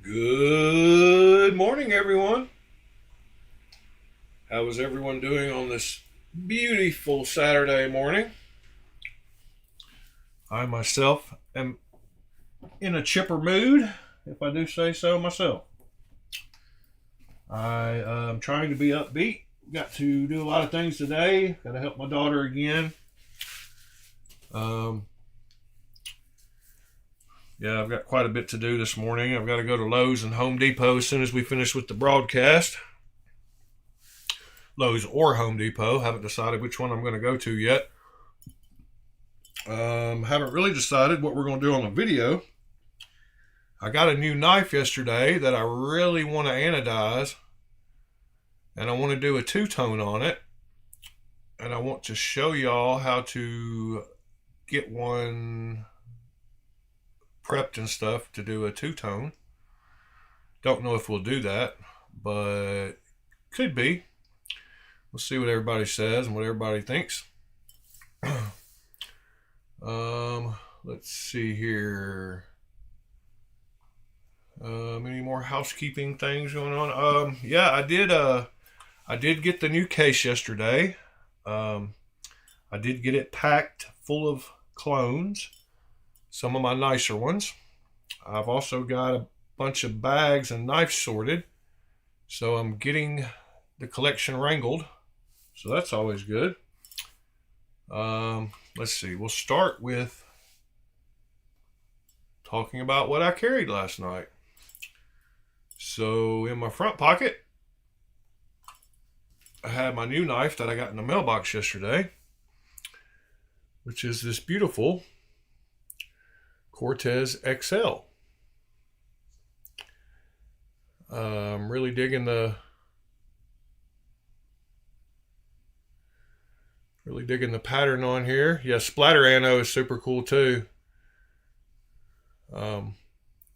Good morning, everyone. How is everyone doing on this beautiful Saturday morning? I myself am in a chipper mood, if I do say so myself. I am trying to be upbeat. Got to do a lot of things today. Got to help my daughter again. Um, yeah, I've got quite a bit to do this morning. I've got to go to Lowe's and Home Depot as soon as we finish with the broadcast. Lowe's or Home Depot. Haven't decided which one I'm going to go to yet. Haven't really decided what we're going to do on the video. I got a new knife yesterday that I really want to anodize, and I want to do a two-tone on it, and I want to show y'all how to get one prepped and stuff to do a two-tone. Don't know if we'll do that, but could be. We'll see what everybody says and what everybody thinks. Let's see here. Any more housekeeping things going on? Yeah, I did get the new case yesterday. I did get it packed full of clones, some of my nicer ones. I've also got a bunch of bags and knives sorted, so I'm getting the collection wrangled. So that's always good. Let's see. We'll start with talking about what I carried last night. So in my front pocket, I had my new knife that I got in the mailbox yesterday, which is this beautiful Cortez XL. I'm really digging the pattern on here. Yeah, splatter ano is super cool too.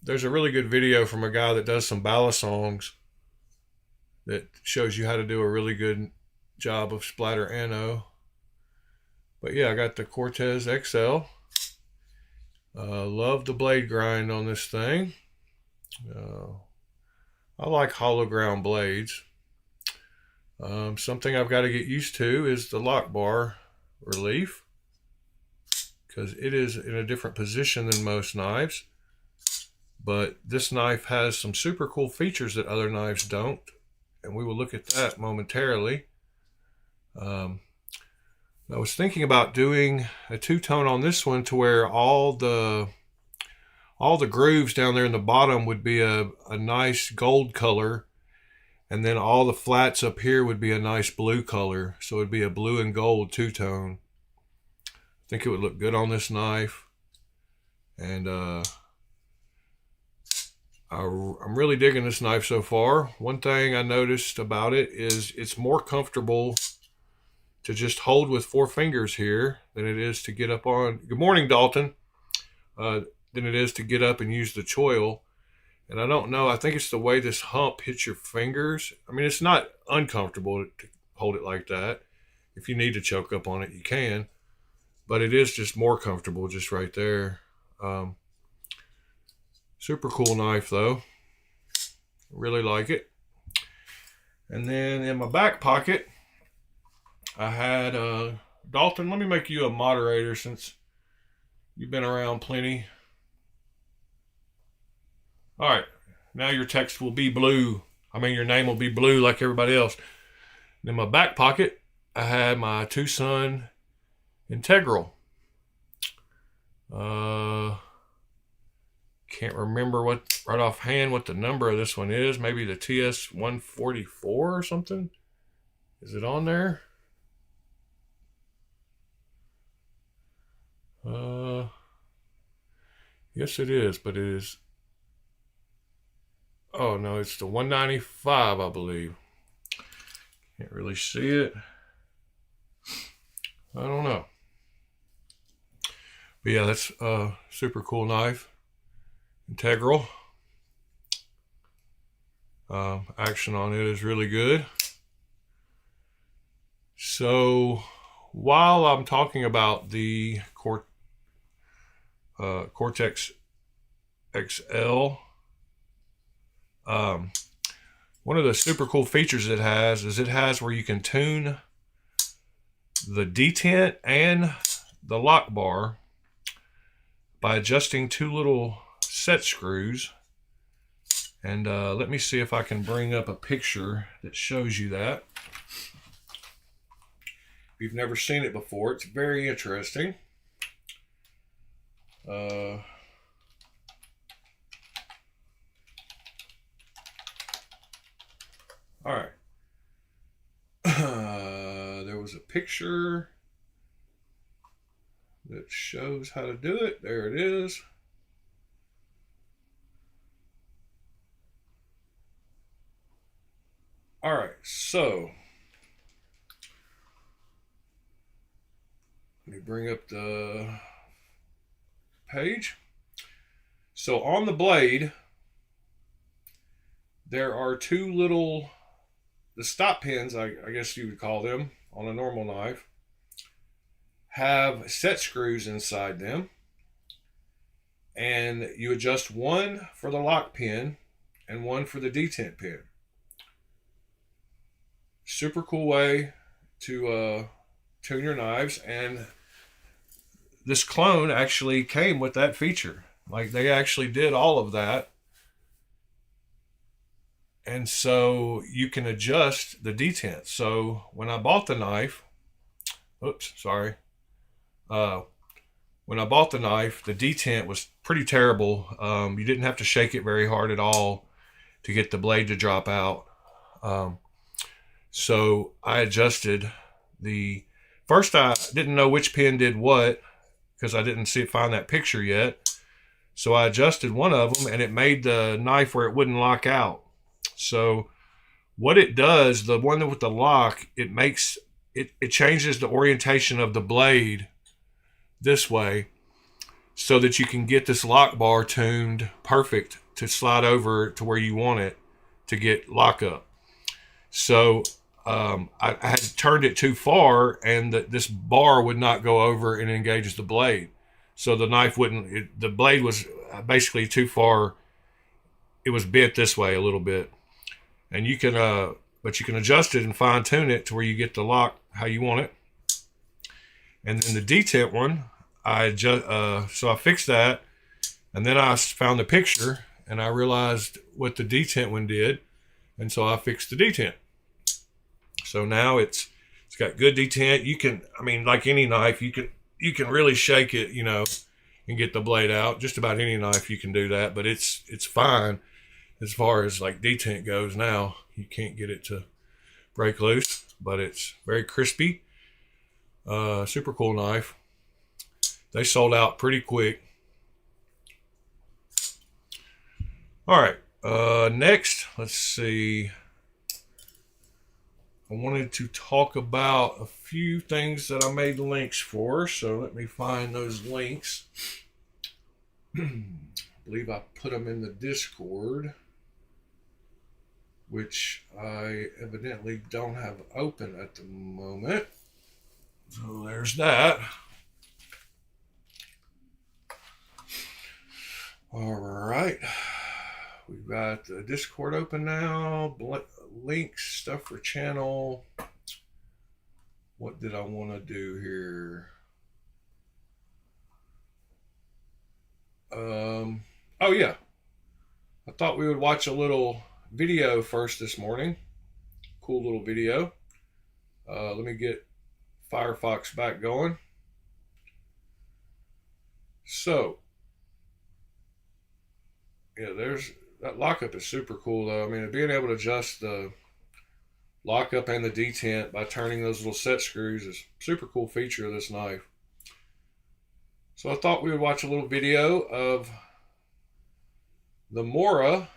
There's a really good video from a guy that does some ballad songs that shows you how to do a really good job of splatter ano. But yeah, I got the Cortez XL. Love the blade grind on this thing. I like hollow ground blades. Something I've got to get used to is the lock bar relief, because it is in a different position than most knives. But this knife has some super cool features that other knives don't, and we will look at that momentarily. I was thinking about doing a two-tone on this one to where all the grooves down there in the bottom would be a nice gold color, and then all the flats up here would be a nice blue color. So it would be a blue and gold two-tone. I think it would look good on this knife. And I'm really digging this knife so far. One thing I noticed about it is it's more comfortable to just hold with 4 fingers here than it is to get up on. Good morning, Dalton. Than it is to get up and use the choil. And I don't know, I think it's the way this hump hits your fingers. I mean, it's not uncomfortable to hold it like that. If you need to choke up on it, you can. But it is just more comfortable just right there. Super cool knife, though. Really like it. And then in my back pocket, I had Dalton, let me make you a moderator since you've been around plenty. All right, now your text will be blue. Your name will be blue like everybody else. In my back pocket, I had my Tucson Integral. Can't remember right offhand what the number of this one is. Maybe the TS 144 or something. Is it on there? Yes, it is, but it is. Oh no, it's the 195, I believe. Can't really see it. I don't know. But yeah, that's a super cool knife. Integral. Action on it is really good. So while I'm talking about the Cortex XL, One of the super cool features it has where you can tune the detent and the lock bar by adjusting two little set screws. And let me see if I can bring up a picture that shows you that. If you've never seen it before, it's very interesting. All right. There was a picture that shows how to do it. There it is. All right, so let me bring up the page. So on the blade, there are two little, the stop pins, I guess you would call them, on a normal knife, have set screws inside them. And you adjust one for the lock pin and one for the detent pin. Super cool way to tune your knives, and this clone actually came with that feature. Like, they actually did all of that, and so you can adjust the detent. So when I bought the knife, when I bought the knife, the detent was pretty terrible. You didn't have to shake it very hard at all to get the blade to drop out. So I adjusted first I didn't know which pin did what because I didn't find that picture yet. So I adjusted one of them and it made the knife where it wouldn't lock out. So what it does, the one with the lock, it changes the orientation of the blade this way so that you can get this lock bar tuned perfect to slide over to where you want it to get lock up. So I had turned it too far, and this bar would not go over and engage the blade. So the knife the blade was basically too far. It was bent this way a little bit. And you can, but you can adjust it and fine tune it to where you get the lock how you want it. And then the detent one, so I fixed that. And then I found the picture and I realized what the detent one did. And so I fixed the detent. So now it's got good detent. You can, like any knife, you can really shake it, and get the blade out. Just about any knife you can do that, but it's fine as far as like detent goes now. You can't get it to break loose, but it's very crispy. Super cool knife. They sold out pretty quick. All right, next, let's see. I wanted to talk about a few things that I made links for, so let me find those links. I believe I put them in the Discord, which I evidently don't have open at the moment. So there's that. All right. We've got the Discord open now. Links, stuff for channel. What did I want to do here? Oh yeah. I thought we would watch a little video first this morning. Cool little video. Let me get Firefox back going. So, yeah, that lockup is super cool though. Being able to adjust the lockup and the detent by turning those little set screws is a super cool feature of this knife. So I thought we would watch a little video of the Mora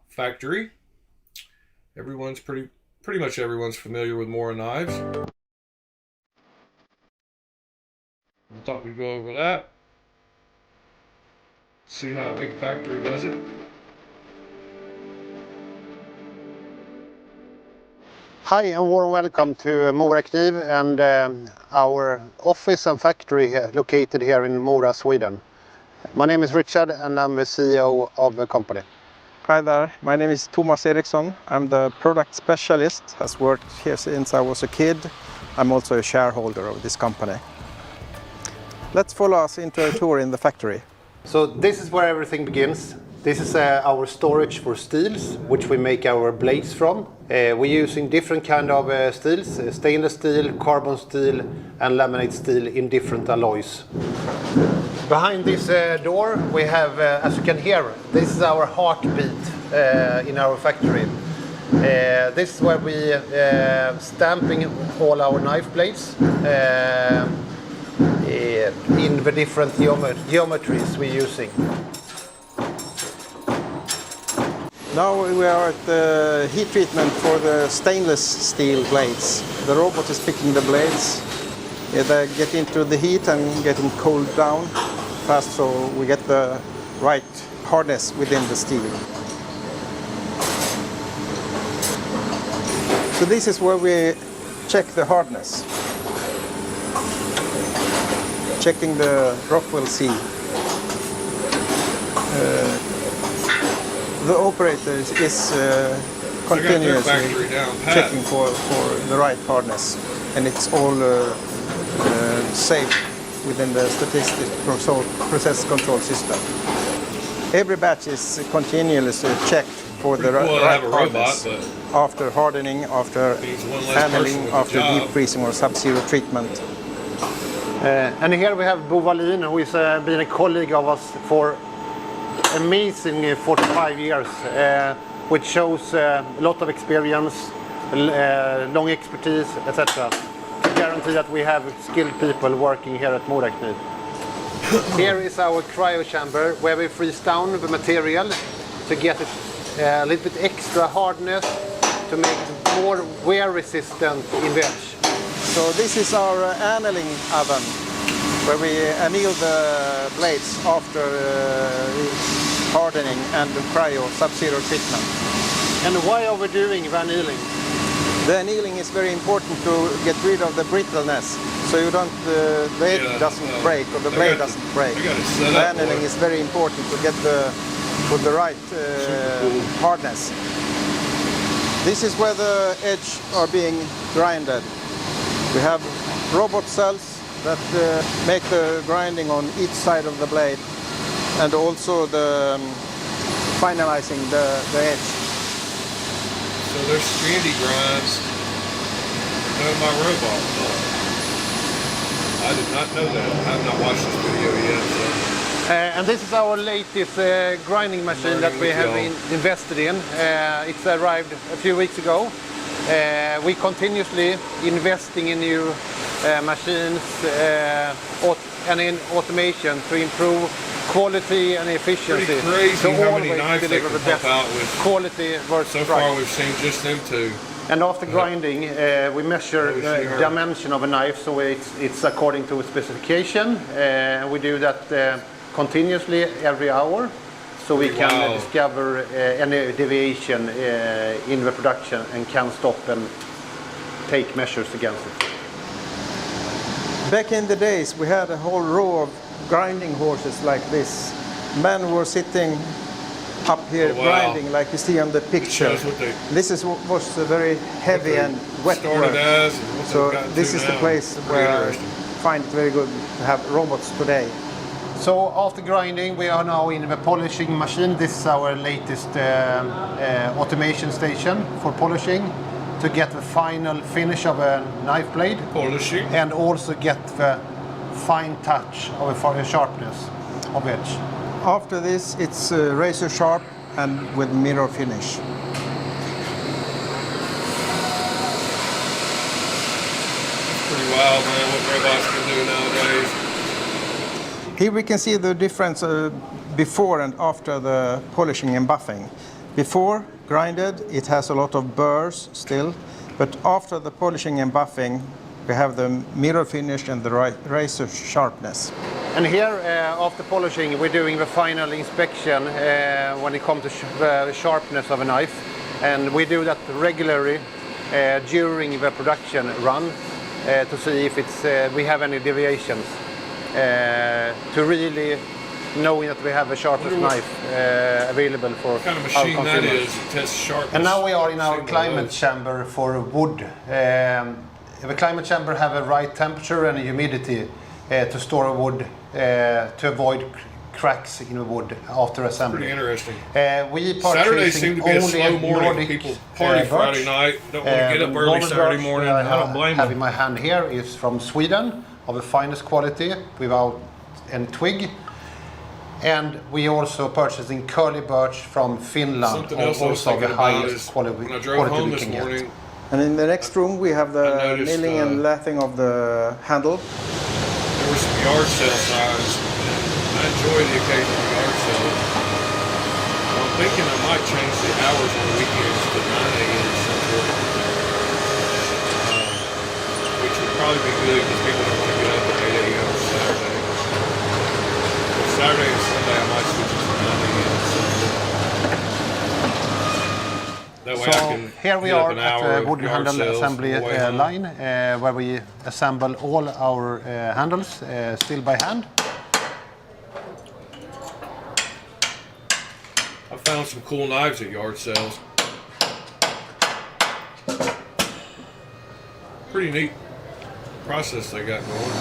factory. Pretty much everyone's familiar with Mora knives. I thought we'd go over that. See how a big factory does it. Hi and warm welcome to Mora Kniv and our office and factory located here in Mora, Sweden. My name is Richard and I'm the CEO of the company. Hi there, my name is Thomas Eriksson. I'm the product specialist, has worked here since I was a kid. I'm also a shareholder of this company. Let's follow us into a tour in the factory. So this is where everything begins. This is our storage for steels, which we make our blades from. We're using different kind of steels, stainless steel, carbon steel and laminate steel in different alloys. Behind this door we have, as you can hear, this is our heartbeat in our factory. This is where we stamping all our knife blades in the different geometries we're using. Now we are at the heat treatment for the stainless steel blades. The robot is picking the blades. They get into the heat and getting cooled down fast, so we get the right hardness within the steel. So this is where we check the hardness. Checking the Rockwell C. The operator is continuously checking for the right hardness, and it's all safe within the statistic process control system. Every batch is continuously checked for the right hardness after hardening, after handling, after deep freezing or sub-zero treatment. And here we have Bo Wallin, who is been a colleague of us for amazing 45 years, which shows a lot of experience, long expertise, etc. To guarantee that we have skilled people working here at CST. Here is our cryo chamber where we freeze down the material to get it a little bit extra hardness to make it more wear resistant in the edge. So this is our annealing oven where we anneal the blades after hardening and cryo sub-zero treatment. And why are we doing the annealing? The annealing is very important to get rid of the brittleness, so you don't, the edge doesn't break or the blade doesn't break. The annealing is very important to get with the right hardness. This is where the edge are being grinded. We have robot cells that make the grinding on each side of the blade, and also the finalizing the edge. So there's strandy grinds on my robot. I did not know that. I have not watched this video yet. So. And this is our latest grinding machine that we have invested in. It's arrived a few weeks ago. We continuously investing in new machines and in automation to improve quality and efficiency. Pretty crazy so how always many knives they deliver can the best pump out with. quality versus So price. far we've seen just them two. And after grinding, we measure the dimension of a knife, so it's according to a specification. We do that continuously every hour, so we can discover any deviation in the production and can stop and take measures against it. Back in the days, we had a whole row of grinding horses like this. Men were sitting up here grinding, like you see on the picture. This was a very heavy and wet work. So this is the place where I find it very good to have robots today. So after grinding, we are now in the polishing machine. This is our latest automation station for polishing, to get the final finish of a knife blade. Polishing. And also get the fine touch of a sharpness of edge. After this, it's razor sharp and with mirror finish. Pretty wild, man, what robots can do nowadays. Here we can see the difference before and after the polishing and buffing. Before grinded, it has a lot of burrs still, but after the polishing and buffing, we have the mirror finish and the razor sharpness. And here, after polishing, we're doing the final inspection when it comes to the sharpness of a knife. And we do that regularly during the production run to see if we have any deviations. To really knowing that we have a sharpest knife available for What kind of our machine that consumers. is? It tests sharpness. And now we are in our Same climate as chamber for wood. The climate chamber have a right temperature and humidity to store wood to avoid cracks in the wood after assembly. pretty interesting. We Saturdays seem purchasing to be a only slow morning. Nordic People party Friday birch. night, don't want to get up early Nordic Saturday birch morning. that I don't blame have in them. my hand here is from Sweden, of the finest quality, without any twig. And we also purchasing curly birch from Finland, Something else I was also the thinking about highest is quality, when I drove home we this can get. morning, And in the next room we have I the noticed, milling and lathing of the handle. there were some yard sale signs. I enjoy the occasional yard sale. I'm thinking I might change the hours on the weekends to 9 a.m. Central, which would probably be good because people don't want to get up at 8 a.m. on Saturday. But Saturday and Sunday I might switch it to 9 a.m. Central. That way I So can here we hit up are an at hour the of wood yard handle sales assembly on the way home. line where we assemble all our handles still by hand. I found some cool knives at yard sales. Pretty neat process they got going.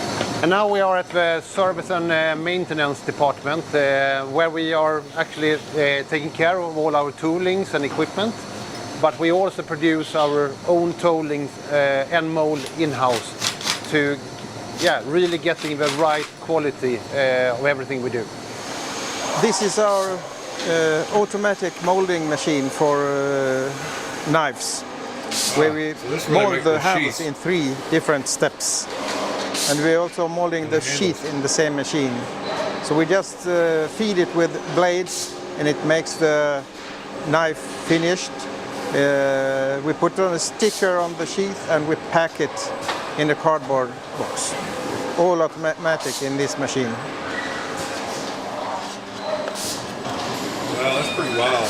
And now we are at the service and maintenance department where we are actually taking care of all our toolings and equipment. But we also produce our own toolings and mold in-house to really getting the right quality of everything we do. This is our automatic molding machine for knives, where we so this is where they mold make the the handles sheaths. in 3 different steps. And we're also molding the sheath in the same machine. So we just feed it with blades and it makes the knife finished. We put on a sticker on the sheath and we pack it in a cardboard box. All automatic in this machine. Wow, that's pretty wild.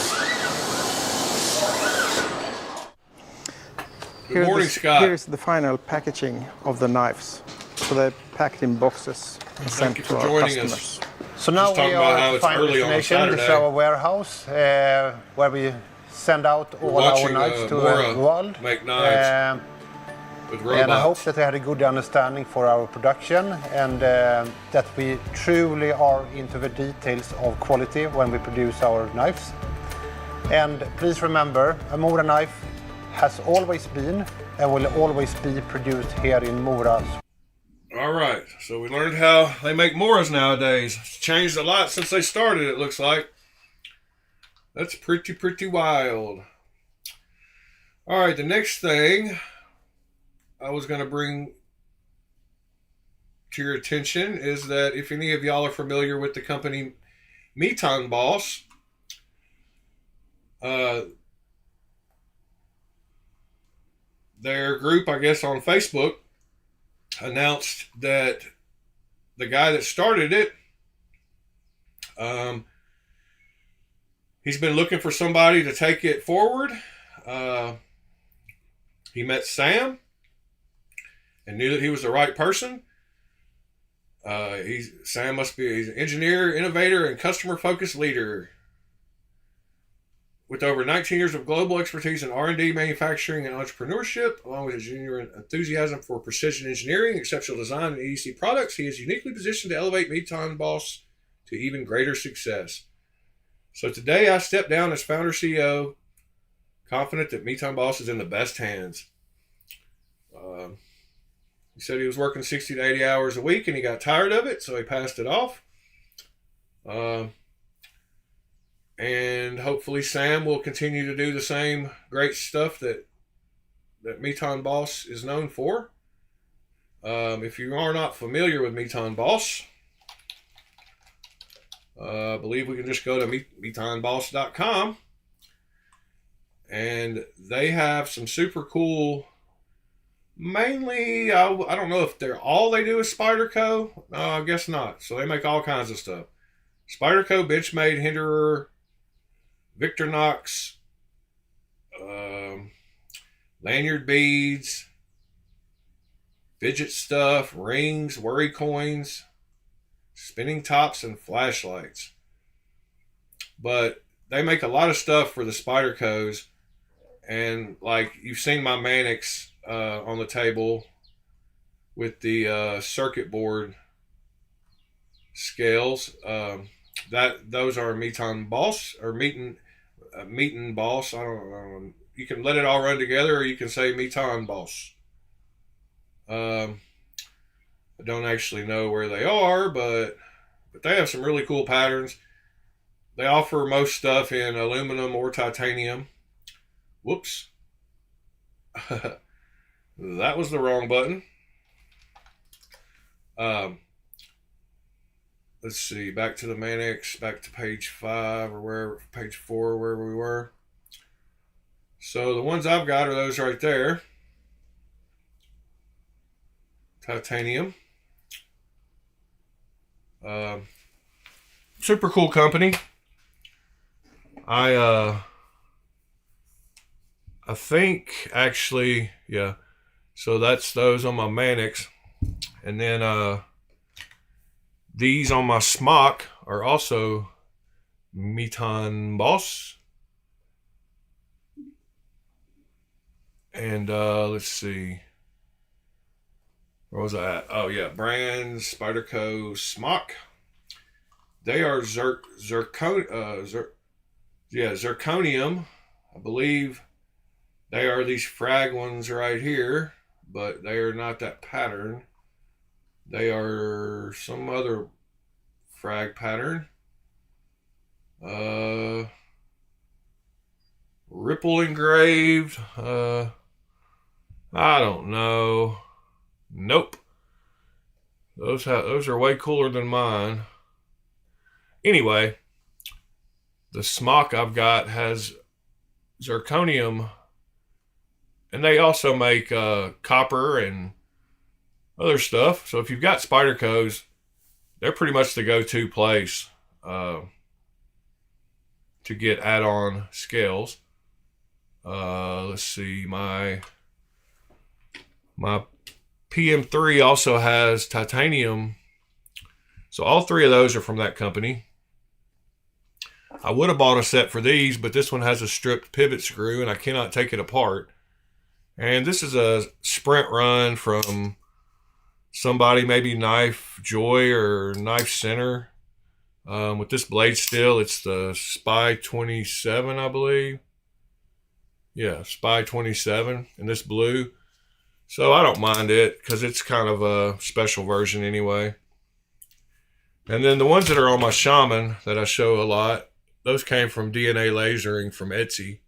Good morning, Scott. Here's the final packaging of the knives. So they're packed in boxes and sent Thank you to for our joining customers. us. So now Just talking we about are how at the it's final early on a destination. This is Saturday. our warehouse where we send out all our watching, knives to Mora the world. make knives with robots. And I hope that they had a good understanding for our production and that we truly are into the details of quality when we produce our knives. And please remember, a Mora knife has always been and will always be produced here in Mora. All right, so we learned how they make Moras nowadays. It's changed a lot since they started, it looks like. That's pretty wild. All right, the next thing I was going to bring to your attention is that if any of y'all are familiar with the company Meton Boss, their group, I guess, on Facebook announced that the guy that started it, he's been looking for somebody to take it forward. He met Sam and knew that he was the right person. Sam must be he's an engineer, innovator, and customer-focused leader with over 19 years of global expertise in R&D, manufacturing, and entrepreneurship, along with his genuine enthusiasm for precision engineering, exceptional design, and EDC products. He is uniquely positioned to elevate Meton Boss to even greater success. So today I step down as founder CEO, confident that Meton Boss is in the best hands. He said he was working 60 to 80 hours a week and he got tired of it, so he passed it off. And hopefully Sam will continue to do the same great stuff that Meton Boss is known for. If you are not familiar with Meton Boss, I believe we can just go to metonboss.com, and they have some super cool, mainly, I don't know if they're all they do is Spyderco. No, I guess not. So they make all kinds of stuff. Spyderco, Benchmade, Hinderer, Victorinox, lanyard beads, fidget stuff, rings, worry coins, spinning tops, and flashlights. But they make a lot of stuff for the Spydercos, and like you've seen my Mannix on the table with the circuit board scales. Those are Meton Boss or Meton Boss. I don't know. You can let it all run together, or you can say Meton Boss. I don't actually know where they are, but they have some really cool patterns. They offer most stuff in aluminum or titanium. Whoops. That was the wrong button. Let's see, back to the Mannix, back to page 5 or wherever, page 4, wherever we were. So the ones I've got are those right there. Titanium. Super cool company. I think actually, yeah. So that's those on my Mannix. And then these on my Smock are also Meton Boss. And let's see. Where was I at? Oh yeah, brand Spyderco Smock. They are zirconium. I believe they are these frag ones right here, but they are not that pattern. They are some other frag pattern. Ripple engraved. I don't know. Nope. Those are way cooler than mine. Anyway, the Smock I've got has zirconium, and they also make copper and other stuff. So if you've got Spydercos, they're pretty much the go-to place to get add-on scales. Let's see, my PM3 also has titanium. So all 3 of those are from that company. I would have bought a set for these, but this one has a stripped pivot screw and I cannot take it apart. And this is a sprint run from somebody, maybe Knife Joy or Knife Center. With this blade steel, it's the Spy 27, I believe. Yeah, Spy 27 in this blue. So I don't mind it because it's kind of a special version anyway. And then the ones that are on my Shaman that I show a lot, those came from DNA lasering from Etsy.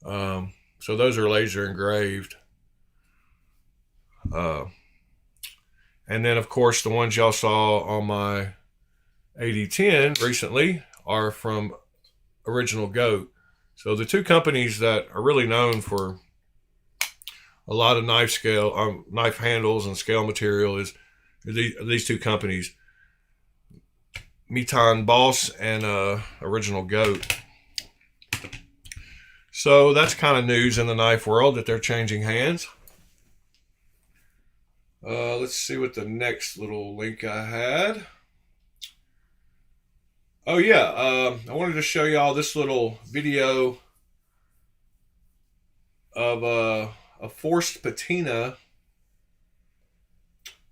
So those are laser engraved. And then of course the ones y'all saw on my 8010 recently are from Original Goat. So the 2 companies that are really known for a lot of knife scale, knife handles and scale material is these 2 companies, Meton Boss and Original Goat. So that's kind of news in the knife world that they're changing hands. Let's see what the next little link I had. Oh yeah, I wanted to show y'all this little video of a forced patina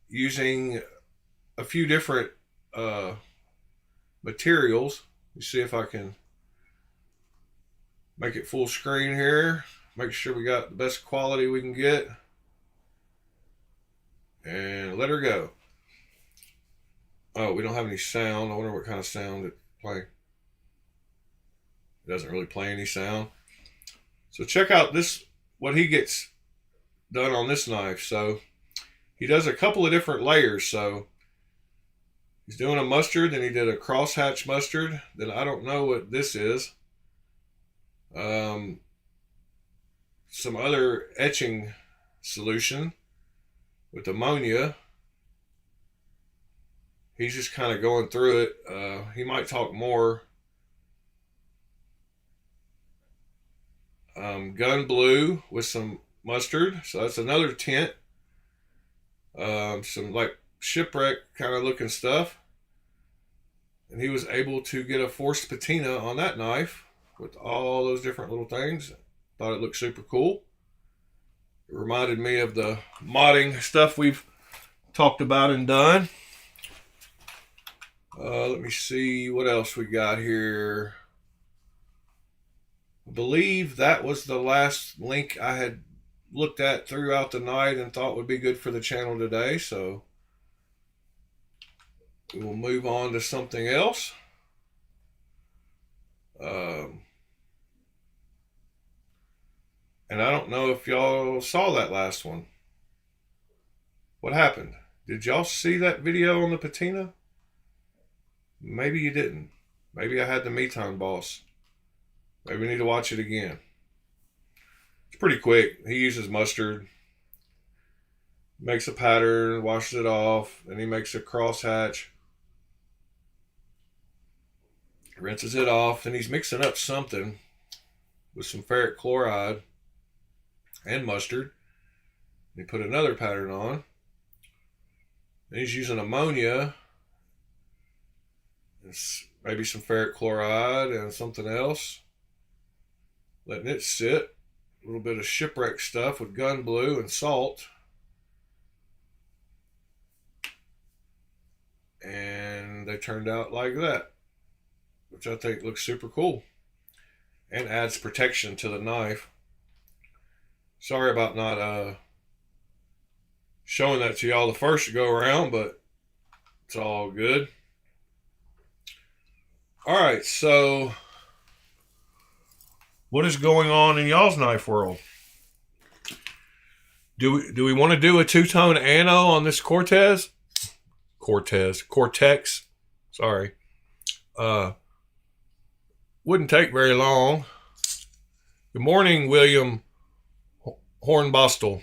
using a few different materials. Let me see if I can make it full screen here. Make sure we got the best quality we can get. And let her go. Oh, we don't have any sound. I wonder what kind of sound it plays. It doesn't really play any sound. So check out this, what he gets done on this knife. So he does a couple of different layers. So he's doing a mustard, then he did a crosshatch mustard. Then I don't know what this is. Some other etching solution with ammonia. He's just kind of going through it. He might talk more. Gun blue with some mustard. So that's another tint. Some like shipwreck kind of looking stuff. And he was able to get a forced patina on that knife with all those different little things. Thought it looked super cool. It reminded me of the modding stuff we've talked about and done. Let me see what else we got here. I believe that was the last link I had looked at throughout the night and thought would be good for the channel today. So we will move on to something else. And I don't know if y'all saw that last one. What happened? Did y'all see that video on the patina? Maybe you didn't. Maybe I had the meat time boss. Maybe we need to watch it again. It's pretty quick. He uses mustard, makes a pattern, washes it off, and he makes a crosshatch, rinses it off, and he's mixing up something with some ferric chloride and mustard. He put another pattern on. And he's using ammonia, and maybe some ferric chloride and something else. Letting it sit. A little bit of shipwreck stuff with gun blue and salt. And they turned out like that, which I think looks super cool and adds protection to the knife. Sorry about not showing that to y'all the first go around, but it's all good. All right, so what is going on in y'all's knife world? Do we want to do a two-tone ano on this Cortex? Sorry. Wouldn't take very long. Good morning, William Hornbostel.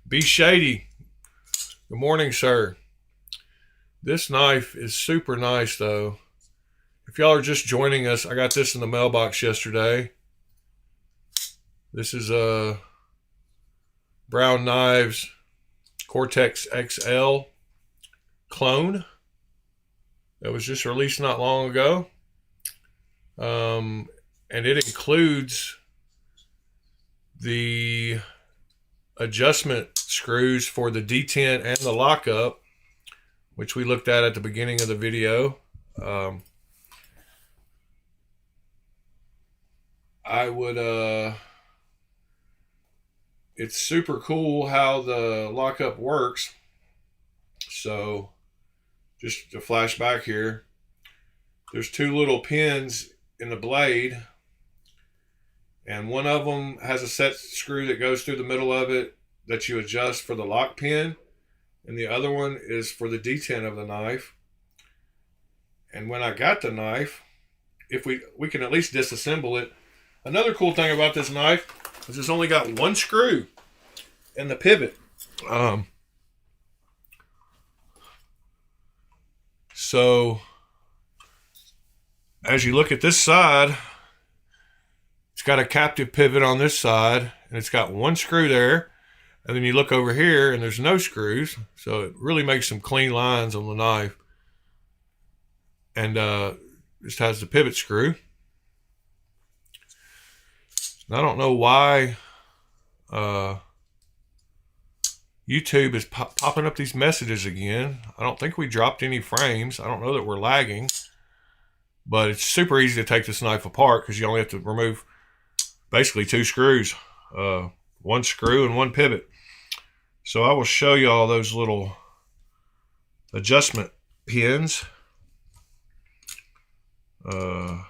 Be shady. Good morning, sir. This knife is super nice, though. If y'all are just joining us, I got this in the mailbox yesterday. This is a Brown Knives Cortex XL clone that was just released not long ago. And it includes the adjustment screws for the detent and the lockup, which we looked at the beginning of the video. It's super cool how the lockup works. So just to flash back here, there's two little pins in the blade, and one of them has a set screw that goes through the middle of it that you adjust for the lock pin, and the other one is for the detent of the knife. And when I got the knife, if we can at least disassemble it. Another cool thing about this knife is it's only got one screw in the pivot. So as you look at this side, it's got a captive pivot on this side, and it's got one screw there. And then you look over here, and there's no screws. So it really makes some clean lines on the knife. And just has the pivot screw. I don't know why YouTube is popping up these messages again. I don't think we dropped any frames. I don't know that we're lagging. But it's super easy to take this knife apart because you only have to remove basically two screws. One screw and one pivot. So I will show you all those little adjustment pins. Of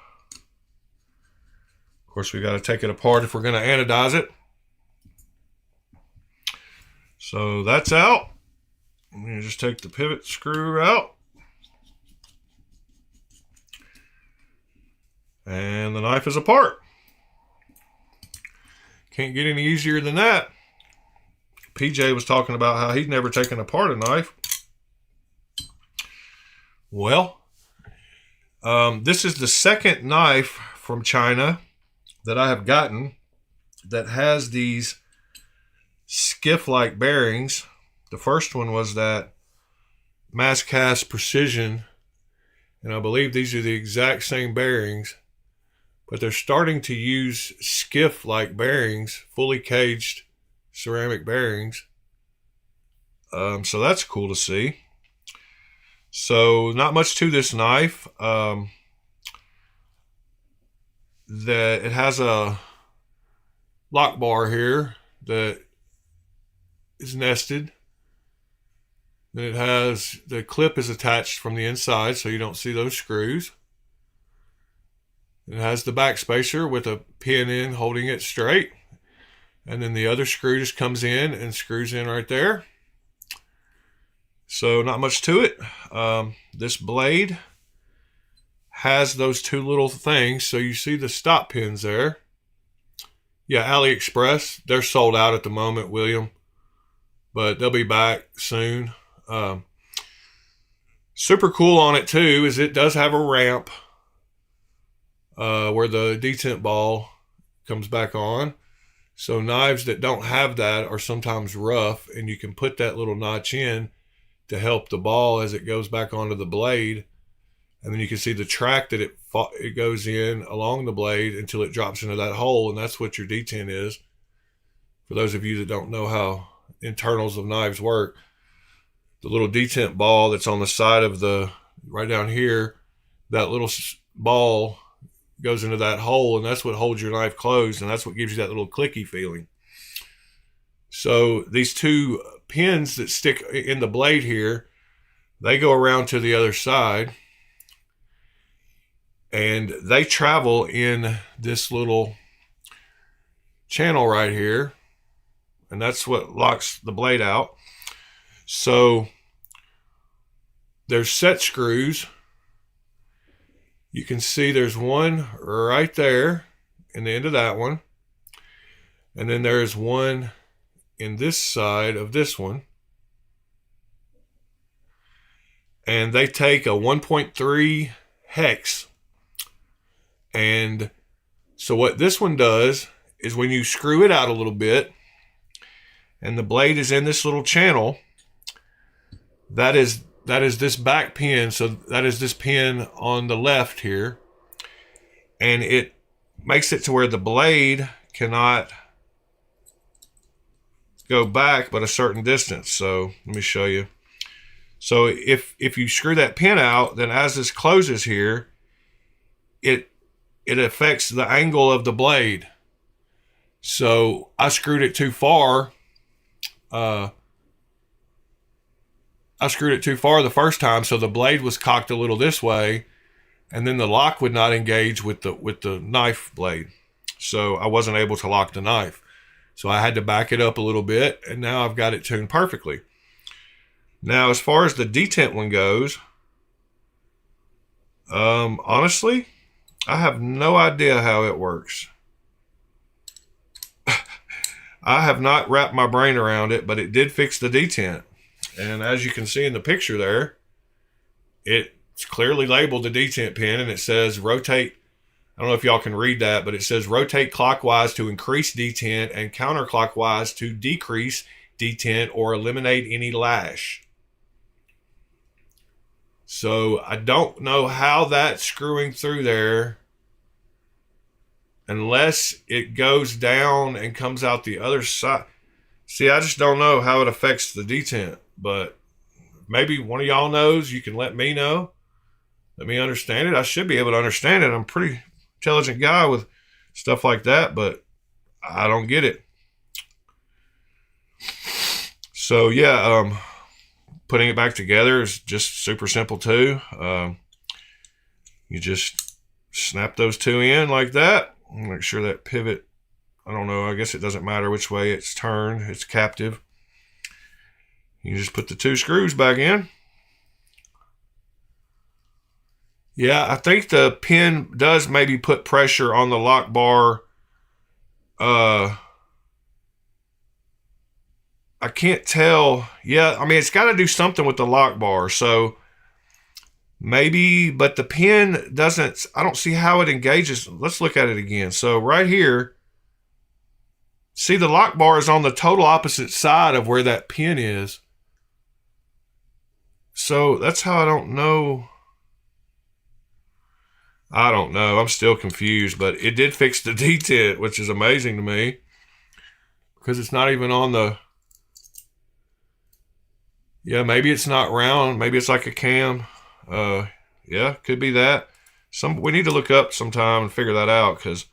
course, we got to take it apart if we're going to anodize it. So that's out. I'm going to just take the pivot screw out. And the knife is apart. Can't get any easier than that. PJ was talking about how he'd never taken apart a knife. Well, this is the second knife from China that I have gotten that has these skiff-like bearings. The first one was that mass cast precision, and I believe these are the exact same bearings, but they're starting to use skiff-like bearings, fully caged ceramic bearings. So that's cool to see. So not much to this knife. That it has a lock bar here that is nested. Then it has, the clip is attached from the inside so you don't see those screws. It has the back spacer with a pin in holding it straight. And then the other screw just comes in and screws in right there. So not much to it. This blade has those two little things. So you see the stop pins there. Yeah, AliExpress. They're sold out at the moment, William. But they'll be back soon. Super cool on it too is it does have a ramp where the detent ball comes back on. So knives that don't have that are sometimes rough, and you can put that little notch in to help the ball as it goes back onto the blade. And then you can see the track that it goes in along the blade until it drops into that hole, and that's what your detent is. For those of you that don't know how internals of knives work, the little detent ball that's on the side of the, right down here, that little ball goes into that hole, and that's what holds your knife closed, and that's what gives you that little clicky feeling. So these two pins that stick in the blade here, they go around to the other side, and they travel in this little channel right here, and that's what locks the blade out. So there's set screws. You can see there's one right there in the end of that one. And then there's one in this side of this one. And they take a 1.3 hex. And so what this one does is when you screw it out a little bit and the blade is in this little channel, that is this back pin. So that is this pin on the left here. And it makes it to where the blade cannot go back but a certain distance. So let me show you. So if you screw that pin out, then as this closes here, it affects the angle of the blade. So I screwed it too far. I screwed it too far the first time, so the blade was cocked a little this way, and then the lock would not engage with the knife blade. So I wasn't able to lock the knife. So I had to back it up a little bit, and now I've got it tuned perfectly. Now, as far as the detent one goes, honestly, I have no idea how it works. I have not wrapped my brain around it, but it did fix the detent. And as you can see in the picture there, it's clearly labeled the detent pin, and it says rotate. I don't know if y'all can read that, but it says rotate clockwise to increase detent and counterclockwise to decrease detent or eliminate any lash. So I don't know how that's screwing through there unless it goes down and comes out the other side. See, I just don't know how it affects the detent, but maybe one of y'all knows. You can let me know. Let me understand it. I should be able to understand it. I'm a pretty intelligent guy with stuff like that, but I don't get it. So yeah, putting it back together is just super simple too. You just snap those two in like that. Make sure that pivot, I don't know, I guess it doesn't matter which way it's turned, it's captive. You just put the two screws back in. Yeah, I think the pin does maybe put pressure on the lock bar. I can't tell. Yeah, I mean, it's got to do something with the lock bar. So maybe, but the pin doesn't, I don't see how it engages. Let's look at it again. So right here, see the lock bar is on the total opposite side of where that pin is. So that's how I don't know. I don't know. I'm still confused, but it did fix the detent, which is amazing to me because it's not even on the. Yeah, maybe it's not round. Maybe it's like a cam. Yeah, could be that. We need to look up sometime and figure that out because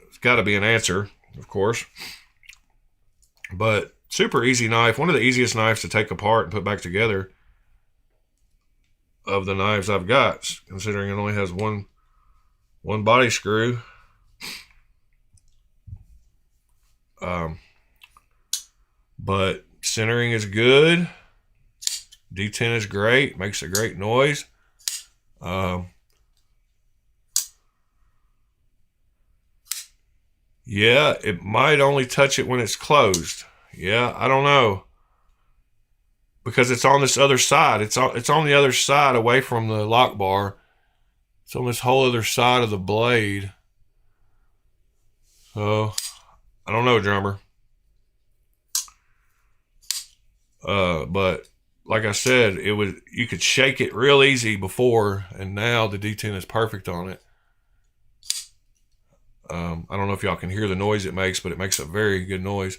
it's got to be an answer, of course. But super easy knife. One of the easiest knives to take apart and put back together of the knives I've got, considering it only has one body screw. But centering is good. detent is great. Makes a great noise. Yeah, it might only touch it when it's closed. Yeah, I don't know. Because it's on this other side. It's on the other side away from the lock bar. It's on this whole other side of the blade. So, I don't know, drummer. But like I said, you could shake it real easy before, and now the detent is perfect on it. I don't know if y'all can hear the noise it makes, but it makes a very good noise.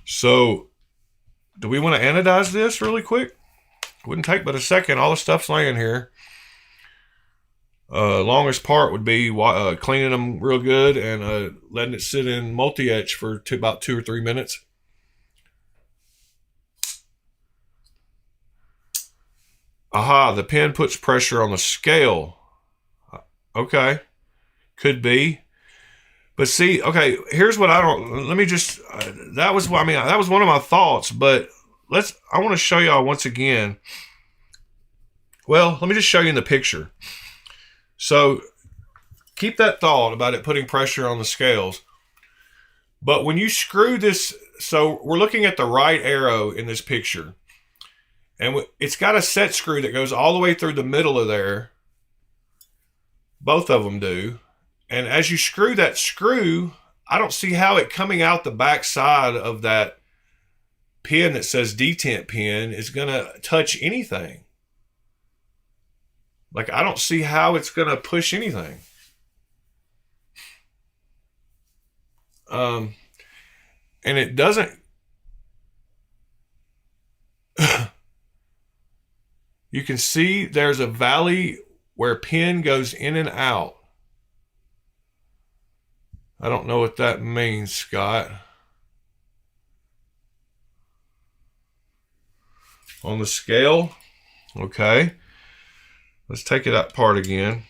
So, do we want to anodize this really quick? Wouldn't take but a second. All the stuff's laying here. Longest part would be cleaning them real good and letting it sit in multi-etch for about 2 or 3 minutes. Aha, the pen puts pressure on the scale. Okay, could be. But see, okay, here's what I don't, let me just, that was one of my thoughts, but I want to show y'all once again. Well, let me just show you in the picture. So keep that thought about it putting pressure on the scales. But when you screw this, so we're looking at the right arrow in this picture. And it's got a set screw that goes all the way through the middle of there. Both of them do. And as you screw that screw, I don't see how it coming out the back side of that pin that says detent pin is going to touch anything. Like, I don't see how it's going to push anything. And it doesn't. You can see there's a valley where pin goes in and out. I don't know what that means, Scott. On the scale. Okay. Let's take it apart again.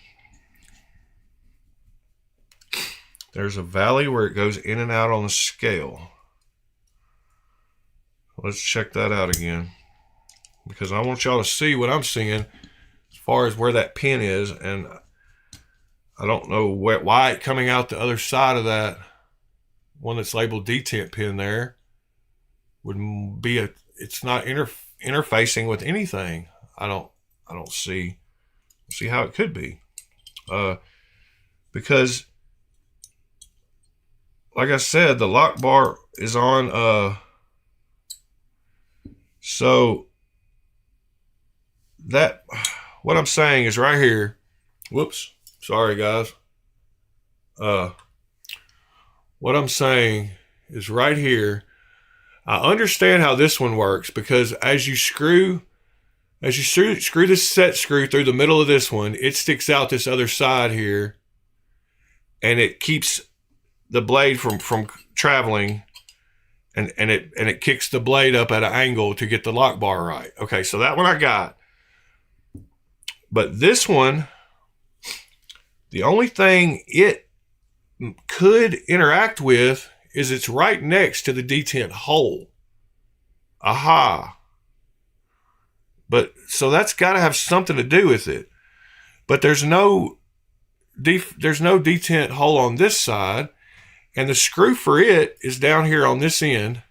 There's a valley where it goes in and out on the scale. Let's check that out again, because I want y'all to see what I'm seeing as far as where that pin is, and I don't know why it coming out the other side of that one that's labeled detent pin there would be it's not interfacing with anything. I don't see how it could be. Because like I said, the lock bar is on so that what I'm saying is right here. Whoops. Sorry, guys. What I'm saying is right here. I understand how this one works, because as you screw this set screw through the middle of this one, it sticks out this other side here, and it keeps the blade from traveling, and it kicks the blade up at an angle to get the lock bar right. Okay, so that one I got. But this one, the only thing it could interact with is it's right next to the detent hole. Aha. But so that's got to have something to do with it. But there's no detent hole on this side, and the screw for it is down here on this end.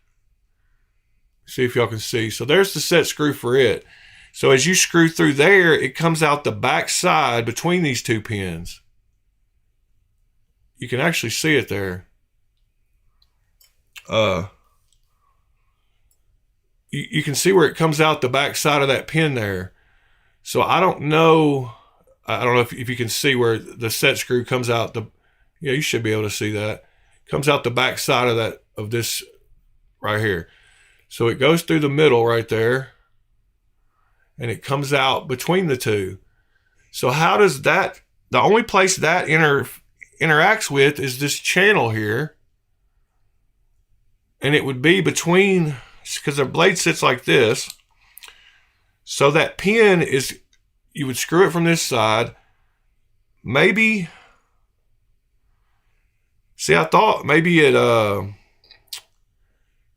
See if y'all can see. So there's the set screw for it. So as you screw through there, it comes out the back side between these two pins. you can actually see it there. You can see where it comes out the back side of that pin there. So I don't know if you can see where the set screw comes out yeah, you should be able to see that. Comes out the back side of this right here. So it goes through the middle right there, and it comes out between the two. So how does that, the only place that interacts with is this channel here. And it would be between, because the blade sits like this. So that pin is, you would screw it from this side. Maybe, see, I thought maybe it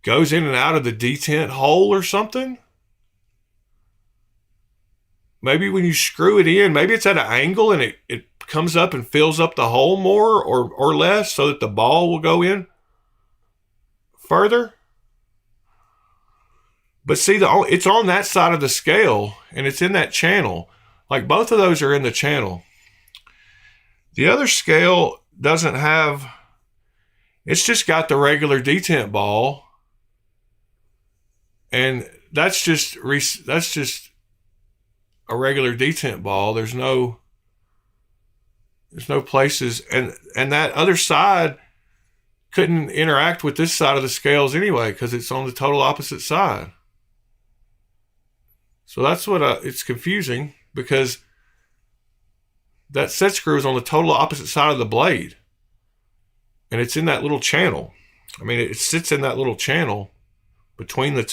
goes in and out of the detent hole or something. Maybe when you screw it in, maybe it's at an angle and it comes up and fills up the hole more or less so that the ball will go in further. But see, it's on that side of the scale and it's in that channel. Like both of those are in the channel. The other scale doesn't have, it's just got the regular detent ball. And that's just a regular detent ball. There's no places, and that other side couldn't interact with this side of the scales anyway because it's on the total opposite side. So that's what it's confusing, because that set screw is on the total opposite side of the blade, and it's in that little channel. I mean, it sits in that little channel between those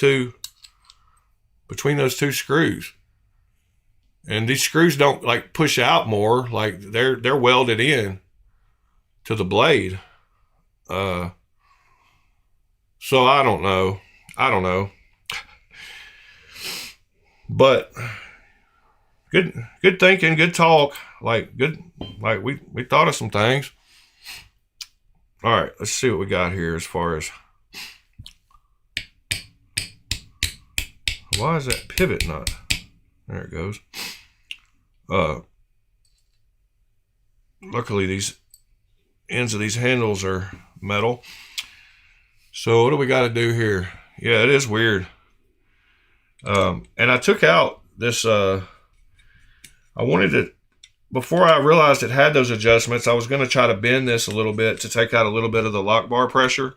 two screws. And these screws don't like push out more, like they're welded in to the blade. So I don't know. But good thinking, good talk. Like we thought of some things. All right, let's see what we got here as far as, why is that pivot not? There it goes. Luckily these ends of these handles are metal. So what do we got to do here? Yeah, it is weird. And I took out this, I wanted to, before I realized it had those adjustments, I was going to try to bend this a little bit to take out a little bit of the lock bar pressure,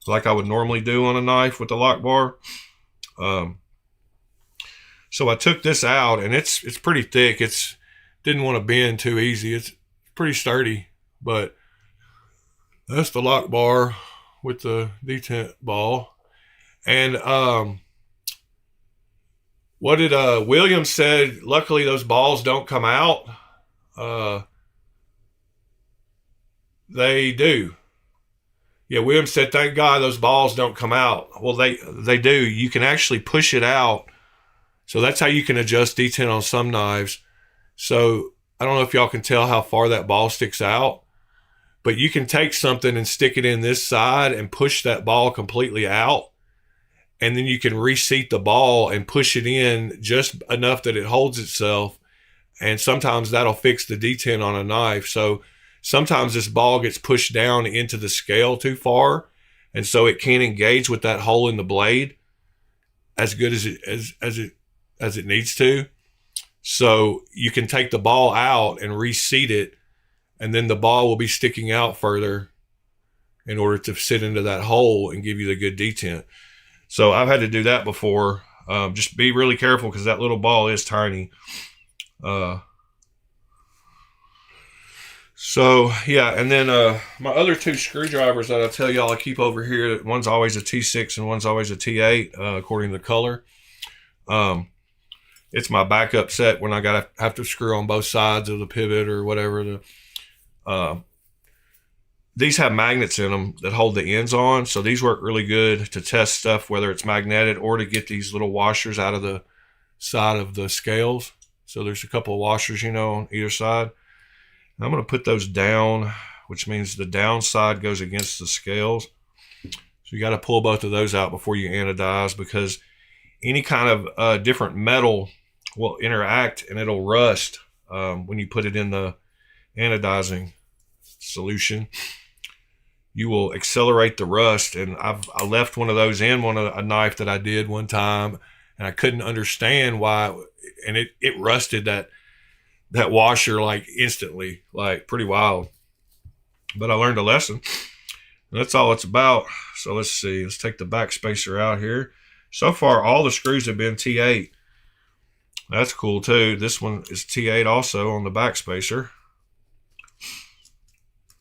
like I would normally do on a knife with the lock bar. So I took this out, and it's pretty thick. Didn't want to bend too easy. It's pretty sturdy, but that's the lock bar with the detent ball. And what did William said? Luckily, those balls don't come out. They do. Yeah, William said, thank God those balls don't come out. Well, they do. You can actually push it out. So that's how you can adjust detent on some knives. So I don't know if y'all can tell how far that ball sticks out, but you can take something and stick it in this side and push that ball completely out. And then you can reseat the ball and push it in just enough that it holds itself. And sometimes that'll fix the detent on a knife. So sometimes this ball gets pushed down into the scale too far, and so it can't engage with that hole in the blade as good as it needs to. So you can take the ball out and reseat it, and then the ball will be sticking out further in order to sit into that hole and give you the good detent. So I've had to do that before. Just be really careful because that little ball is tiny. So yeah, and then my other two screwdrivers that I tell y'all I keep over here, one's always a T6 and one's always a T8 according to the color. It's my backup set when I gotta have to screw on both sides of the pivot or whatever. These have magnets in them that hold the ends on, so these work really good to test stuff, whether it's magnetic or to get these little washers out of the side of the scales. So there's a couple of washers, on either side. I'm going to put those down, which means the down side goes against the scales. So you got to pull both of those out before you anodize, because any kind of different metal will interact and it'll rust when you put it in the anodizing solution, you will accelerate the rust. And I left one of those in a knife that I did one time, and I couldn't understand why, and it rusted that washer like instantly, like pretty wild. But I learned a lesson. And that's all it's about. So let's see. Let's take the back spacer out here. So far, all the screws have been T8. That's cool too. This one is T8 also on the back spacer.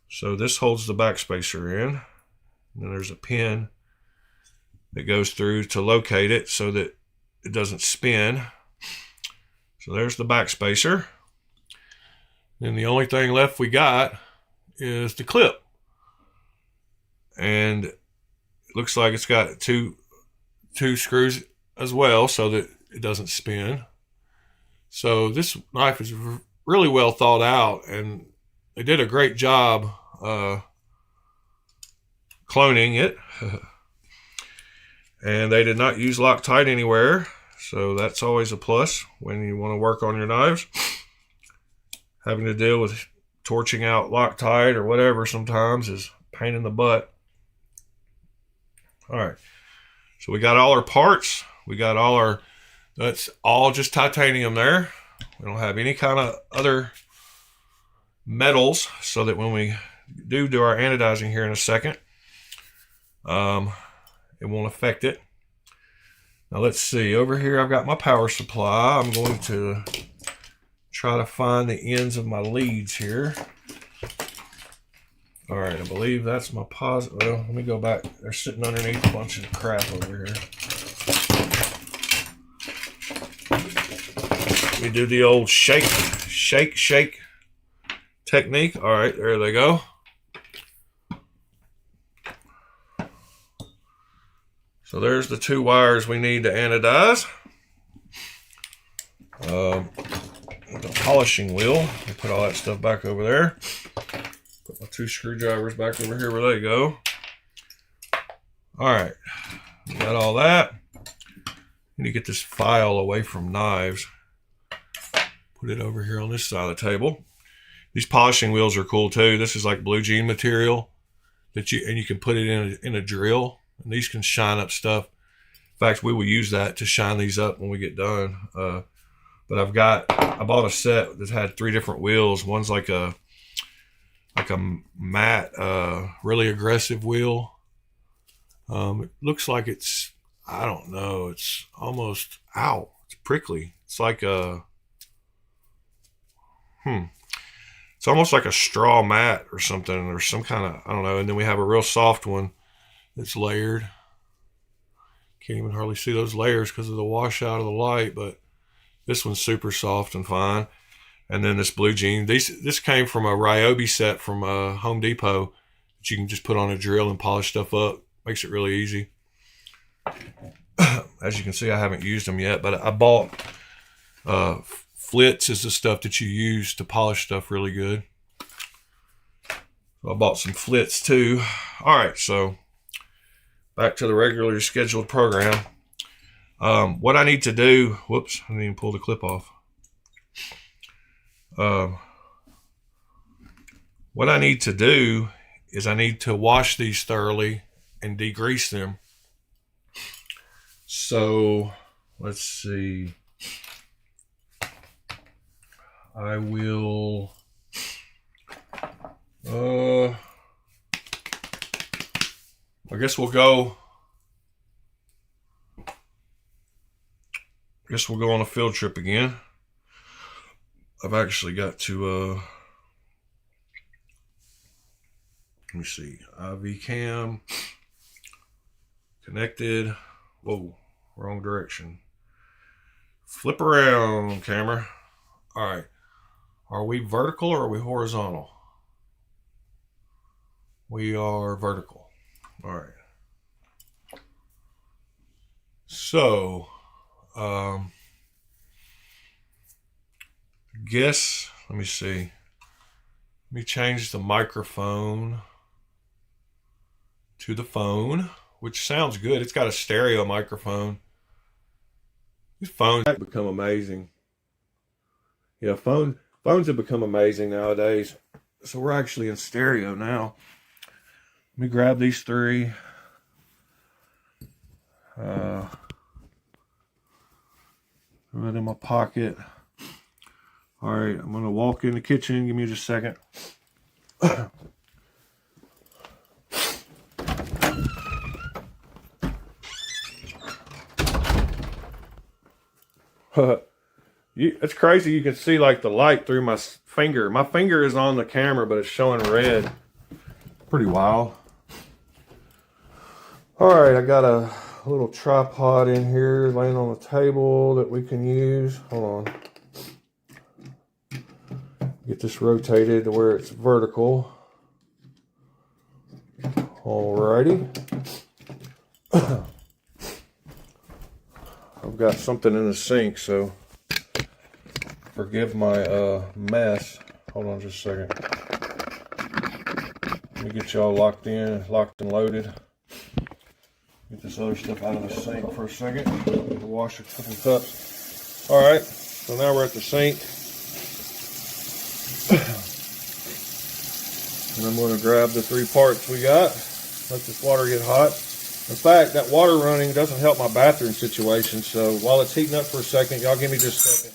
So this holds the back spacer in. And then there's a pin that goes through to locate it so that it doesn't spin. So there's the back spacer. And the only thing left we got is the clip. And it looks like it's got two screws as well so that it doesn't spin. So this knife is really well thought out, and they did a great job cloning it. And they did not use Loctite anywhere, so that's always a plus when you want to work on your knives. Having to deal with torching out Loctite or whatever sometimes is a pain in the butt. All right, so we got all our parts. We got all our, that's all just titanium there. We don't have any kind of other metals, so that when we do our anodizing here in a second, it won't affect it. Now let's see, over here I've got my power supply. I'm going to try to find the ends of my leads here. All right, I believe that's my positive. Well, let me go back. They're sitting underneath a bunch of crap over here. We do the old shake technique. All right, there they go. So there's the two wires we need to anodize. The polishing wheel. I put all that stuff back over there. Put my two screwdrivers back over here where they go. All right, got all that. Need to get this file away from knives. Put it over here on this side of the table. These polishing wheels are cool too. This is like blue jean material that you can put it in a drill, and these can shine up stuff. In fact, we will use that to shine these up when we get done. But I bought a set that had 3 different wheels. One's like a matte, really aggressive wheel. It looks like it's, I don't know, it's almost, ow, it's prickly. It's like a, it's almost like a straw mat or something, or some kind of, I don't know. And then we have a real soft one that's layered. Can't even hardly see those layers because of the washout of the light, but this one's super soft and fine. And then this blue jean, this came from a Ryobi set from Home Depot that you can just put on a drill and polish stuff up. Makes it really easy. As you can see, I haven't used them yet, but I bought Flitz is the stuff that you use to polish stuff really good. So I bought some Flitz too. All right, so back to the regularly scheduled program. What I need to do, whoops, I didn't even pull the clip off. What I need to do is I need to wash these thoroughly and degrease them. So let's see. I will I guess we'll go on a field trip again. I've actually got to let me see, IV cam connected. Whoa, wrong direction. Flip around, camera. All right, are we vertical or are we horizontal? We are vertical. All right, so guess, let me see, let me change the microphone to the phone, which sounds good. It's got a stereo microphone. These phones have become amazing. Yeah, phones have become amazing nowadays. So we're actually in stereo now. Let me grab these three. Put it in my pocket. All right, I'm gonna walk in the kitchen. Give me just a second. It's crazy. You can see like the light through my finger. My finger is on the camera, but it's showing red. Pretty wild. All right, I got a little tripod in here laying on the table that we can use. Hold on. Get this rotated to where it's vertical. Alrighty. I've got something in the sink, so forgive my mess. Hold on just a second. Let me get y'all locked and loaded. Get this other stuff out of the sink for a second. Need to wash a couple cups. Alright, so now we're at the sink. And I'm going to grab the 3 parts we got. Let this water get hot. In fact, that water running doesn't help my bathroom situation, so while it's heating up for a second, y'all give me just a second.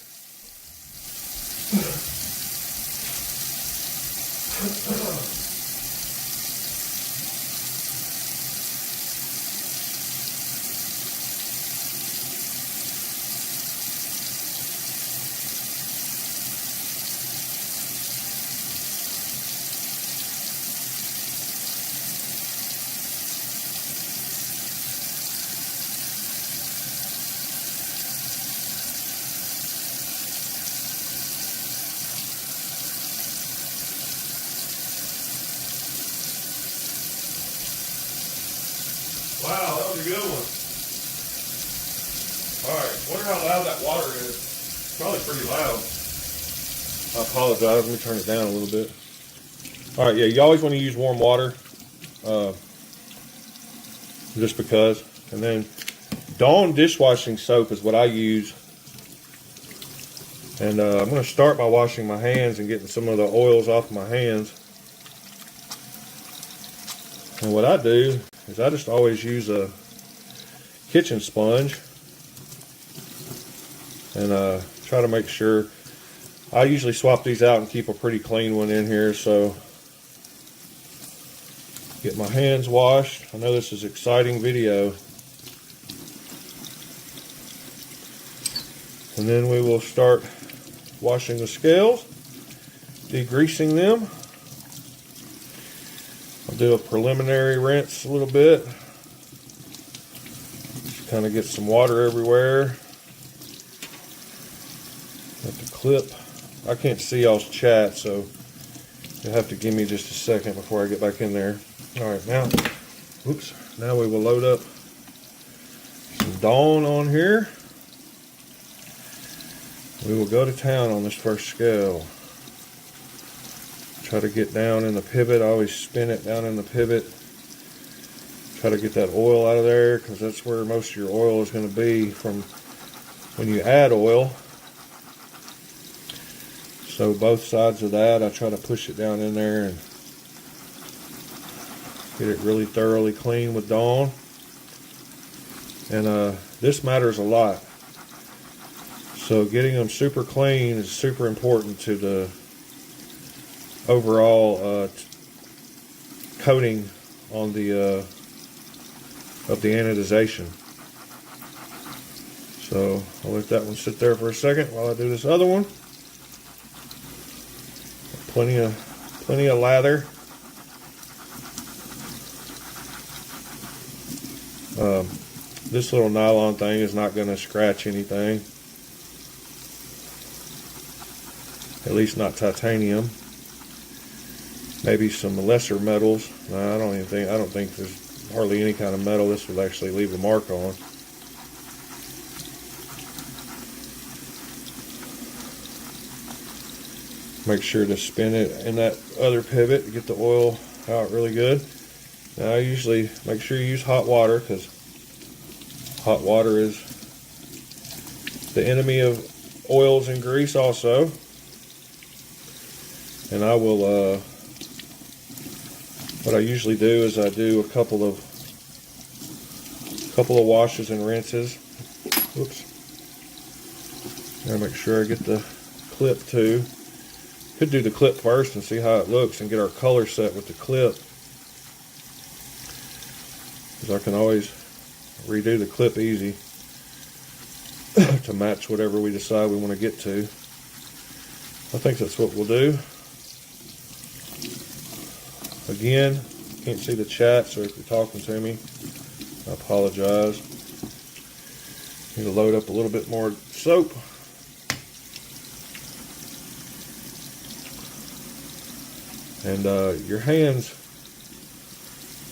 Wow, that was a good one. Alright, wonder how loud that water is. Probably pretty loud. I apologize, let me turn it down a little bit. Alright, yeah, you always want to use warm water. Just because. And then Dawn dishwashing soap is what I use. And I'm going to start by washing my hands and getting some of the oils off my hands. And what I do is I just always use a kitchen sponge and try to make sure. I usually swap these out and keep a pretty clean one in here, so get my hands washed. I know this is exciting video. And then we will start washing the scales, degreasing them. I'll do a preliminary rinse a little bit. Just kind of get some water everywhere. At the clip. I can't see y'all's chat, so you'll have to give me just a second before I get back in there. Alright, now we will load up some Dawn on here. We will go to town on this first scale. Try to get down in the pivot. I always spin it down in the pivot. Try to get that oil out of there, because that's where most of your oil is going to be from when you add oil. So both sides of that, I try to push it down in there and get it really thoroughly clean with Dawn. And this matters a lot. So getting them super clean is super important to the overall coating on the of the anodization. So I'll let that one sit there for a second while I do this other one. Plenty of lather. This little nylon thing is not going to scratch anything. At least not titanium. Maybe some lesser metals. No, I don't think there's hardly any kind of metal this would actually leave a mark on. Make sure to spin it in that other pivot to get the oil out really good. Now I usually make sure you use hot water, because hot water is the enemy of oils and grease also. And I will what I usually do is I do a couple of washes and rinses. Whoops. Gotta make sure I get the clip too. Could do the clip first and see how it looks and get our color set with the clip. Because I can always redo the clip easy to match whatever we decide we want to get to. I think that's what we'll do. Again, can't see the chat, so if you're talking to me, I apologize. Need to load up a little bit more soap. And your hands,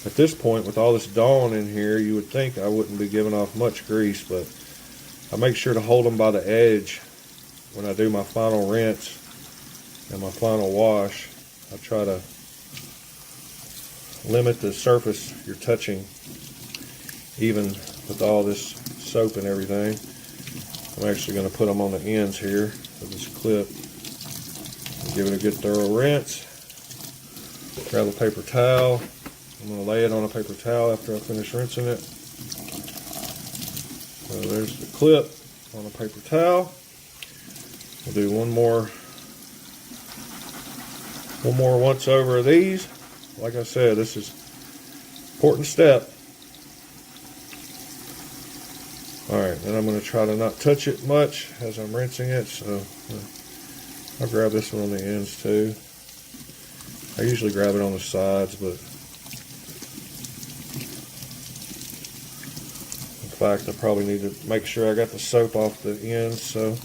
at this point, with all this Dawn in here, you would think I wouldn't be giving off much grease, but I make sure to hold them by the edge when I do my final rinse and my final wash. I try to limit the surface you're touching, even with all this soap and everything. I'm actually going to put them on the ends here of this clip and give it a good thorough rinse. Grab a paper towel. I'm going to lay it on a paper towel after I finish rinsing it. So there's the clip on a paper towel. We'll do one more once over of these. Like I said, this is an important step. Alright, then I'm going to try to not touch it much as I'm rinsing it, so I'll grab this one on the ends too. I usually grab it on the sides, but in fact I probably need to make sure I got the soap off the ends, so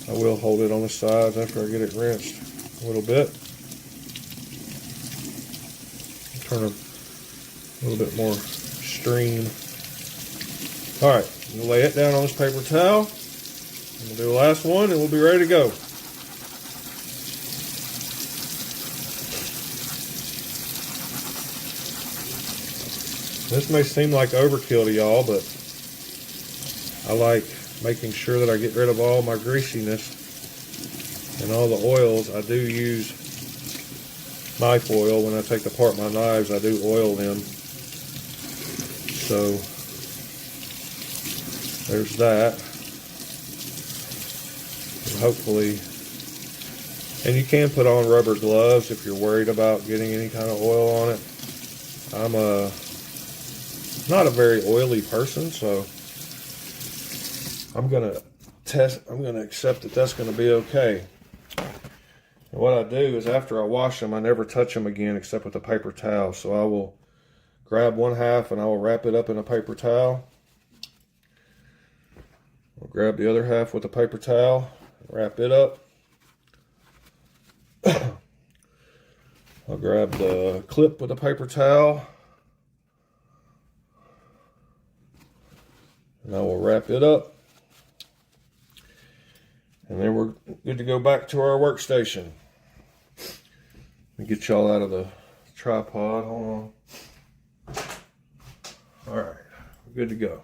I will hold it on the sides after I get it rinsed a little bit. Turn a little bit more stream. Alright, we'll lay it down on this paper towel. We'll do the last one and we'll be ready to go. This may seem like overkill to y'all, but I like making sure that I get rid of all my greasiness and all the oils. I do use knife oil when I take apart my knives. I do oil them. So there's that. And hopefully, and you can put on rubber gloves if you're worried about getting any kind of oil on it. I'm not a very oily person, so I'm gonna accept that that's gonna be okay. And what I do is after I wash them, I never touch them again except with a paper towel. So I will grab one half and I will wrap it up in a paper towel. I'll grab the other half with a paper towel, wrap it up. I'll grab the clip with a paper towel. And I will wrap it up. And then we're good to go back to our workstation. Let me get y'all out of the tripod. Hold on. Alright, we're good to go.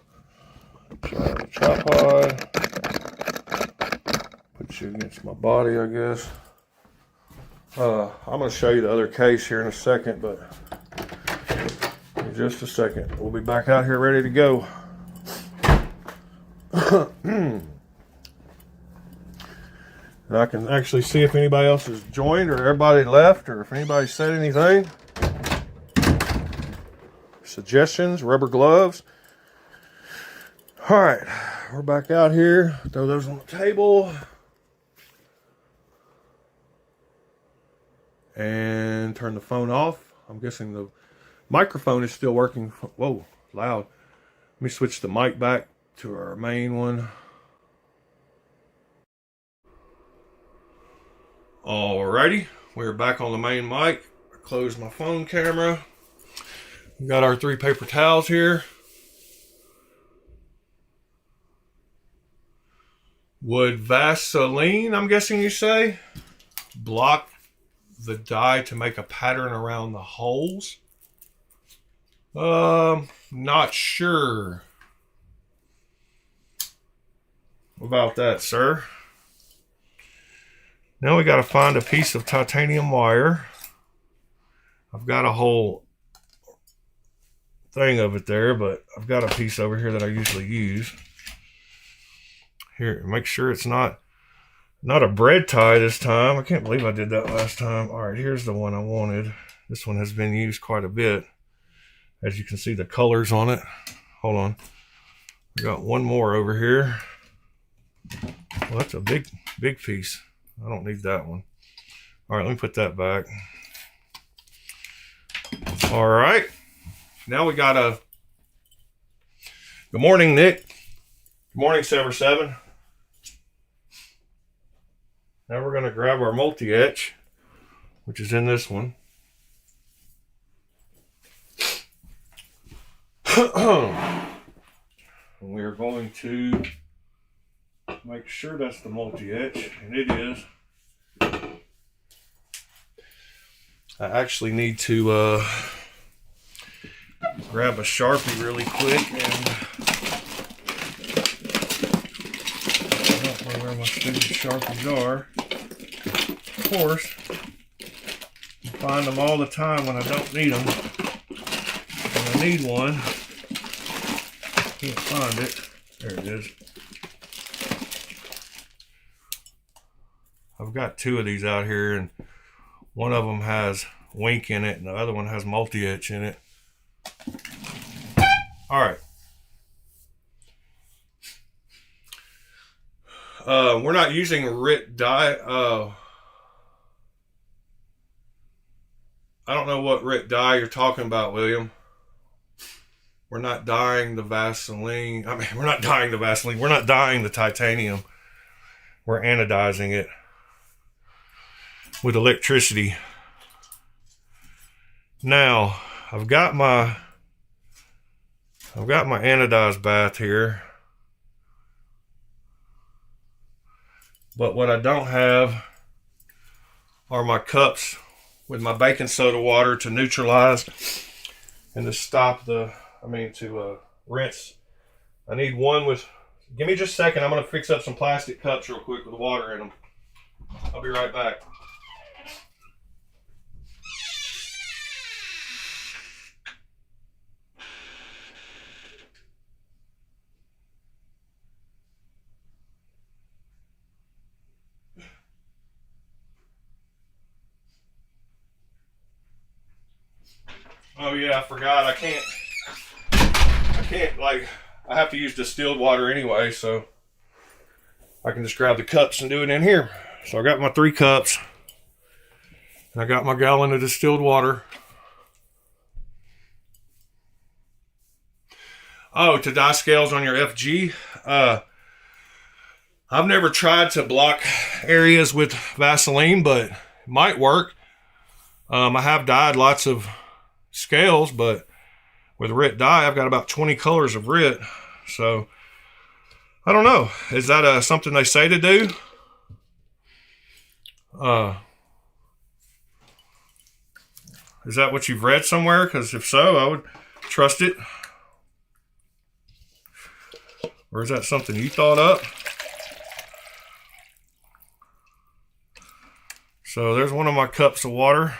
Get you out of the tripod. Put you against my body, I guess. I'm going to show you the other case here in a second, but in just a second. We'll be back out here ready to go. And I can actually see if anybody else has joined or everybody left or if anybody said anything. Suggestions, rubber gloves. All right, we're back out here. Throw those on the table. And turn the phone off. I'm guessing the microphone is still working. Whoa, loud. Let me switch the mic back to our main one. Alrighty, we're back on the main mic. I closed my phone camera. We got our 3 paper towels here. Would Vaseline, I'm guessing you say, block the dye to make a pattern around the holes? Not sure about that, sir. Now we got to find a piece of titanium wire. I've got a whole thing of it there, but I've got a piece over here that I usually use. Here, make sure it's not a bread tie this time. I can't believe I did that last time. All right, here's the one I wanted. This one has been used quite a bit. As you can see, the colors on it. Hold on. I got one more over here. Well, that's a big piece. I don't need that one. All right, let me put that back. All right. Now we got a... Good morning, Nick. Good morning, Sever 7. Now we're going to grab our multi-etch, which is in this one. And we are going to make sure that's the multi-etch, and it is. I actually need to grab a Sharpie really quick, and I don't know where my stupid Sharpies are. Of course, I find them all the time when I don't need them. When I need one, can't find it. There it is. I've got two of these out here, and one of them has Wink in it, and the other one has multi-etch in it. All right. We're not using RIT dye. I don't know what RIT dye you're talking about, William. We're not dyeing the Vaseline. I mean, we're not dyeing the Vaseline. We're not dyeing the titanium. We're anodizing it with electricity. Now, I've got my anodized bath here. But what I don't have are my cups with my baking soda water to neutralize and to stop the, to rinse. I need one with, give me just a second. I'm going to fix up some plastic cups real quick with water in them. I'll be right back. Oh yeah, I forgot. I can't I have to use distilled water anyway, so I can just grab the cups and do it in here. So I got my 3 cups, and I got my gallon of distilled water. Oh, to dye scales on your FG. I've never tried to block areas with Vaseline, but it might work. I have dyed lots of scales, but with RIT dye, I've got about 20 colors of RIT. So I don't know. Is that something they say to do? Is that what you've read somewhere? Because if so, I would trust it. Or is that something you thought up? So there's one of my cups of water.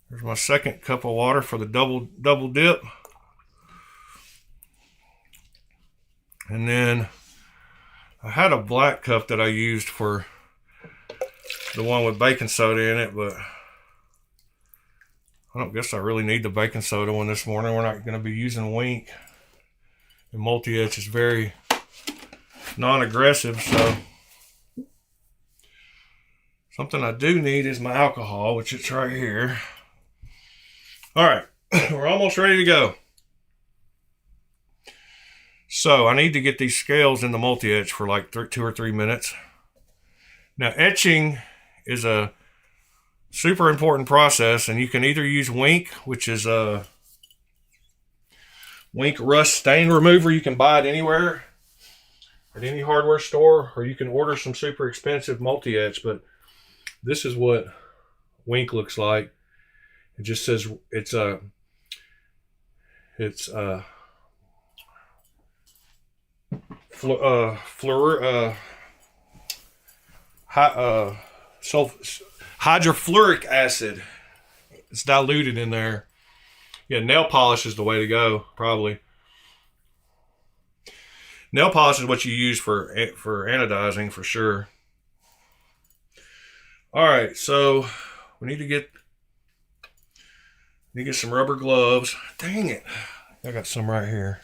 There's my second cup of water for the double dip. And then I had a black cup that I used for the one with baking soda in it, but I don't guess I really need the baking soda one this morning. We're not going to be using Wink. And multi-etch is very non-aggressive, so something I do need is my alcohol, which it's right here. All right, we're almost ready to go. So I need to get these scales in the multi-etch for like 2 or 3 minutes. Now, etching is a super important process, and you can either use Wink, which is a Wink rust stain remover. You can buy it anywhere at any hardware store, or you can order some super expensive multi-etch, but this is what Wink looks like. It just says it's hydrofluoric acid. It's diluted in there. Yeah, nail polish is the way to go, probably. Nail polish is what you use for anodizing for sure. All right, so we need to get some rubber gloves. Dang it, I got some right here.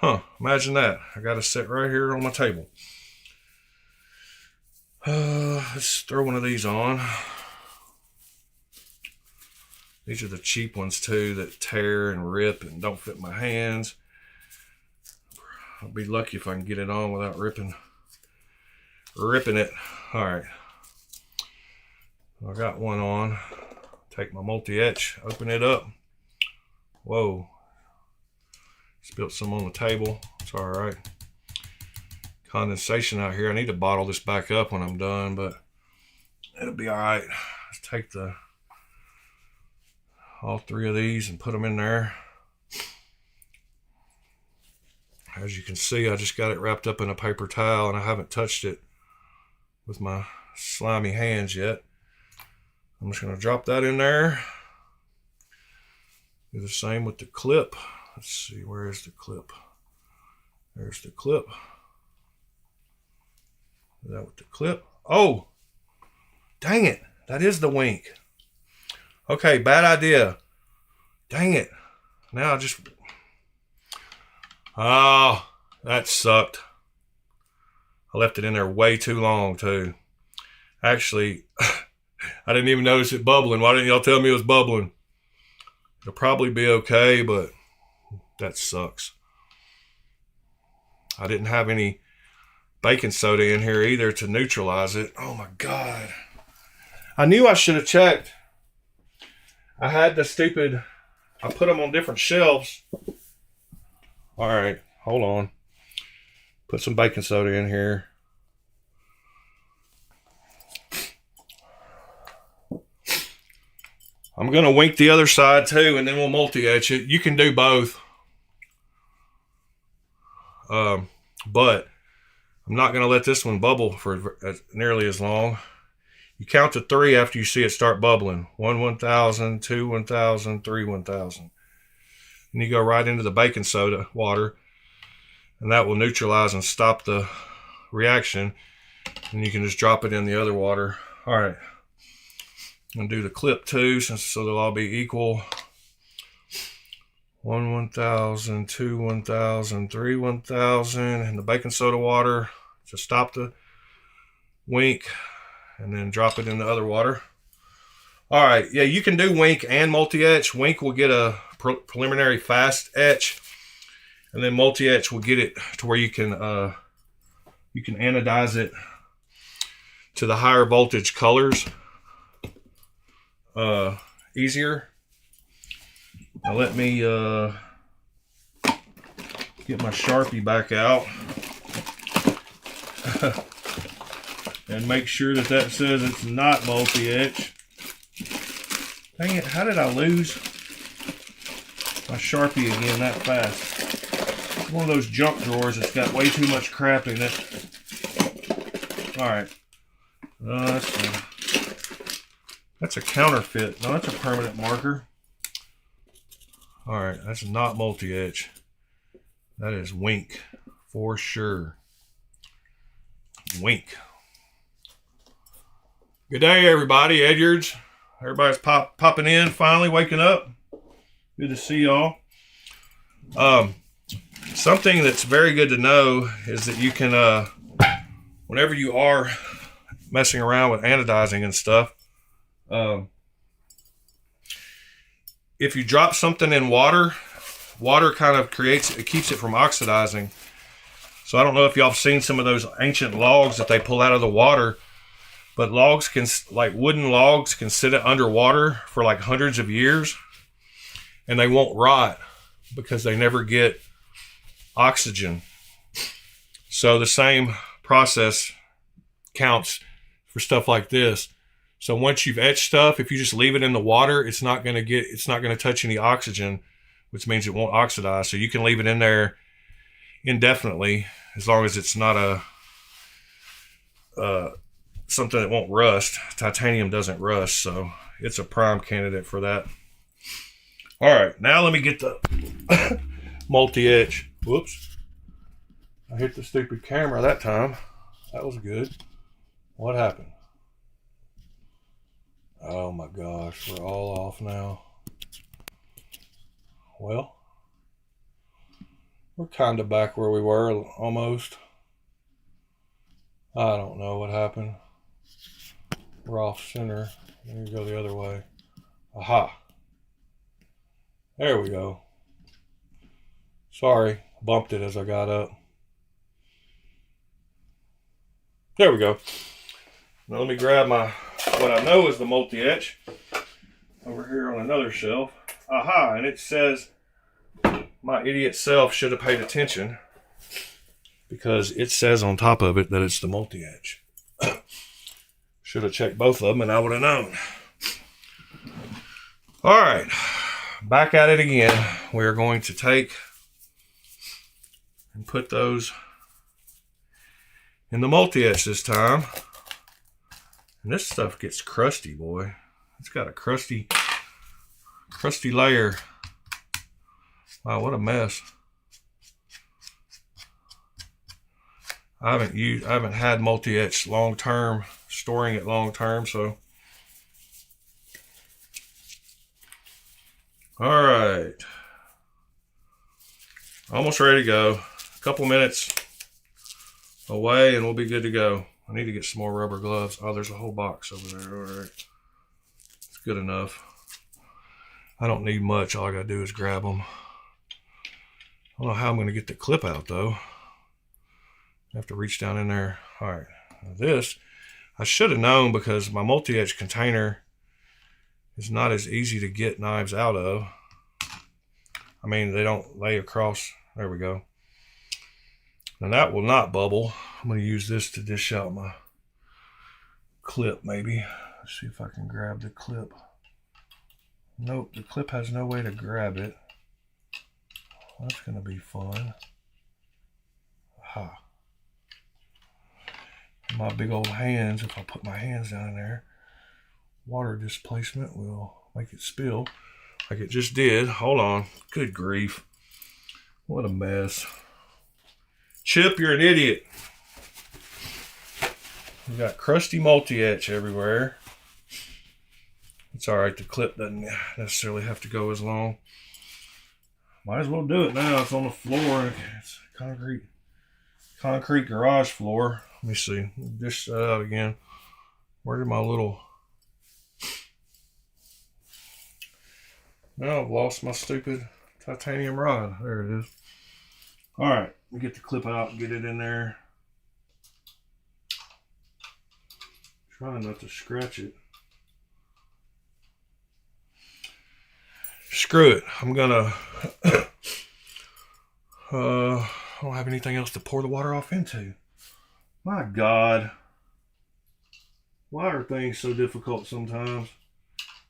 Huh? Imagine that. I got to sit right here on my table. Let's throw one of these on. These are the cheap ones too that tear and rip and don't fit my hands. I'll be lucky if I can get it on without ripping it. All right. I got one on. Take my multi-etch, open it up. Whoa. Spilt some on the table. It's all right. Condensation out here. I need to bottle this back up when I'm done, but it'll be all right. Let's take all three of these and put them in there. As you can see, I just got it wrapped up in a paper towel and I haven't touched it with my slimy hands yet. I'm just going to drop that in there. Do the same with the clip. Let's see, where is the clip? There's the clip. Is that with the clip? Oh, dang it. That is the wink. Okay, bad idea. Dang it. Now I just... Oh, that sucked. I left it in there way too long, too. Actually, I didn't even notice it bubbling. Why didn't y'all tell me it was bubbling? It'll probably be okay, but that sucks. I didn't have any baking soda in here either to neutralize it. Oh, my God. I knew I should have checked. I had the stupid... I put them on different shelves. All right, hold on. Put some baking soda in here. I'm going to wink the other side too, and then we'll multi-etch it. You can do both. But I'm not going to let this one bubble for nearly as long. You count to 3 after you see it start bubbling. 1, 1,000, 2, 1,000, 3, 1,000. And you go right into the baking soda water, and that will neutralize and stop the reaction. And you can just drop it in the other water. All right. I'm going to do the clip too, so they'll all be equal. 1, 1,000, 2, 1,000, 3, 1,000, and the baking soda water. Just stop the wink and then drop it in the other water. All right, yeah, you can do wink and multi-etch. Wink will get a preliminary fast etch, and then multi-etch will get it to where you can anodize it to the higher voltage colors easier. Now let me get my Sharpie back out and make sure that says it's not multi-etch. Dang it, how did I lose my Sharpie again that fast? It's one of those junk drawers that's got way too much crap in it. Alright. That's a counterfeit. No, that's a permanent marker. Alright, that's not multi-etch. That is wink for sure. Wink. Good day, everybody. Edyards. Everybody's popping in, finally waking up. Good to see y'all. Something that's very good to know is that you can, whenever you are messing around with anodizing and stuff, if you drop something in water, water kind of keeps it from oxidizing. So I don't know if y'all have seen some of those ancient logs that they pull out of the water, but logs like wooden logs can sit underwater for like hundreds of years and they won't rot because they never get oxygen. So the same process counts for stuff like this. So once you've etched stuff, if you just leave it in the water, it's not going to touch any oxygen, which means it won't oxidize. So you can leave it in there indefinitely as long as it's not something that won't rust. Titanium doesn't rust, so it's a prime candidate for that. All right, now let me get the multi-etch. Whoops. I hit the stupid camera that time. That was good. What happened? Oh my gosh, we're all off now. Well, we're kind of back where we were, almost. I don't know what happened. We're off center. Let me go the other way. Aha. There we go. Sorry, bumped it as I got up. There we go. Now let me grab what I know is the multi-etch over here on another shelf. Aha, and it says my idiot self should have paid attention because it says on top of it that it's the multi-etch. Should have checked both of them and I would have known. All right, back at it again. We are going to take and put those in the multi-etch this time. And this stuff gets crusty, boy. It's got a crusty layer. Wow, what a mess. I haven't had multi-etch long term, storing it long term, so. All right. Almost ready to go. A couple minutes away and we'll be good to go. I need to get some more rubber gloves. Oh, there's a whole box over there. All right. It's good enough. I don't need much. All I gotta do is grab them. I don't know how I'm gonna get the clip out though. I have to reach down in there. All right. Now this, I should have known because my multi-etch container is not as easy to get knives out of. I mean, they don't lay across. There we go. And that will not bubble. I'm going to use this to dish out my clip maybe. Let's see if I can grab the clip. Nope, the clip has no way to grab it. That's going to be fun. Aha. My big old hands, if I put my hands down there, water displacement will make it spill like it just did. Hold on. Good grief. What a mess. Chip, you're an idiot. We got crusty multi-etch everywhere. It's alright, the clip doesn't necessarily have to go as long. Might as well do it now. It's on the floor. It's concrete garage floor. Let me see. Dish that out again. Where did my little... Now I've lost my stupid titanium rod. There it is. Alright, let me get the clip out and get it in there. Trying not to scratch it. Screw it. I'm gonna... I don't have anything else to pour the water off into. My God. Why are things so difficult sometimes?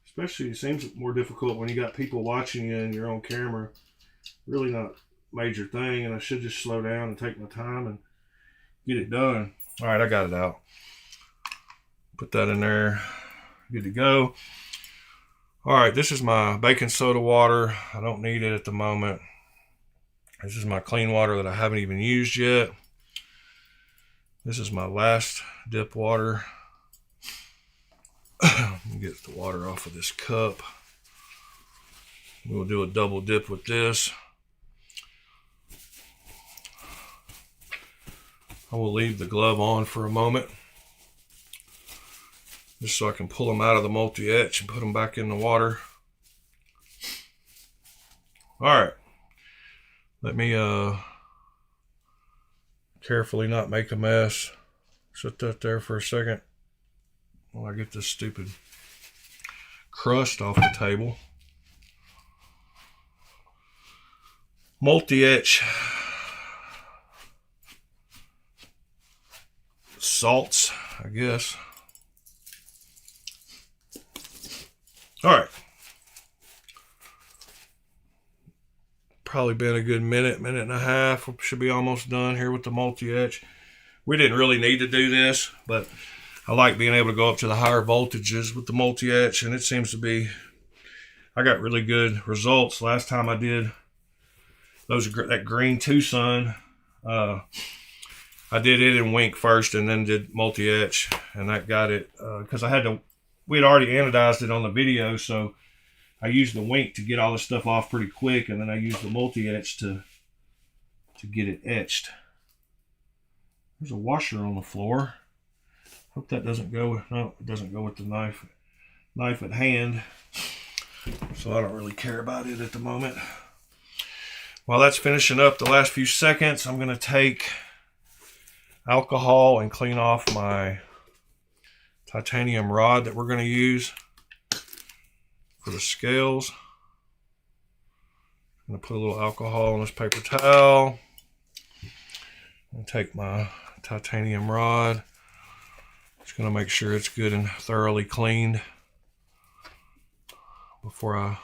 Especially, it seems more difficult when you got people watching you and you're on camera. Really not a major thing, and I should just slow down and take my time and get it done. All right, I got it out. Put that in there. Good to go. All right, this is my baking soda water. I don't need it at the moment. This is my clean water that I haven't even used yet. This is my last dip water. Let me get the water off of this cup. We'll do a double dip with this. I will leave the glove on for a moment, just so I can pull them out of the multi-etch and put them back in the water. All right. Let me carefully not make a mess. Set that there for a second while I get this stupid crust off the table. Multi-etch salts, I guess. All right. Probably been a good minute and a half. We should be almost done here with the multi-etch. We didn't really need to do this, but I like being able to go up to the higher voltages with the multi-etch, and it seems to be, I got really good results. Last time I did that green Tucson, I did it in Wink first and then did multi-etch, and that got it, because we had already anodized it on the video, so I used the Wink to get all this stuff off pretty quick, and then I used the multi-etch to get it etched. There's a washer on the floor. Hope that doesn't go. No, it doesn't go with the knife at hand. So I don't really care about it at the moment. While that's finishing up the last few seconds, I'm going to take alcohol and clean off my titanium rod that we're going to use for the scales. I'm going to put a little alcohol on this paper towel. I'm going to take my titanium rod. Just going to make sure it's good and thoroughly cleaned before I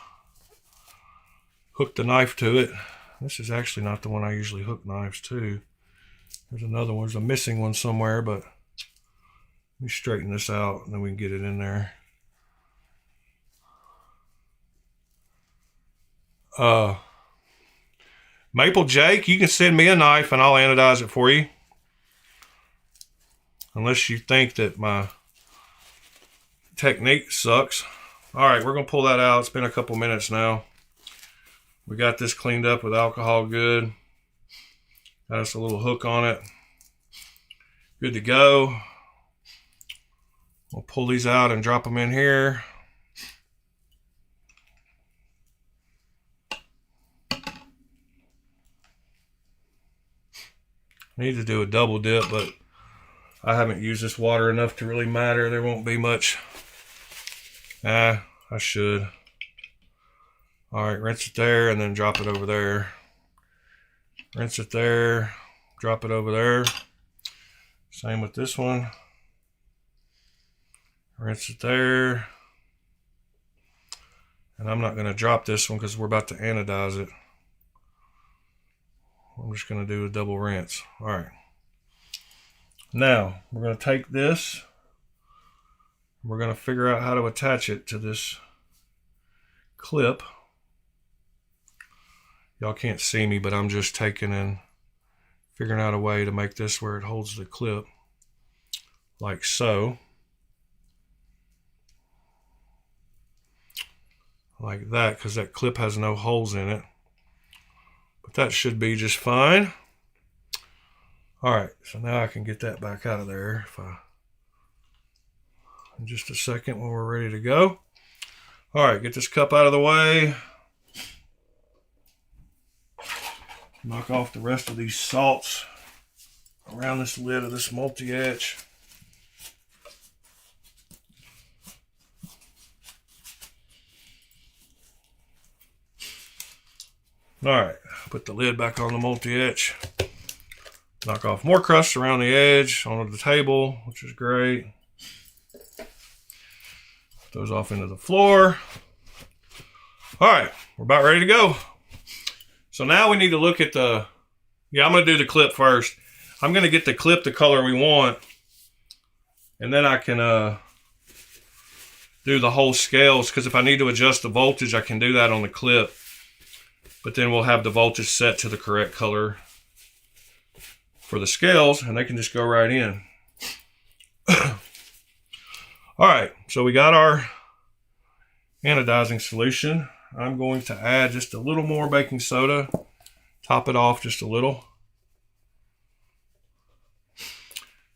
hook the knife to it. This is actually not the one I usually hook knives to. There's another one. There's a missing one somewhere, but let me straighten this out and then we can get it in there. Maple Jake, you can send me a knife and I'll anodize it for you. Unless you think that my technique sucks. All right, we're going to pull that out. It's been a couple minutes now. We got this cleaned up with alcohol good. Got us a little hook on it. Good to go. We'll pull these out and drop them in here. I need to do a double dip, but I haven't used this water enough to really matter. There won't be much. I should. All right, rinse it there and then drop it over there. Rinse it there, drop it over there. Same with this one. Rinse it there. And I'm not going to drop this one because we're about to anodize it. I'm just going to do a double rinse. All right. Now, we're going to take this. We're going to figure out how to attach it to this clip. Y'all can't see me, but I'm just taking and figuring out a way to make this where it holds the clip. Like so. Like that, because that clip has no holes in it. But that should be just fine. Alright, so now I can get that back out of there in just a second when we're ready to go. Alright, get this cup out of the way. Knock off the rest of these salts around this lid of this multi-etch. Alright, put the lid back on the multi-etch. Knock off more crust around the edge onto the table, which is great. Put those off into the floor. Alright, we're about ready to go. So now we need to look at I'm going to do the clip first. I'm going to get the clip the color we want. And then I can do the whole scales, because if I need to adjust the voltage, I can do that on the clip. But then we'll have the voltage set to the correct color for the scales, and they can just go right in. Alright, so we got our anodizing solution. I'm going to add just a little more baking soda. Top it off just a little.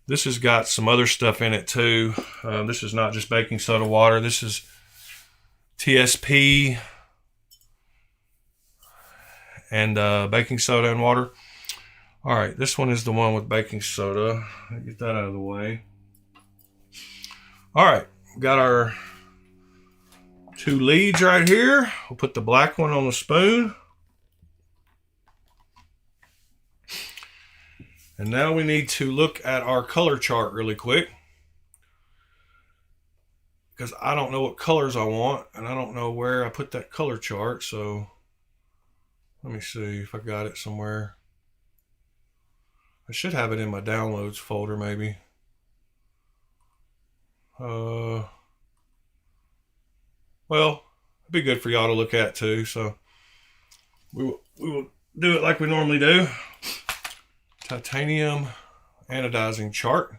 This has got some other stuff in it too. This is not just baking soda water. This is TSP and baking soda and water. All right, this one is the one with baking soda. Get that out of the way. All right, got our two leads right here. We'll put the black one on the spoon. And now we need to look at our color chart really quick, because I don't know what colors I want and I don't know where I put that color chart. So let me see if I got it somewhere. I should have it in my downloads folder maybe. Well, it'd be good for y'all to look at too. So we will do it like we normally do. Titanium anodizing chart.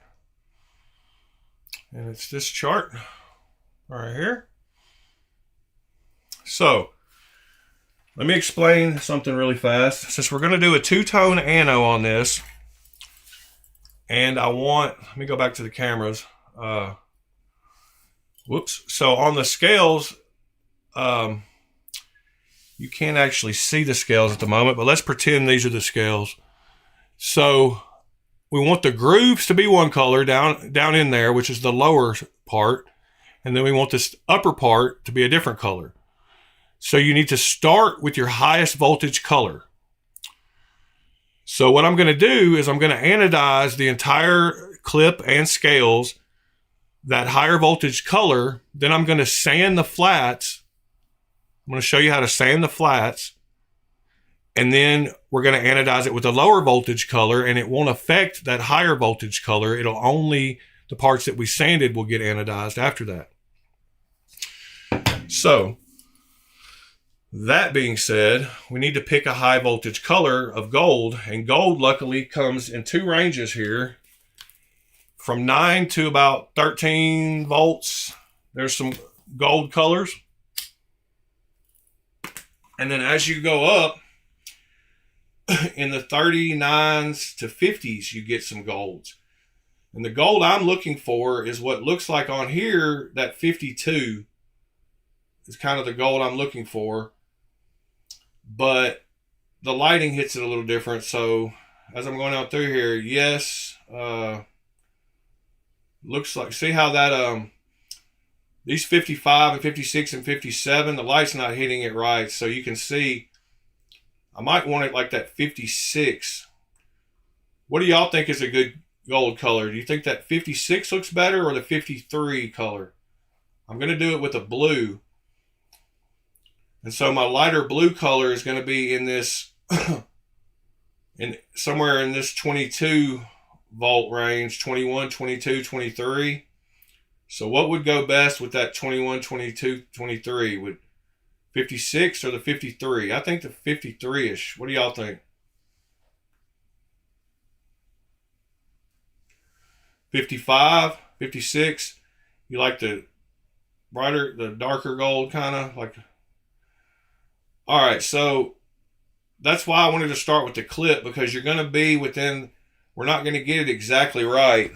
And it's this chart right here. So let me explain something really fast. Since we're going to do a two-tone ano on this, and let me go back to the cameras. Whoops. So on the scales, you can't actually see the scales at the moment, but let's pretend these are the scales. So we want the grooves to be one color down in there, which is the lower part. And then we want this upper part to be a different color. So you need to start with your highest voltage color. So what I'm going to do is I'm going to anodize the entire clip and scales, that higher voltage color. Then I'm going to sand the flats. I'm going to show you how to sand the flats. And then we're going to anodize it with a lower voltage color, and it won't affect that higher voltage color. It'll only, the parts that we sanded will get anodized after that. So that being said, we need to pick a high voltage color of gold, and gold luckily comes in two ranges here, from 9 to about 13 volts. There's some gold colors. And then as you go up in the 39s to 50s, you get some golds. And the gold I'm looking for is what looks like on here, that 52 is kind of the gold I'm looking for. But the lighting hits it a little different. So as I'm going out through here, yes, looks like, see how that, these 55 and 56 and 57, the light's not hitting it right. So you can see, I might want it like that 56. What do y'all think is a good gold color? Do you think that 56 looks better or the 53 color? I'm going to do it with a blue. And so my lighter blue color is going to be in this, somewhere in this 22 volt range, 21, 22, 23. So what would go best with that 21, 22, 23? Would 56 or the 53? I think the 53-ish. What do y'all think? 55, 56. You like the brighter, the darker gold kind of like. All right, so that's why I wanted to start with the clip, because you're going to be within, we're not going to get it exactly right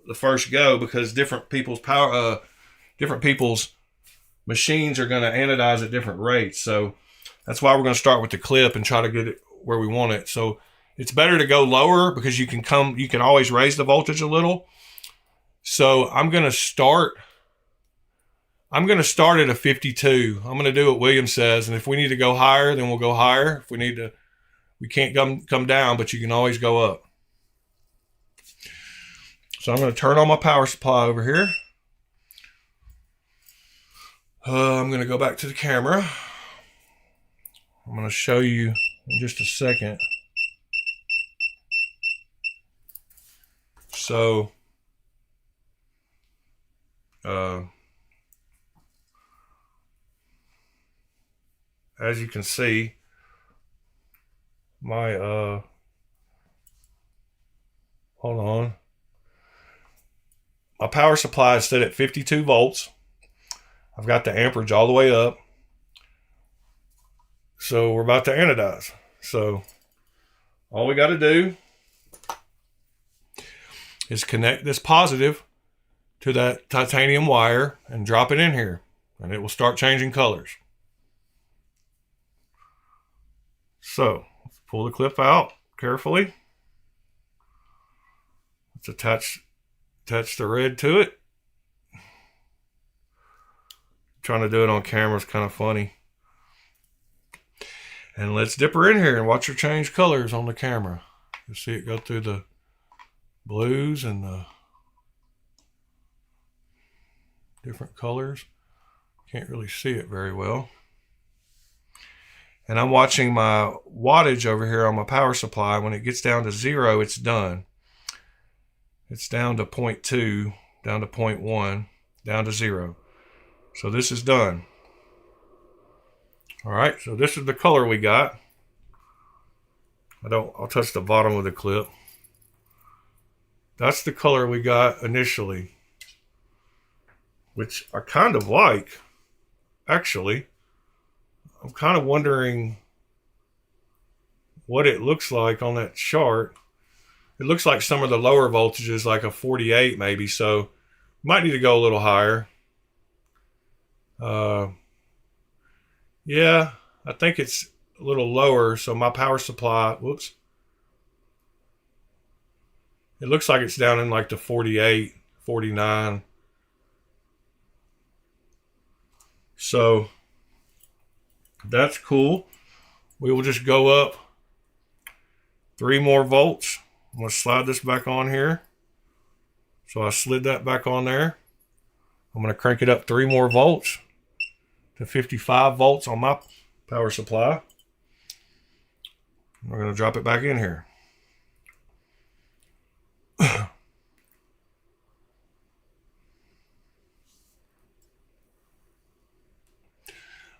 the first go, because different people's machines are going to anodize at different rates. So that's why we're going to start with the clip and try to get it where we want it. So it's better to go lower because you can always raise the voltage a little. So I'm going to start at a 52. I'm going to do what William says. And if we need to go higher, then we'll go higher. If we need to, we can't come down, but you can always go up. So I'm going to turn on my power supply over here. I'm going to go back to the camera. I'm going to show you in just a second. So, as you can see, my, hold on. My power supply is set at 52 volts. I've got the amperage all the way up. So we're about to anodize. So all we got to do is connect this positive to that titanium wire and drop it in here, and it will start changing colors. So let's pull the clip out carefully. Let's attach the red to it. Trying to do it on camera is kind of funny. And let's dip her in here and watch her change colors on the camera. You'll see it go through the blues and the different colors. Can't really see it very well. And I'm watching my wattage over here on my power supply. When it gets down to 0, it's done. It's down to 0.2, down to 0.1, down to 0. So this is done. All right, so this is the color we got. I'll touch the bottom of the clip. That's the color we got initially, which I kind of like, actually. I'm kind of wondering what it looks like on that chart. It looks like some of the lower voltages, like a 48 maybe, so might need to go a little higher. Yeah, I think it's a little lower, so my power supply, whoops. It looks like it's down in like the 48, 49. So that's cool. We will just go up 3 more volts. I'm going to slide this back on here. So I slid that back on there. I'm going to crank it up 3 more volts to 55 volts on my power supply. We're going to drop it back in here.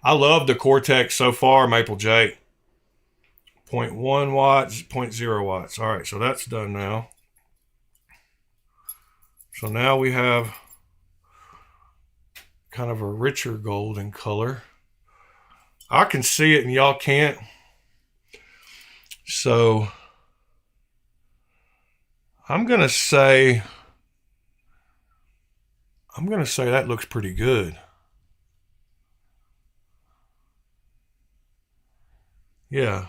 I love the Cortex so far, Maple J. 0.1 watts, 0.0 watts. All right, so that's done now. So now we have kind of a richer golden color. I can see it and y'all can't. So I'm gonna say that looks pretty good. Yeah.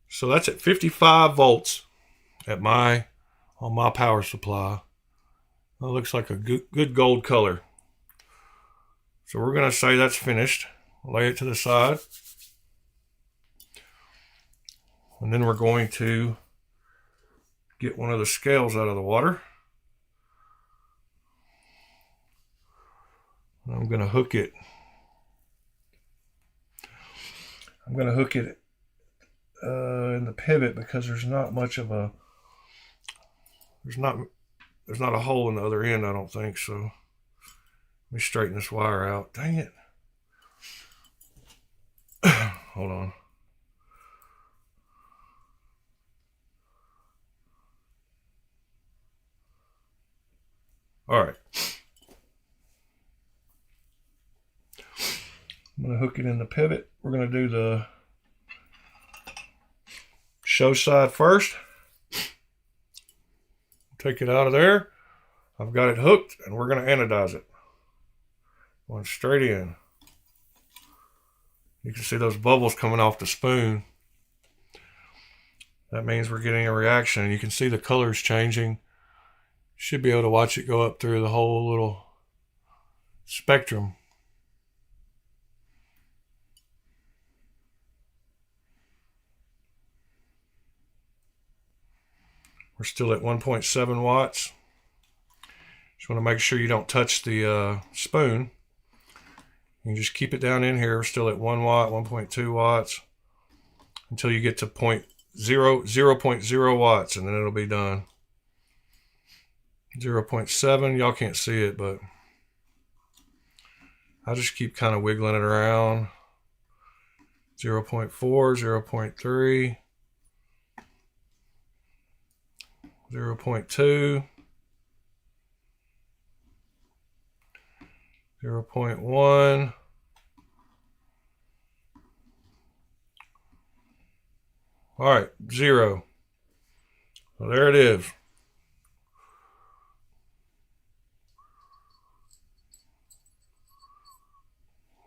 So that's at 55 volts on my power supply. That looks like a good gold color. So we're going to say that's finished. Lay it to the side. And then we're going to get one of the scales out of the water. I'm going to hook it. In the pivot because there's not a hole in the other end, I don't think. So let me straighten this wire out. Dang it. Hold on. All right. I'm going to hook it in the pivot. We're going to do the show side first. Take it out of there. I've got it hooked and we're going to anodize it. Going straight in. You can see those bubbles coming off the spoon. That means we're getting a reaction. You can see the colors changing. Should be able to watch it go up through the whole little spectrum. We're still at 1.7 watts. Just want to make sure you don't touch the spoon. You can just keep it down in here. We're still at 1 watt, 1.2 watts until you get to 0.0 watts, and then it'll be done. 0.7, y'all can't see it, but I just keep kind of wiggling it around. 0.4, 0.3. 0.2, 0.1, all right, 0. So there it is.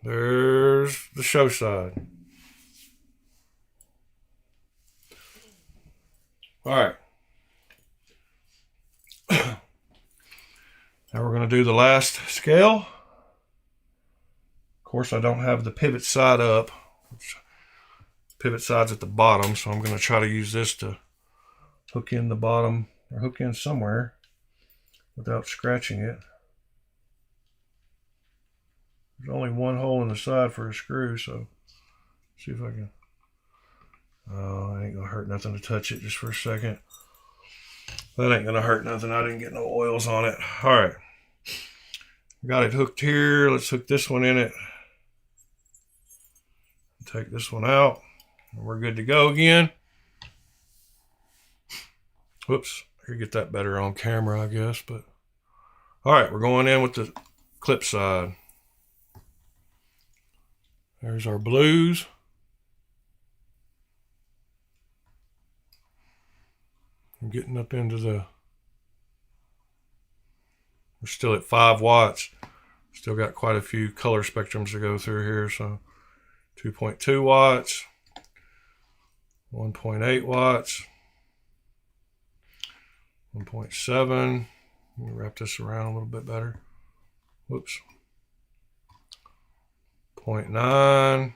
There's the show side. All right. Now we're going to do the last scale. Of course, I don't have the pivot side up. Pivot side's at the bottom, so I'm going to try to use this to hook in the bottom, or hook in somewhere without scratching it. There's only one hole in the side for a screw, so see if I can. Oh, it ain't gonna hurt nothing to touch it just for a second. That ain't gonna hurt nothing. I didn't get no oils on it. All right, got it hooked here. Let's hook this one in it. Take this one out, and we're good to go again. Whoops, I could get that better on camera, I guess. But all right, we're going in with the clip side. There's our blues. I'm getting up into the, we're still at 5 watts. Still got quite a few color spectrums to go through here. So 2.2 watts, 1.8 watts, 1.7. Let me wrap this around a little bit better. Whoops. 0.9,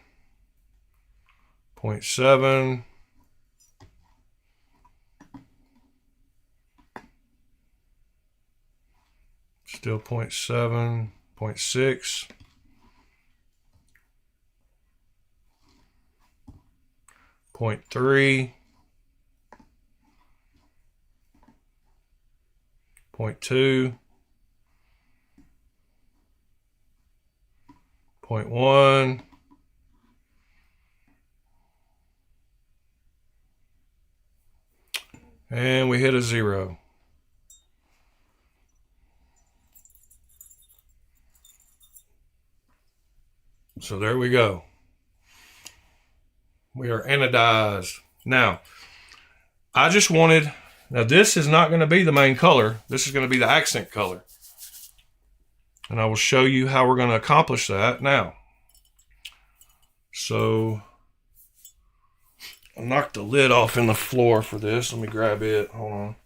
0.7, still 0.7, 0.6, 0.3, 0.2, 0.1, and we hit a 0. So there we go. We are anodized. Now, I just wanted, now this is not going to be the main color. This is going to be the accent color. And I will show you how we're going to accomplish that now. So, I knocked the lid off in the floor for this. Let me grab it. Hold on.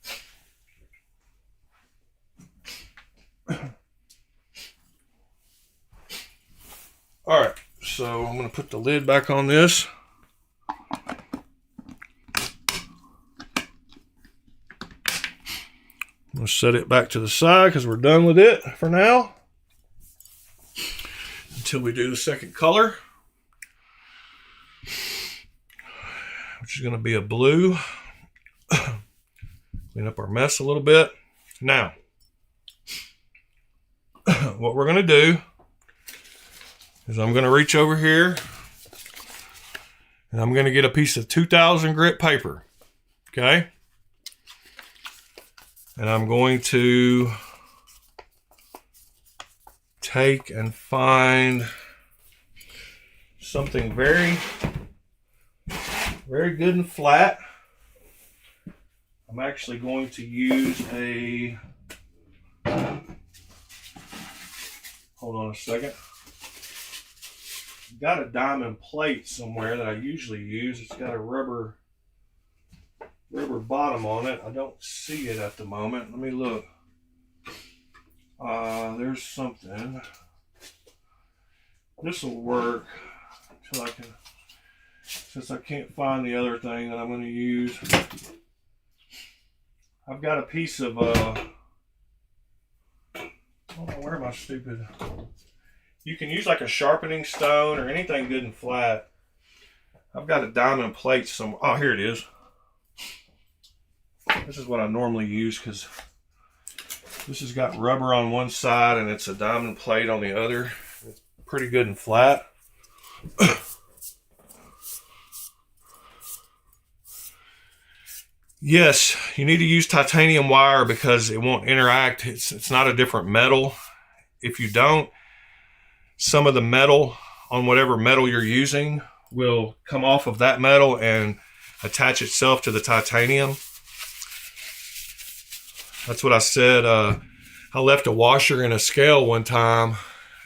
All right, so I'm going to put the lid back on this. I'm going to set it back to the side because we're done with it for now. Until we do the second color, which is going to be a blue. Clean up our mess a little bit. Now, what we're going to do is I'm going to reach over here and I'm going to get a piece of 2000 grit paper. Okay? And I'm going to take and find something very, very good and flat. I'm actually going to use a, hold on a second. I've got a diamond plate somewhere that I usually use. It's got a rubber bottom on it. I don't see it at the moment. Let me look. There's something. This will work until I can, since I can't find the other thing that I'm going to use. I've got a piece of, I don't know where my stupid, you can use like a sharpening stone or anything good and flat. I've got a diamond plate somewhere. Oh, here it is. This is what I normally use because this has got rubber on one side and it's a diamond plate on the other. It's pretty good and flat. Yes, you need to use titanium wire because it won't interact. It's not a different metal. If you don't, some of the metal on whatever metal you're using will come off of that metal and attach itself to the titanium. That's what I said. I left a washer in a scale one time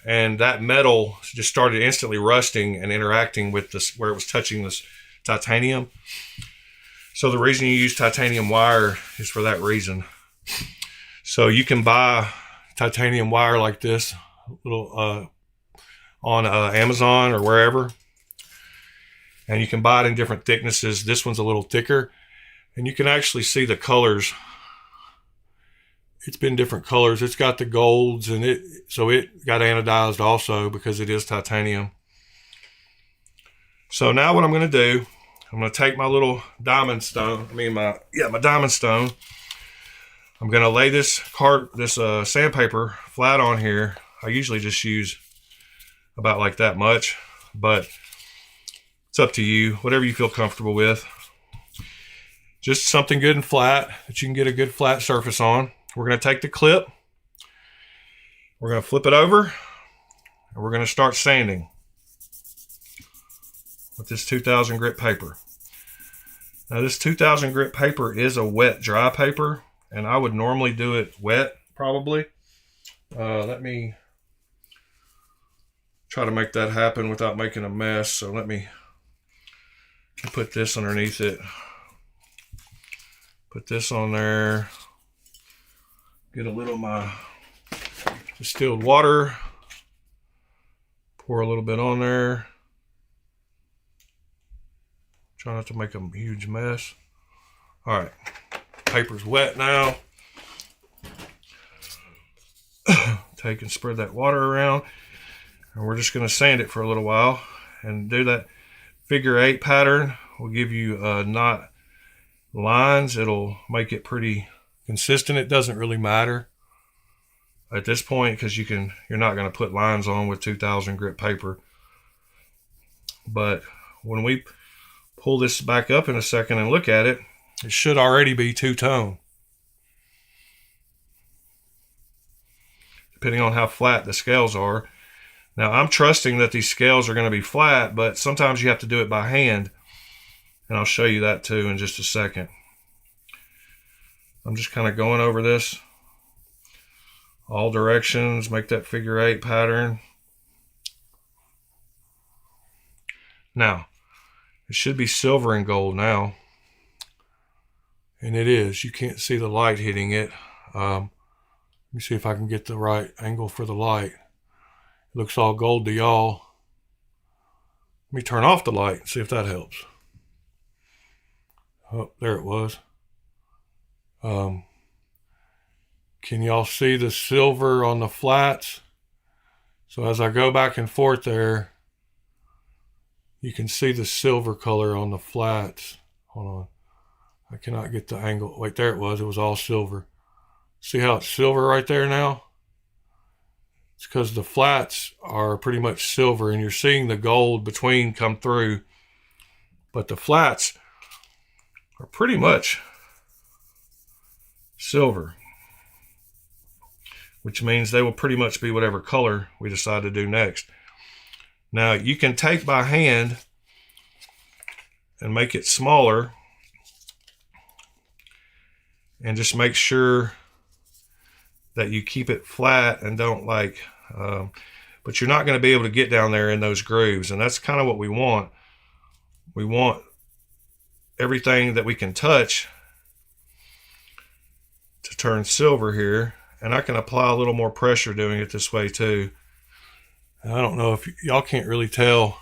and that metal just started instantly rusting and interacting with this where it was touching this titanium. So the reason you use titanium wire is for that reason. So you can buy titanium wire like this little on Amazon or wherever. And you can buy it in different thicknesses. This one's a little thicker. And you can actually see the colors it's been different colors. It's got the golds, and it got anodized also because it is titanium. So now what I'm going to do, I'm going to take my little diamond stone. My diamond stone. I'm going to lay this sandpaper flat on here. I usually just use about like that much, but it's up to you, whatever you feel comfortable with. Just something good and flat that you can get a good flat surface on. We're going to take the clip, we're going to flip it over, and we're going to start sanding with this 2000 grit paper. Now this 2000 grit paper is a wet dry paper, and I would normally do it wet probably. Let me try to make that happen without making a mess. So let me put this underneath it. Put this on there. Get a little of my distilled water. Pour a little bit on there. Try not to make a huge mess. All right, paper's wet now. Take and spread that water around. And we're just gonna sand it for a little while and do that figure 8 pattern. Will give you not lines. It'll make it pretty consistent. It doesn't really matter at this point because you're not going to put lines on with 2000 grit paper. But when we pull this back up in a second and look at it, it should already be two-tone, depending on how flat the scales are. Now I'm trusting that these scales are going to be flat, but sometimes you have to do it by hand. And I'll show you that too in just a second. I'm just kind of going over this all directions, make that figure 8 pattern. Now, it should be silver and gold now. And it is. You can't see the light hitting it. Let me see if I can get the right angle for the light. It looks all gold to y'all. Let me turn off the light and see if that helps. Oh, there it was. Can y'all see the silver on the flats? So as I go back and forth there, you can see the silver color on the flats. Hold on. I cannot get the angle. Wait, there it was. It was all silver. See how it's silver right there now? It's because the flats are pretty much silver and you're seeing the gold between come through. But the flats are pretty much silver, which means they will pretty much be whatever color we decide to do next. Now you can take by hand and make it smaller and just make sure that you keep it flat and don't but you're not going to be able to get down there in those grooves, and that's kind of what we want. We want everything that we can touch to turn silver here, and I can apply a little more pressure doing it this way too. And I don't know if y'all can't really tell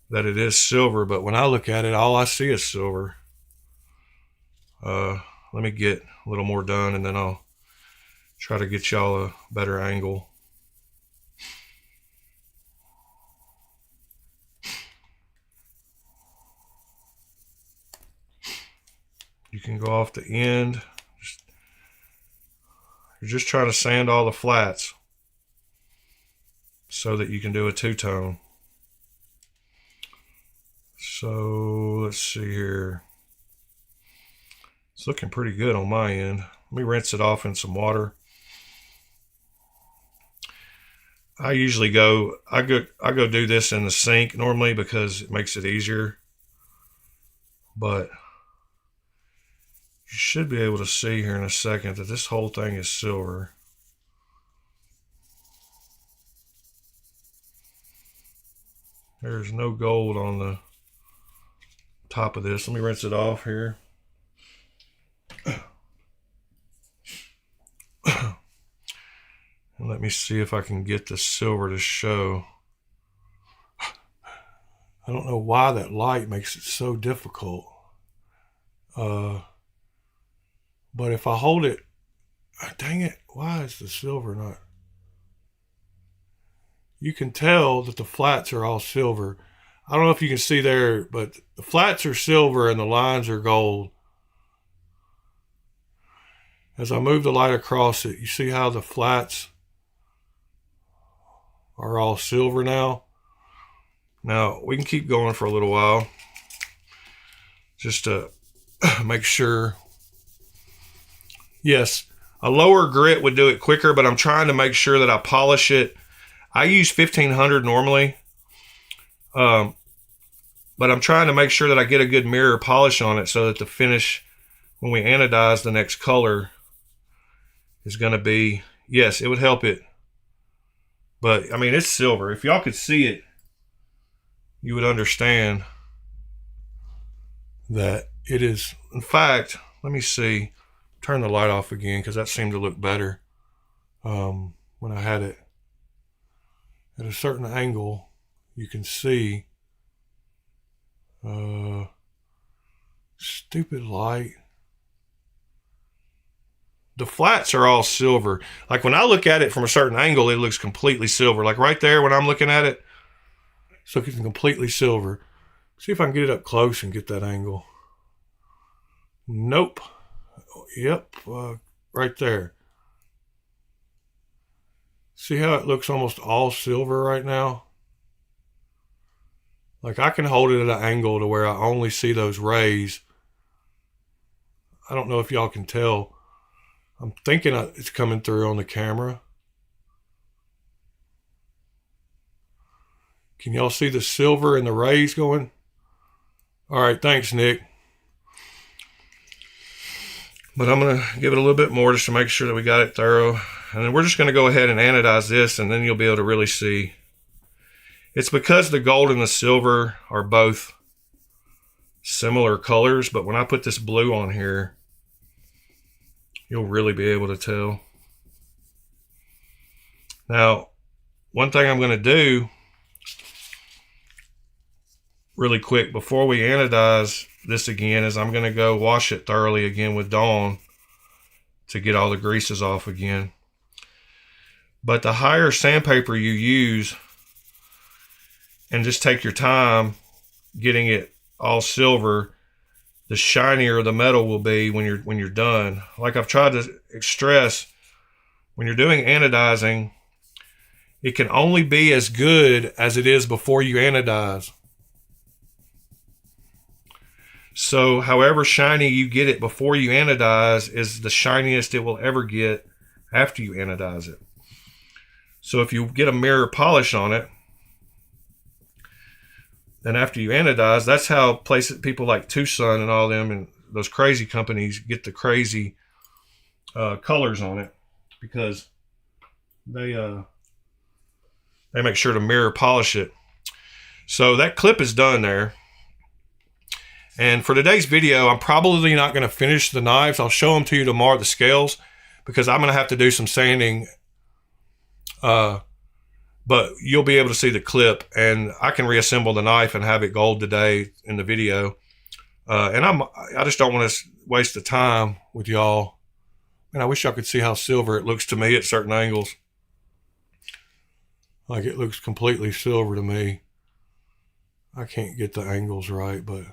that it is silver, but when I look at it, all I see is silver. Let me get a little more done and then I'll try to get y'all a better angle. You can go off the end. You're just trying to sand all the flats so that you can do a two-tone. So let's see here. It's looking pretty good on my end. Let me rinse it off in some water. I go do this in the sink normally because it makes it easier. But you should be able to see here in a second that this whole thing is silver. There's no gold on the top of this. Let me rinse it off here. And let me see if I can get the silver to show. I don't know why that light makes it so difficult. But if I hold it Dang it. Why is the silver not? You can tell that the flats are all silver. I don't know if you can see there, but the flats are silver and the lines are gold. As I move the light across it, you see how the flats are all silver now? Now, we can keep going for a little while just to make sure. Yes, a lower grit would do it quicker, but I'm trying to make sure that I polish it. I use 1500 normally, but I'm trying to make sure that I get a good mirror polish on it so that the finish, when we anodize the next color, is going to be, yes, it would help it. But, I mean, it's silver. If y'all could see it, you would understand that it is. In fact, let me see. Turn the light off again because that seemed to look better when I had it at a certain angle. You can see stupid light. The flats are all silver. Like when I look at it from a certain angle, it looks completely silver. Like right there when I'm looking at it, it's looking completely silver. See if I can get it up close and get that angle. Nope. Yep, right there. See how it looks almost all silver right now? Like I can hold it at an angle to where I only see those rays. I don't know if y'all can tell. I'm thinking it's coming through on the camera. Can y'all see the silver and the rays going? All right, thanks, Nick. But I'm going to give it a little bit more just to make sure that we got it thorough. And then we're just going to go ahead and anodize this, and then you'll be able to really see. It's because the gold and the silver are both similar colors, but when I put this blue on here, you'll really be able to tell. Now, one thing I'm going to do really quick before we anodize this again is I'm going to go wash it thoroughly again with Dawn to get all the greases off again. But the higher sandpaper you use, and just take your time getting it all silver, the shinier the metal will be when you're done. Like I've tried to stress, when you're doing anodizing, it can only be as good as it is before you anodize. So however shiny you get it before you anodize is the shiniest it will ever get after you anodize it. So if you get a mirror polish on it, then after you anodize, that's how people like Tucson and all them and those crazy companies get the crazy colors on it, because they make sure to mirror polish it. So that clip is done there. And for today's video, I'm probably not going to finish the knives. I'll show them to you tomorrow, the scales, because I'm going to have to do some sanding. But you'll be able to see the clip, and I can reassemble the knife and have it gold today in the video. And I just don't want to waste the time with y'all. And I wish y'all could see how silver it looks to me at certain angles. Like it looks completely silver to me. I can't get the angles right, but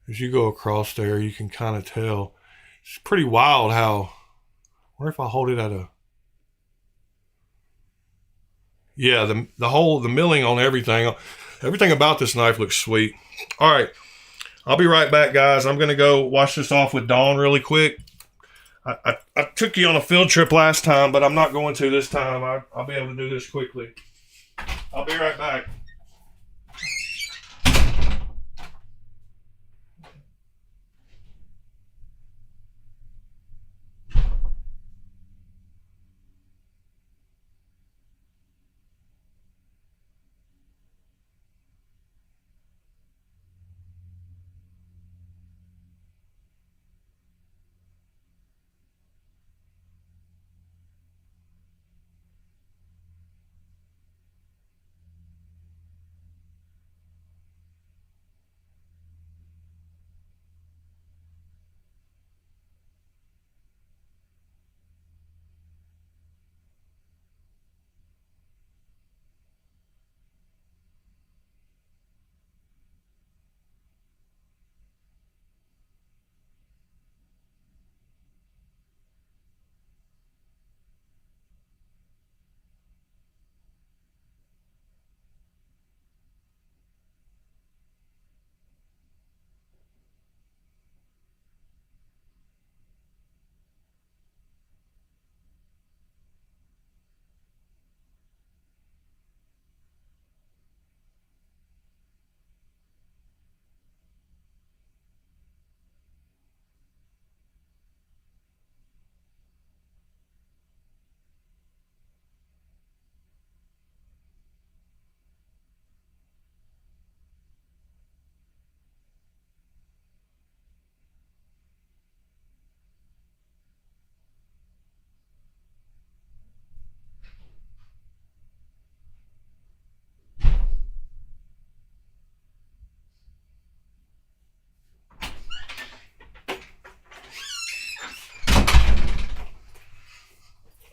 as you go across there, you can kind of tell. It's pretty wild how, I wonder if I hold it at a, yeah, the milling on everything about this knife looks sweet. All right, I'll be right back, guys. I'm gonna go wash this off with Dawn really quick. I took you on a field trip last time, but I'm not going to this time. I'll be able to do this quickly. I'll be right back.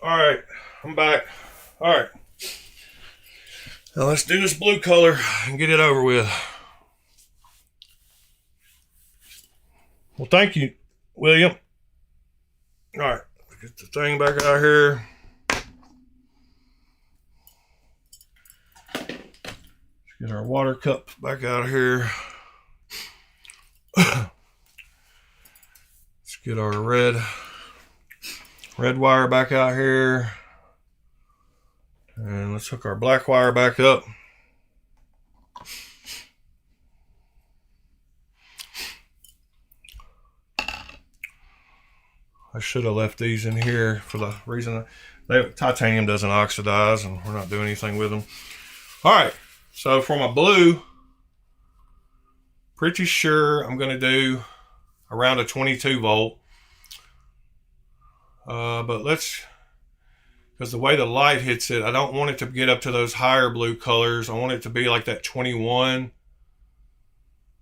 Alright, I'm back. Alright. Now let's do this blue color and get it over with. Well, thank you, William. Alright, get the thing back out here. Let's get our water cup back out of here. Let's get our red wire back out here. And let's hook our black wire back up. I should have left these in here for the reason titanium doesn't oxidize and we're not doing anything with them. All right, so for my blue, pretty sure I'm going to do around a 22 volt. But because the way the light hits it, I don't want it to get up to those higher blue colors. I want it to be like that 21.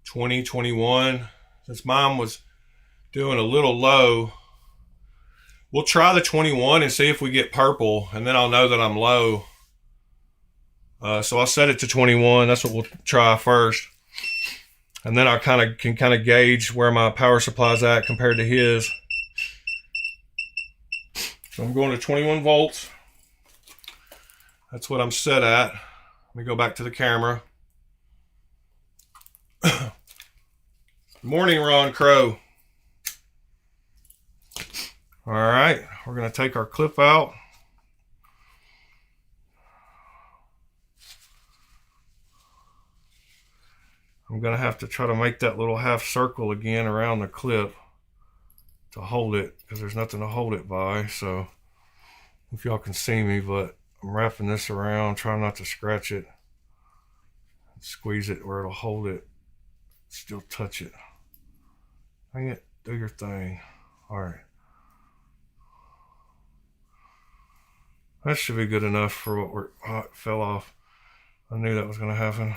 Since mine was doing a little low, we'll try the 21 and see if we get purple, and then I'll know that I'm low. So I'll set it to 21. That's what we'll try first. And then I can gauge where my power supply's at compared to his. So I'm going to 21 volts. That's what I'm set at. Let me go back to the camera. Morning, Ron Crow. All right, we're going to take our clip out. I'm going to have to try to make that little half circle again around the clip to hold it, because there's nothing to hold it by. So if y'all can see me, but I'm wrapping this around, trying not to scratch it. Squeeze it where it'll hold it. Still touch it. Dang it, do your thing. All right. That should be good enough for what we're... Oh, it fell off. I knew that was going to happen.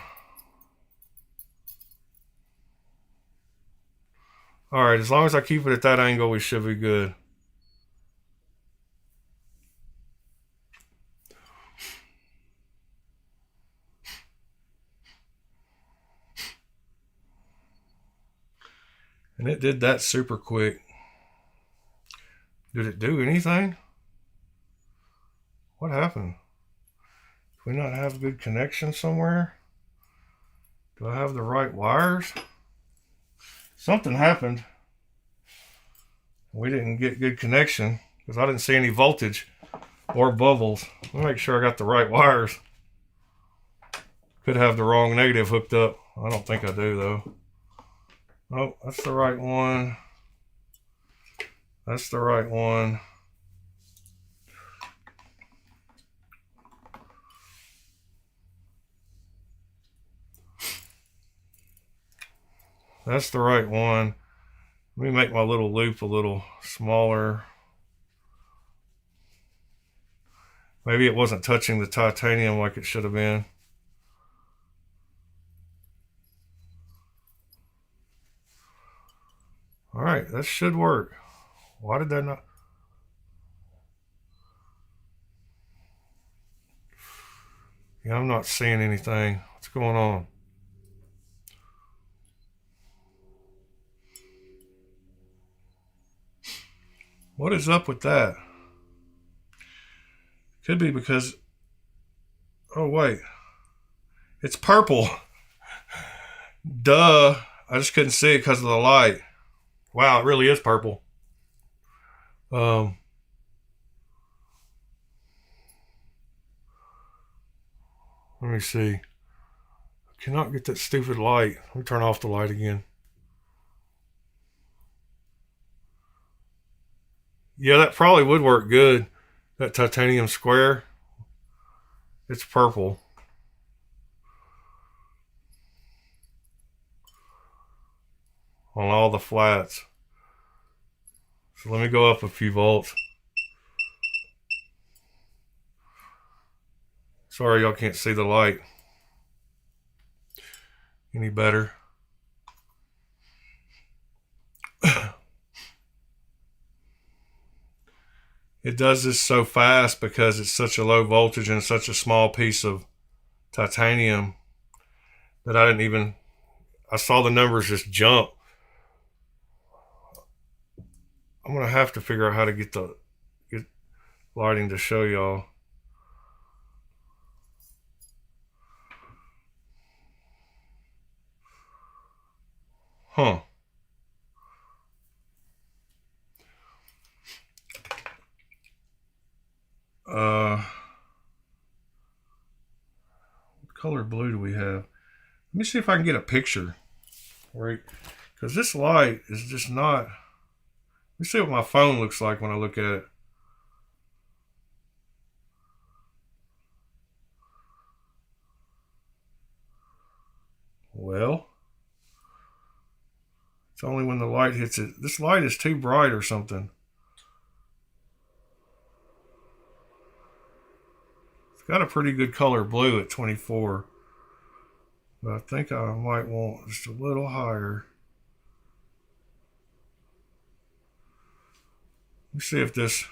All right, as long as I keep it at that angle, we should be good. And it did that super quick. Did it do anything? What happened? Do we not have good connection somewhere? Do I have the right wires? Something happened. We didn't get good connection because I didn't see any voltage or bubbles. Let me make sure I got the right wires. Could have the wrong negative hooked up. I don't think I do though. Oh, that's the right one. That's the right one. That's the right one. Let me make my little loop a little smaller. Maybe it wasn't touching the titanium like it should have been. All right, that should work. Why did that not? Yeah, I'm not seeing anything. What's going on? What is up with that? Could be because... Oh, wait. It's purple. Duh. I just couldn't see it because of the light. Wow, it really is purple. Let me see. I cannot get that stupid light. Let me turn off the light again. Yeah, that probably would work good. That titanium square. It's purple. On all the flats. So let me go up a few volts. Sorry y'all can't see the light any better. it does this so fast because it's such a low voltage and such a small piece of titanium that I saw the numbers just jump. I'm gonna have to figure out how to get lighting to show y'all. Huh. What color blue do we have? Let me see if I can get a picture. Right? Because this light is just not... Let me see what my phone looks like when I look at it. Well, it's only when the light hits it. This light is too bright or something. It's got a pretty good color blue at 24. But I think I might want just a little higher. Let me see if this...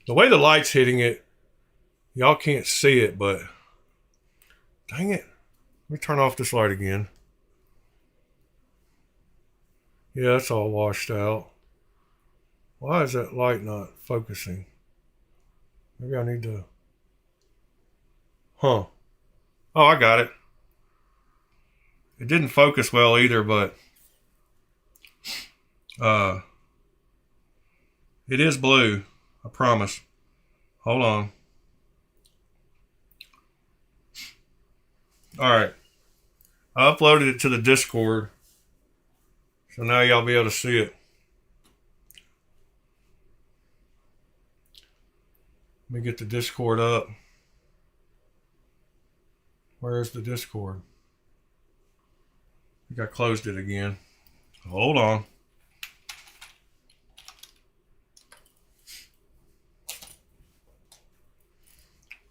The way the light's hitting it, y'all can't see it, but... Dang it. Let me turn off this light again. Yeah, it's all washed out. Why is that light not focusing? Maybe I need to... Huh. Oh, I got it. It didn't focus well either, but... It is blue. I promise. Hold on. Alright. I uploaded it to the Discord. So now y'all be able to see it. Let me get the Discord up. Where's the Discord? I think I closed it again. Hold on.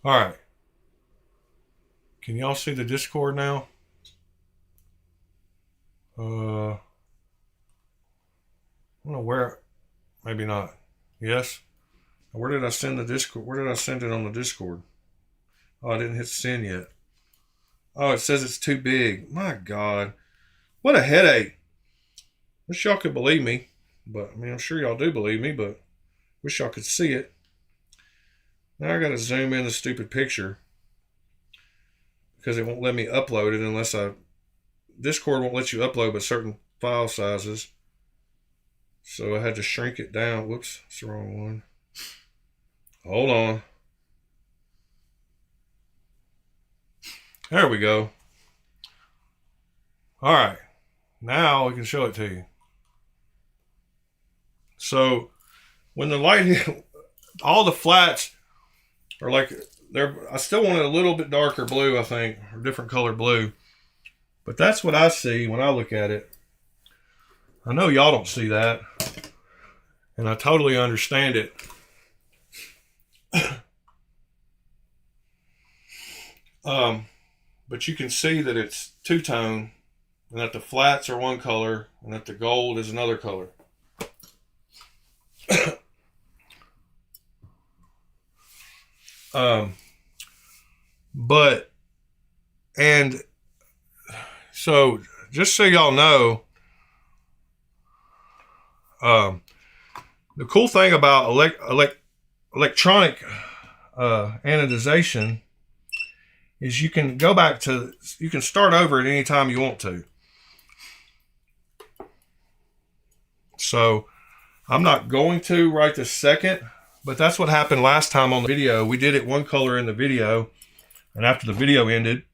Alright. Can y'all see the Discord now? I don't know where. Maybe not. Yes? Where did I send the Discord? Where did I send it on the Discord? Oh, I didn't hit send yet. Oh, it says it's too big. My God. What a headache. Wish y'all could believe me. But, I mean, I'm sure y'all do believe me, but wish y'all could see it. Now I got to zoom in the stupid picture because it won't let me upload it unless Discord won't let you upload but certain file sizes. So I had to shrink it down. Whoops, that's the wrong one. Hold on. There we go. All right. Now we can show it to you. So when the light hit, all the flats are like, I still want it a little bit darker blue, I think, or different color blue. But that's what I see when I look at it. I know y'all don't see that. And I totally understand it. But you can see that it's two-tone, and that the flats are one color, and that the gold is another color. And so just so y'all know, the cool thing about electronic anodization is you can go back to, you can start over at any time you want to. So I'm not going to right this second, but that's what happened last time on the video. We did it one color in the video, and after the video ended,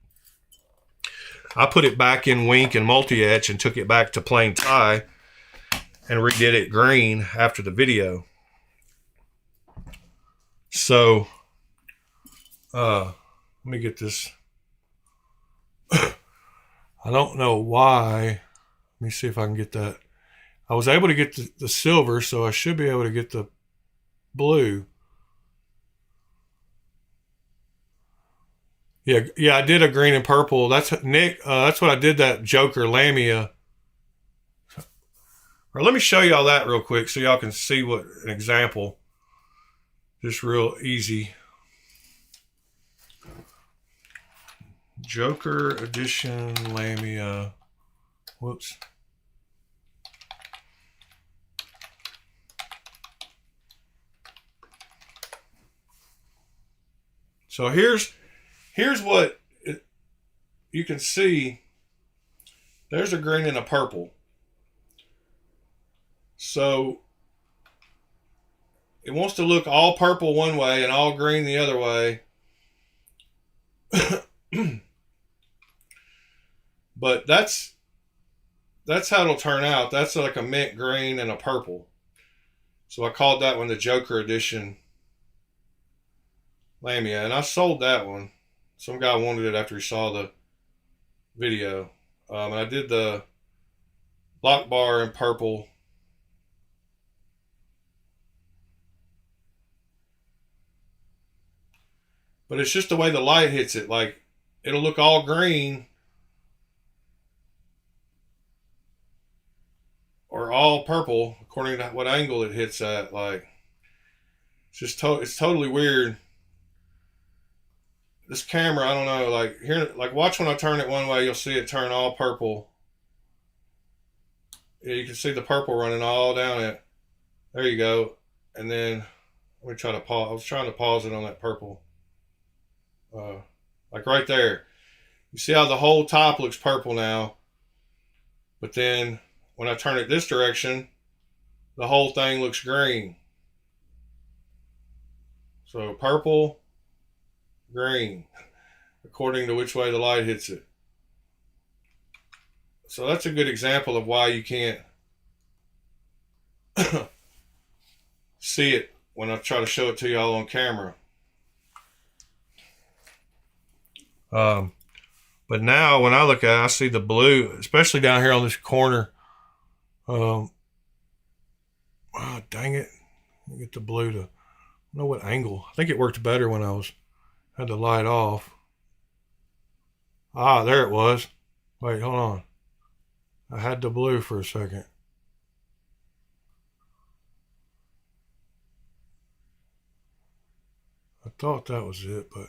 I put it back in Wink and multi-etch and took it back to plain tie and redid it green after the video. So, let me get this. I don't know why. Let me see if I can get that. I was able to get the silver, so I should be able to get the blue. Yeah, I did a green and purple. That's Nick. That's what I did. That Joker Lamia Or let me show y'all that real quick so y'all can see what an example. Just real easy. Joker Edition Lamia. Whoops. So here's what you can see. There's a green and a purple. So it wants to look all purple one way and all green the other way. But that's how it'll turn out. That's like a mint green and a purple. So I called that one the Joker Edition Lamia, and I sold that one. Some guy wanted it after he saw the video. And I did the lock bar in purple. But it's just the way the light hits it. Like, it'll look all green or all purple according to what angle it hits at. Like, it's just it's totally weird. This camera, I don't know, like here, like watch when I turn it one way, you'll see it turn all purple. Yeah, you can see the purple running all down it. There you go. And then let me try to pause. I was trying to pause it on that purple. Like right there. You see how the whole top looks purple now. But then when I turn it this direction, the whole thing looks green. So purple, green, according to which way the light hits it. So that's a good example of why you can't see it when I try to show it to y'all on camera. But now when I look at it, I see the blue, especially down here on this corner. Oh, dang it. Let me get the blue to, I don't know what angle. I think it worked better when I had the light off. Ah, there it was. Wait, hold on. I had the blue for a second. I thought that was it, but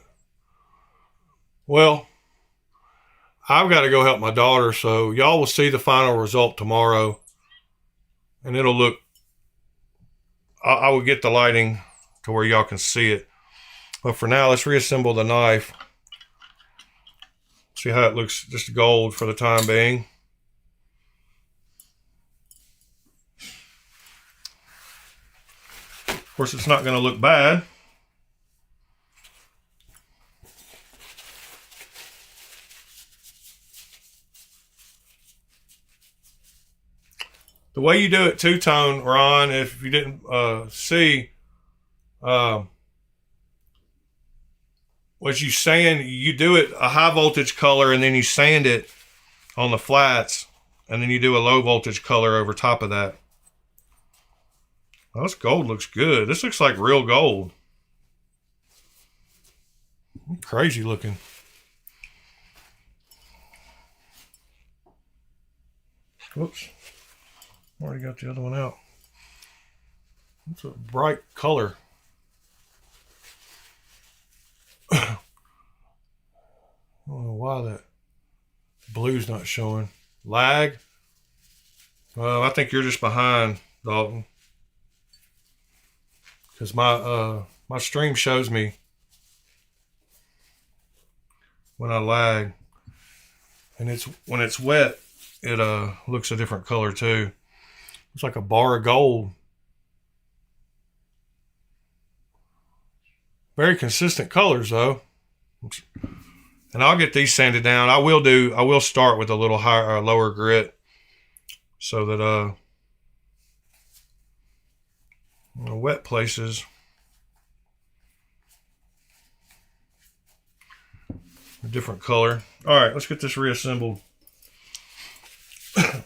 well, I've got to go help my daughter, so y'all will see the final result tomorrow, and it'll look, I will get the lighting to where y'all can see it. But for now, let's reassemble the knife. See how it looks just gold for the time being. Of course, it's not going to look bad. The way you do it two-tone, Ron, if you didn't see, what you sand, you do it a high voltage color and then you sand it on the flats and then you do a low voltage color over top of that. Oh, this gold looks good. This looks like real gold. Crazy looking. Whoops. Already got the other one out. It's a bright color. I don't know why that blue's not showing. Lag? Well, I think you're just behind, Dalton. Because my stream shows me when I lag. And when it's wet, it looks a different color too. It's like a bar of gold. Very consistent colors though. And I'll get these sanded down. I will start with a little higher, lower grit, so that wet places a different color. All right, let's get this reassembled. For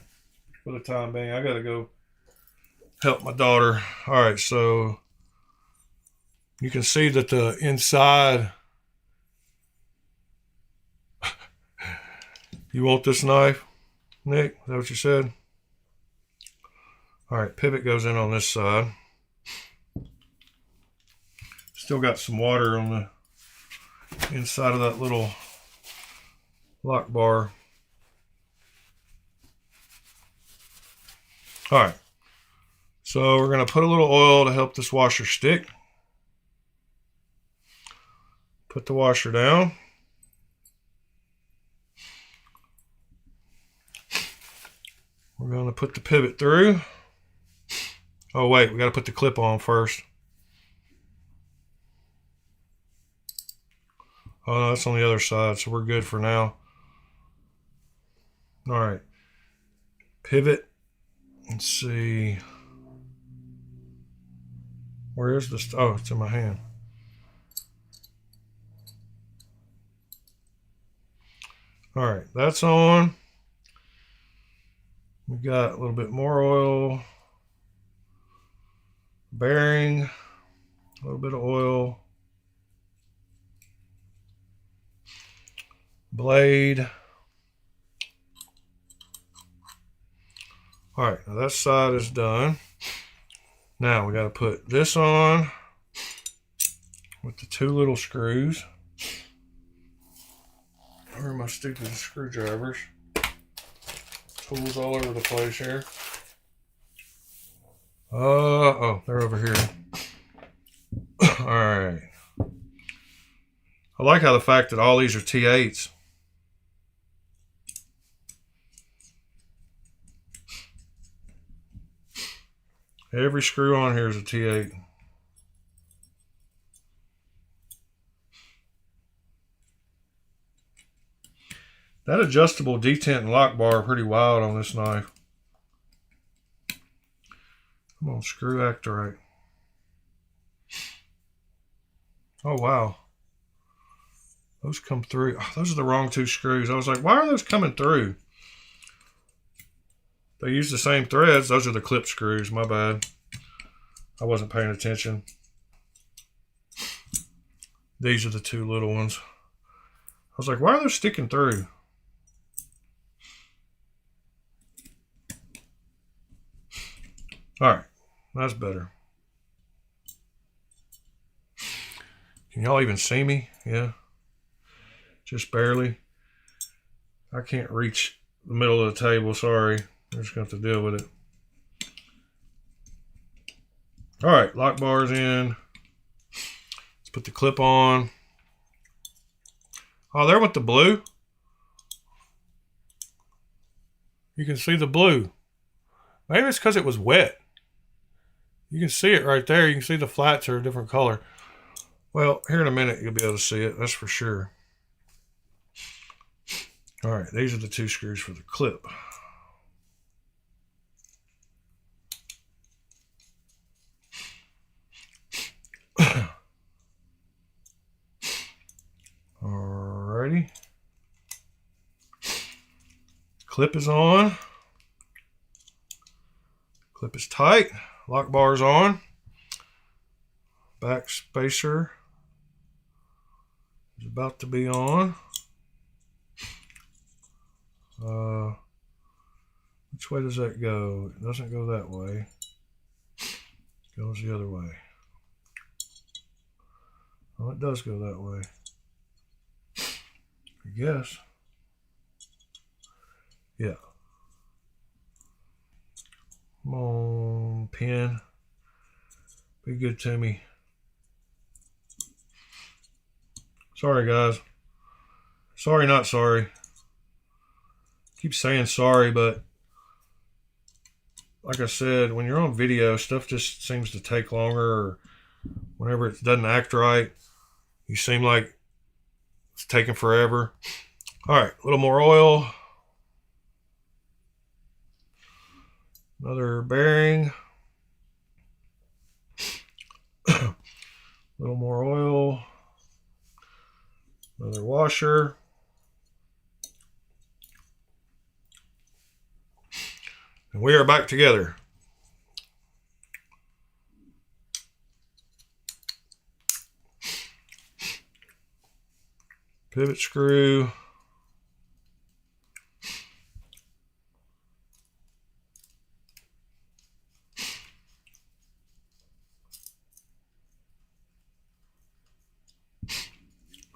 the time being, I gotta go help my daughter. All right, so you can see that the inside. You want this knife, Nick? Is that what you said? All right, pivot goes in on this side. Still got some water on the inside of that little lock bar. All right, so we're going to put a little oil to help this washer stick. Put the washer down. We're going to put the pivot through. Oh wait, we got to put the clip on first. Oh no, that's on the other side, so we're good for now. All right, pivot. Let's see. Where is this? Oh, it's in my hand. All right, that's on. We got a little bit more oil. Bearing, a little bit of oil. Blade. All right, now that side is done. Now we got to put this on with the two little screws. Where are my stupid screwdrivers? Tools all over the place here. Oh, they're over here. All right. I like how the fact that all these are T8s. Every screw on here is a T8. That adjustable detent and lock bar are pretty wild on this knife. Come on, screw act right. Oh, wow. Those come through. Oh, those are the wrong two screws. I was like, why are those coming through? They use the same threads. Those are the clip screws. My bad. I wasn't paying attention. These are the two little ones. I was like, why are those sticking through? All right, that's better. Can y'all even see me? Yeah, just barely. I can't reach the middle of the table, sorry. I'm just going to have to deal with it. All right, lock bar's in. Let's put the clip on. Oh, there went the blue. You can see the blue. Maybe it's because it was wet. You can see it right there. You can see the flats are a different color. Well, here in a minute you'll be able to see it. That's for sure. All right, these are the two screws for the clip. Alrighty. Clip is on. Clip is tight. Lock bar is on. Back spacer is about to be on. Which way does that go? It doesn't go that way. It goes the other way. Oh, it does go that way. I guess. Yeah. Come on, pin. Be good to me. Sorry, guys. Sorry, not sorry. Keep saying sorry, but like I said, when you're on video, stuff just seems to take longer, or whenever it doesn't act right, you seem like it's taking forever. All right, a little more oil. Another bearing. A little more oil. Another washer. And we are back together. Pivot screw.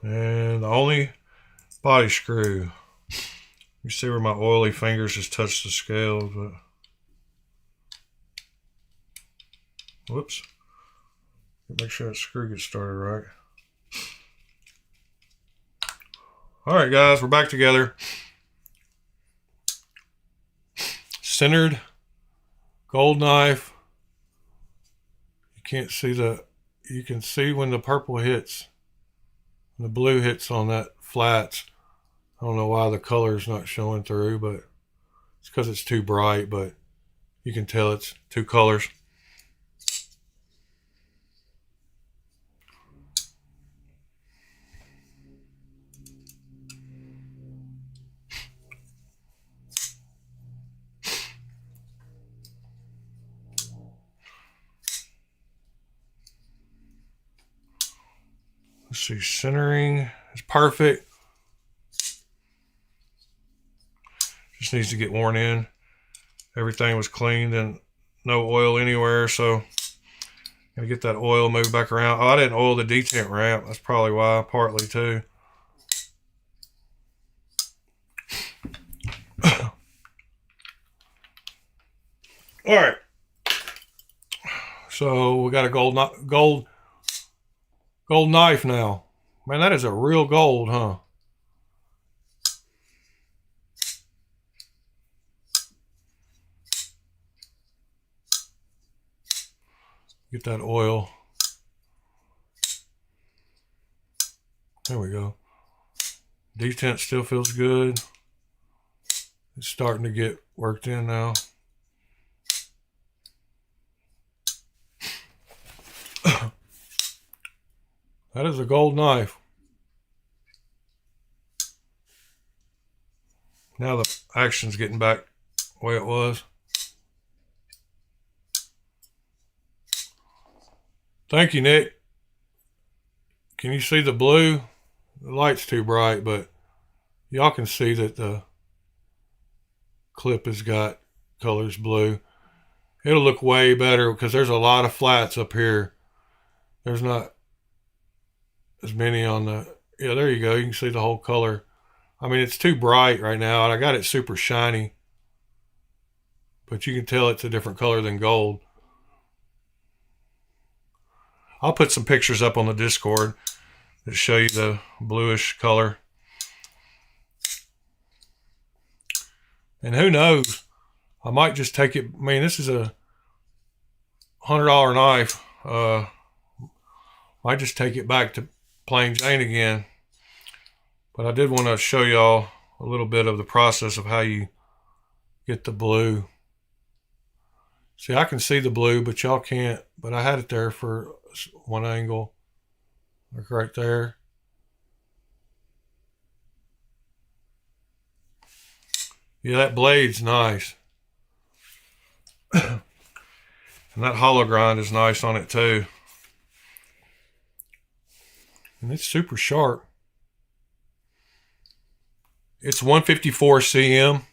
And the only body screw. You see where my oily fingers just touch the scales, but whoops. Make sure that screw gets started right. Alright guys, we're back together. Centered gold knife. You can't see you can see when the purple hits. The blue hits on that flats. I don't know why the color's not showing through, but it's because it's too bright, but you can tell it's two colors. Let's see, centering is perfect. Just needs to get worn in. Everything was cleaned and no oil anywhere, so gotta get that oil moved back around. Oh, I didn't oil the detent ramp. That's probably why, partly too. All right. So we got a gold knife now. Man, that is a real gold, huh? Get that oil. There we go. Detent still feels good. It's starting to get worked in now. That is a gold knife. Now the action's getting back the way it was. Thank you, Nick. Can you see the blue? The light's too bright, but y'all can see that the clip has got colors blue. It'll look way better because there's a lot of flats up here. There's not as many on the, yeah, there you go. You can see the whole color. I mean, it's too bright right now, and I got it super shiny. But you can tell it's a different color than gold. I'll put some pictures up on the Discord that show you the bluish color. And who knows? I might just take it. I mean, this is a $100 knife. Might just take it back to plain Jane again. But I did want to show y'all a little bit of the process of how you get the blue. See, I can see the blue, but y'all can't. But I had it there for one angle. Like right there. Yeah, that blade's nice. And that hollow grind is nice on it too. And it's super sharp. It's 154 cm.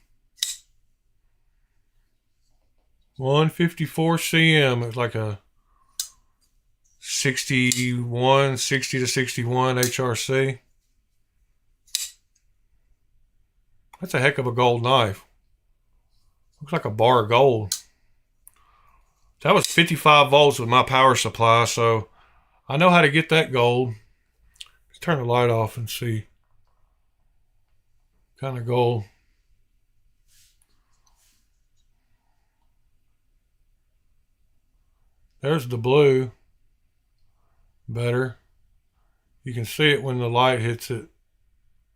154 cm. It's like a 60 to 61 HRC. That's a heck of a gold knife. Looks like a bar of gold. That was 55 volts with my power supply, so I know how to get that gold. Let's turn the light off and see. Kind of gold. There's the blue. Better. You can see it when the light hits it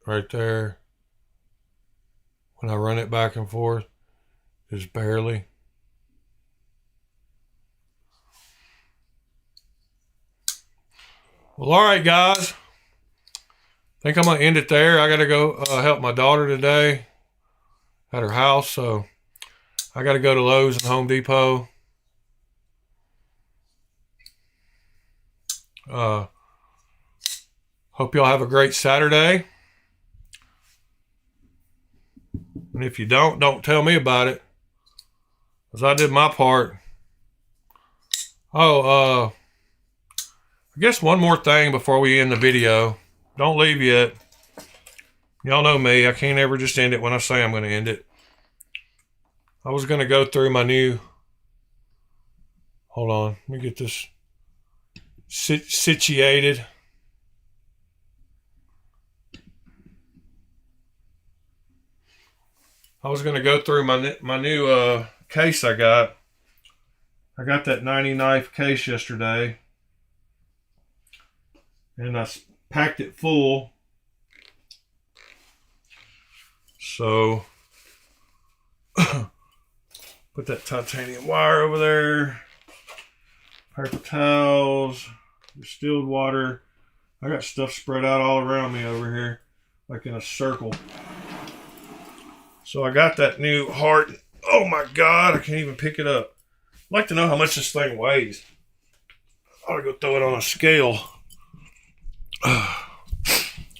right there. When I run it back and forth, just barely. Well, all right, guys. I think I'm going to end it there. I got to go help my daughter today at her house, so I got to go to Lowe's and Home Depot. Hope y'all have a great Saturday. And if you don't tell me about it. Because I did my part. Oh, I guess one more thing before we end the video. Don't leave yet. Y'all know me. I can't ever just end it when I say I'm going to end it. I was going to go through my new... Hold on. Let me get this situated. I was going to go through my new case I got. I got that 90 knife case yesterday. And I packed it full. So, put that titanium wire over there. Paper towels. Distilled water. I got stuff spread out all around me over here. Like in a circle. So I got that new heart. Oh my God, I can't even pick it up. I'd like to know how much this thing weighs. I ought to go throw it on a scale.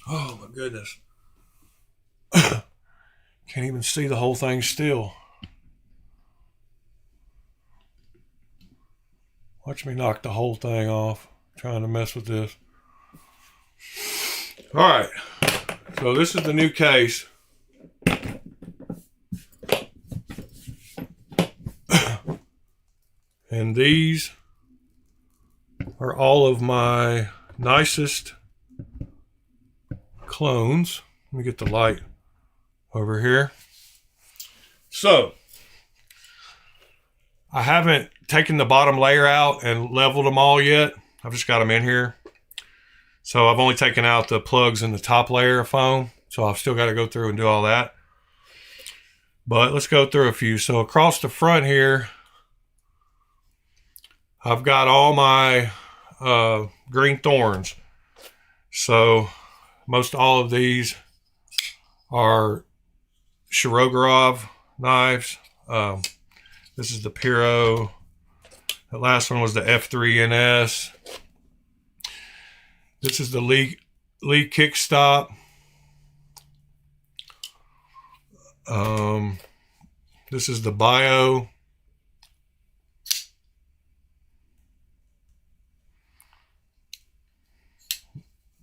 Oh my goodness. Can't even see the whole thing still. Watch me knock the whole thing off. Trying to mess with this. Alright. So this is the new case. And these are all of my nicest clones. Let me get the light over here. So, I haven't taken the bottom layer out and leveled them all yet. I've just got them in here. So I've only taken out the plugs in the top layer of foam. So I've still got to go through and do all that. But let's go through a few. So across the front here, I've got all my green thorns. So most all of these are Shirogorov knives. This is the Piro. The last one was the F3NS. This is the Lee Kickstop. This is the Bio.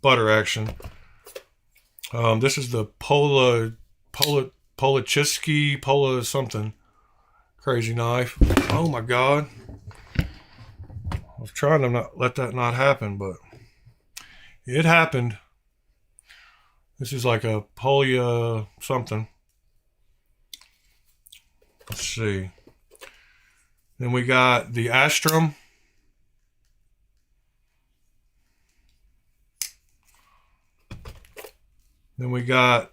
Butter action. This is the Pola something. Crazy knife. Oh my God. I was trying to not let that not happen, but it happened. This is like a Polia something. Let's see. Then we got the Astrum. Then we got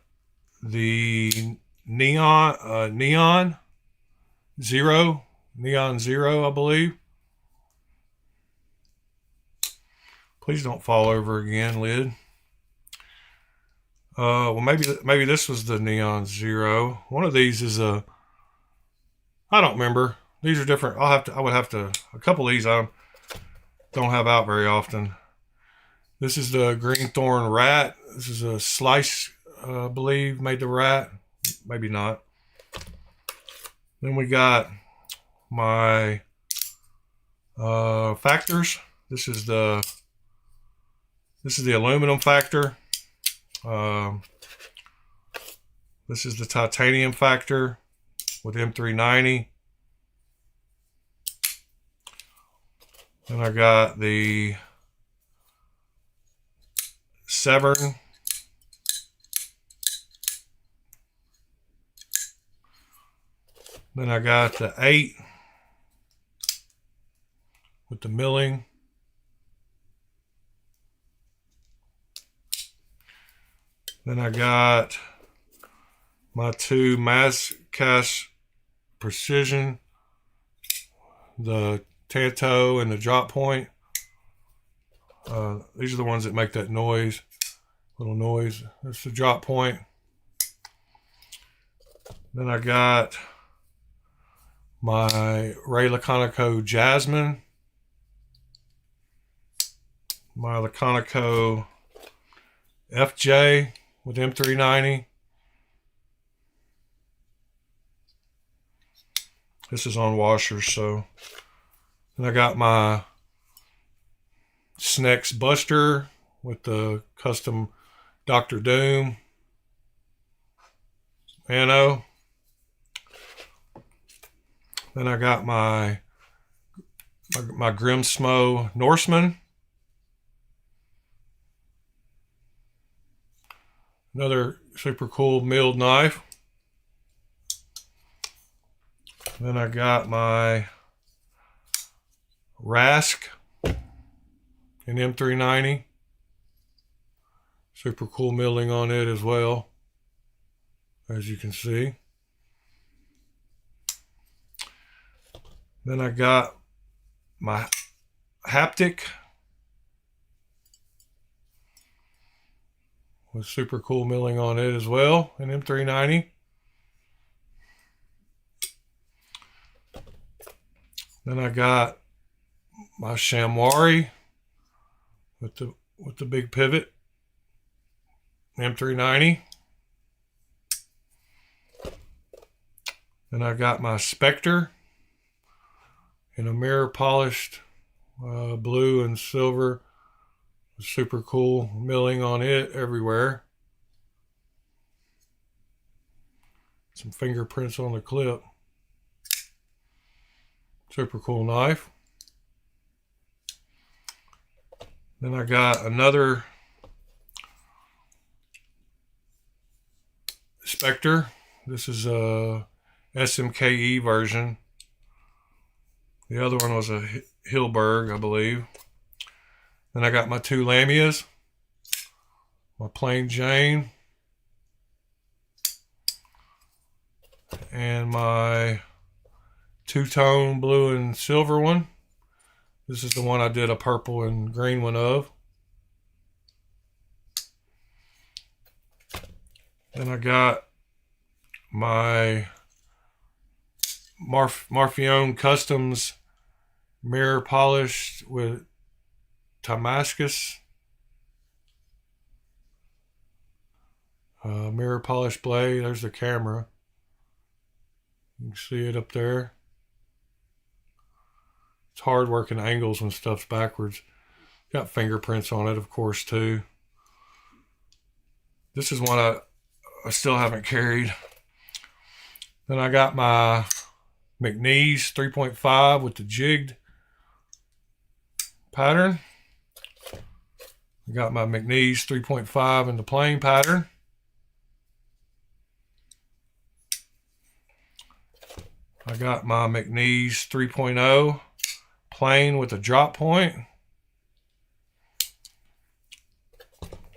the Neon Zero, I believe. Please don't fall over again, lid. Well, maybe this was the Neon Zero. One of these is a. I don't remember. These are different. I would have to. A couple of these I don't have out very often. This is the Green Thorn Rat. This is a slice, I believe, made the rat. Maybe not. Then we got my factors. This is the aluminum factor. This is the titanium factor with M390. Then I got the Severn. Then I got the 8 with the milling. Then I got my 2 Mazcast Precision, the Tanto and the drop point. These are the ones that make that noise, little noise. That's the drop point. Then I got my Ray Laconico Jasmine, my Laconico FJ with M390. This is on washers, so. Then I got my Snex Buster with the custom Dr. Doom, Anno. Then I got my Grimsmo Norseman. Another super cool milled knife. Then I got my Rask in M390. Super cool milling on it as well, as you can see. Then I got my Haptic with super cool milling on it as well in M390. Then I got my Shamwari with the big pivot, M390. Then I got my Spectre in a mirror polished blue and silver. Super cool milling on it everywhere. Some fingerprints on the clip. Super cool knife. Then I got another Spectre. This is a SMKE version. The other one was a Hilberg, I believe. Then I got my two Lamias, my plain Jane, and my two-tone blue and silver one. This is the one I did a purple and green one of. Then I got my Marfione Customs mirror polished with Damascus mirror polished blade. There's the camera. You can see it up there. It's hard working angles when stuff's backwards. Got fingerprints on it, of course, too. This is one I still haven't carried. Then I got my McNeese 3.5 with the jigged pattern. I got my McNeese 3.5 in the plain pattern. I got my McNeese 3.0 plain with a drop point.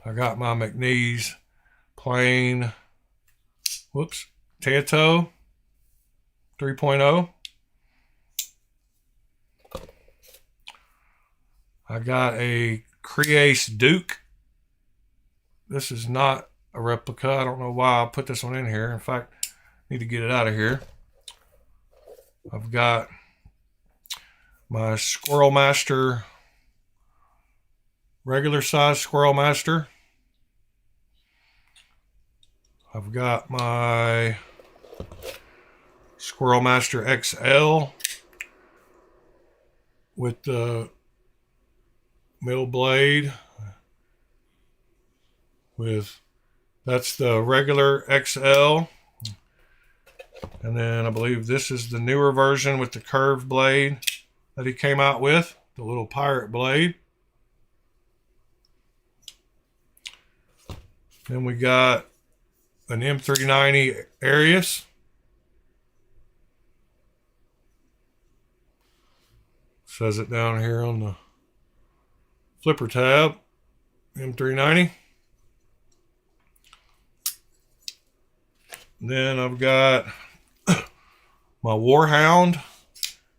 I got my McNeese plain, Tato 3.0. I got a Crease Duke. This is not a replica. I don't know why I put this one in here. In fact, I need to get it out of here. I've got my Squirrel Master, regular size Squirrel Master. I've got my Squirrel Master XL with the mill blade. That's the regular XL. And then I believe this is the newer version with the curved blade that he came out with, the little pirate blade. Then we got an M390 Arius. Says it down here on the flipper tab, M390. Then I've got my Warhound,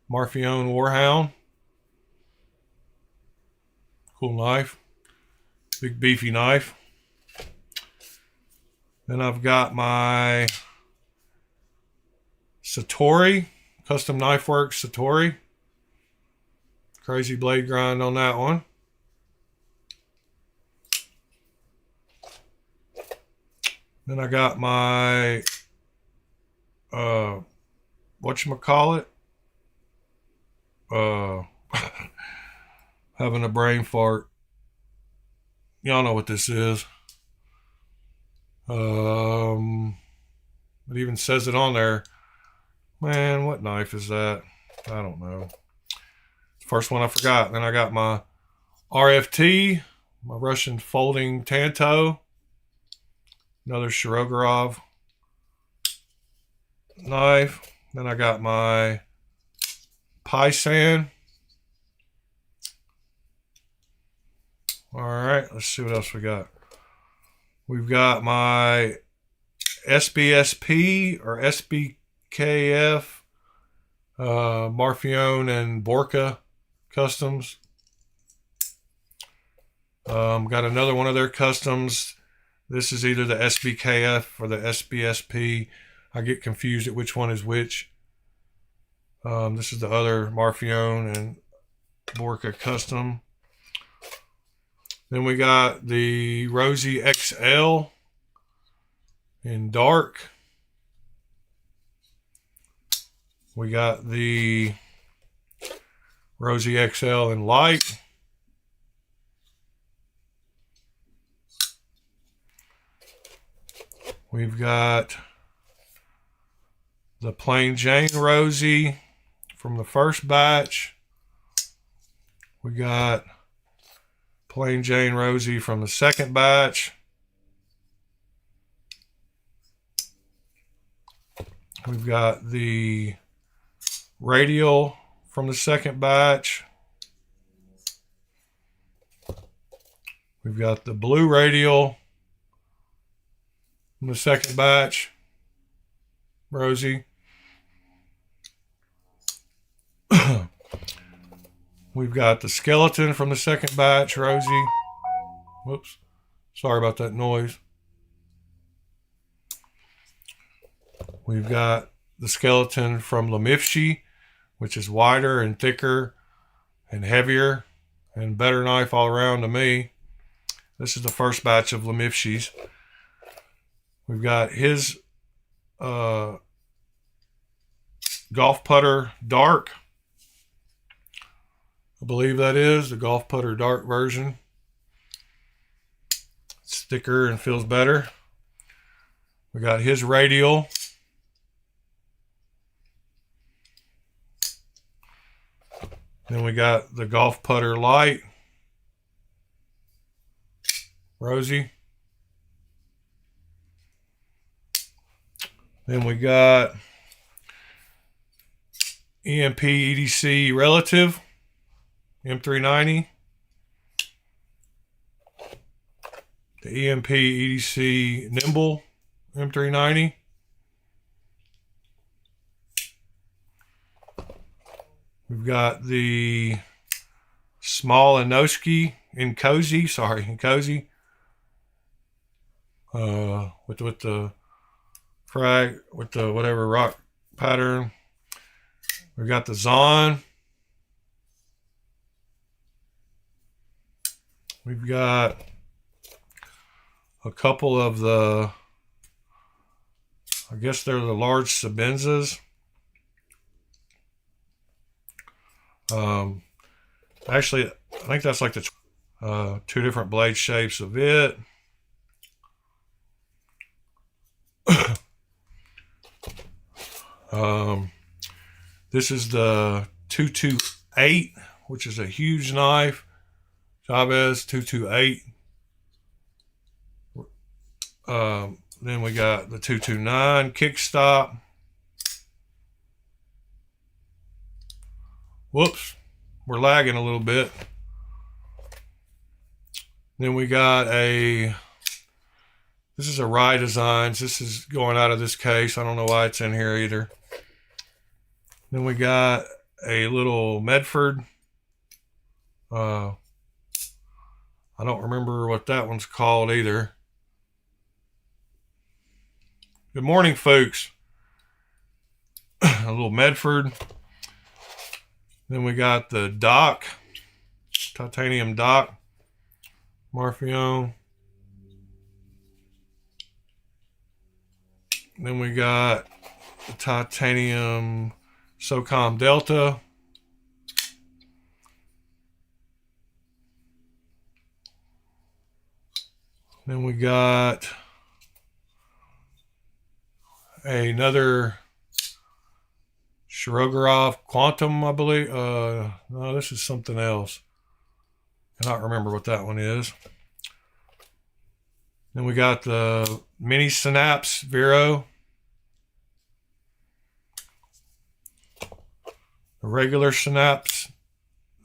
Marfione Warhound. Cool knife, big beefy knife. Then I've got my Satori, Custom Knife Works Satori. Crazy blade grind on that one. Then I got my whatchamacallit? Having a brain fart. Y'all know what this is. It even says it on there. Man, what knife is that? I don't know. First one I forgot. Then I got my RFT, my Russian folding Tanto, another Shirogorov knife. Then I got my Paisan. All right, let's see what else we got. We've got my SBSP or SBKF, Marfione and Borka customs. Got another one of their customs. This is either the SBKF or the SBSP. I get confused at which one is which. This is the other Marfione and Borka custom. Then we got the Rosie XL in dark. We got the Rosie XL in light. We've got the plain Jane Rosie from the first batch. We got plain Jane Rosie from the second batch. We've got the radial from the second batch. We've got the blue radial from the second batch, Rosie. We've got the skeleton from the second batch, Rosie. Whoops. Sorry about that noise. We've got the skeleton from Lemifshi, which is wider and thicker and heavier and better knife all around to me. This is the first batch of Lemifshis. We've got his golf putter dark. I believe that is the golf putter dark version. It's thicker and feels better. We got his radial. Then we got the golf putter light, Rosie. Then we got EMP EDC relative, M390. The EMP EDC nimble, M390. We've got the small Inoski in cozy, with the frag, with the whatever rock pattern. We've got the Zon. We've got a couple of the, I guess they're the large Sabenzas. Actually, I think that's like the two different blade shapes of it. This is the 228, which is a huge knife. Chavez 228. Then we got the 229 kickstop. Whoops, we're lagging a little bit. Then we got this is a Rye Designs. This is going out of this case. I don't know why it's in here either. Then we got a little Medford. I don't remember what that one's called either. Good morning, folks. A little Medford. Then we got the dock, titanium dock, Marfione. Then we got the titanium SOCOM Delta. Then we got another Shirogorov Quantum, I believe. No, this is something else. I cannot remember what that one is. Then we got the Mini Synapse Vero. The regular Synapse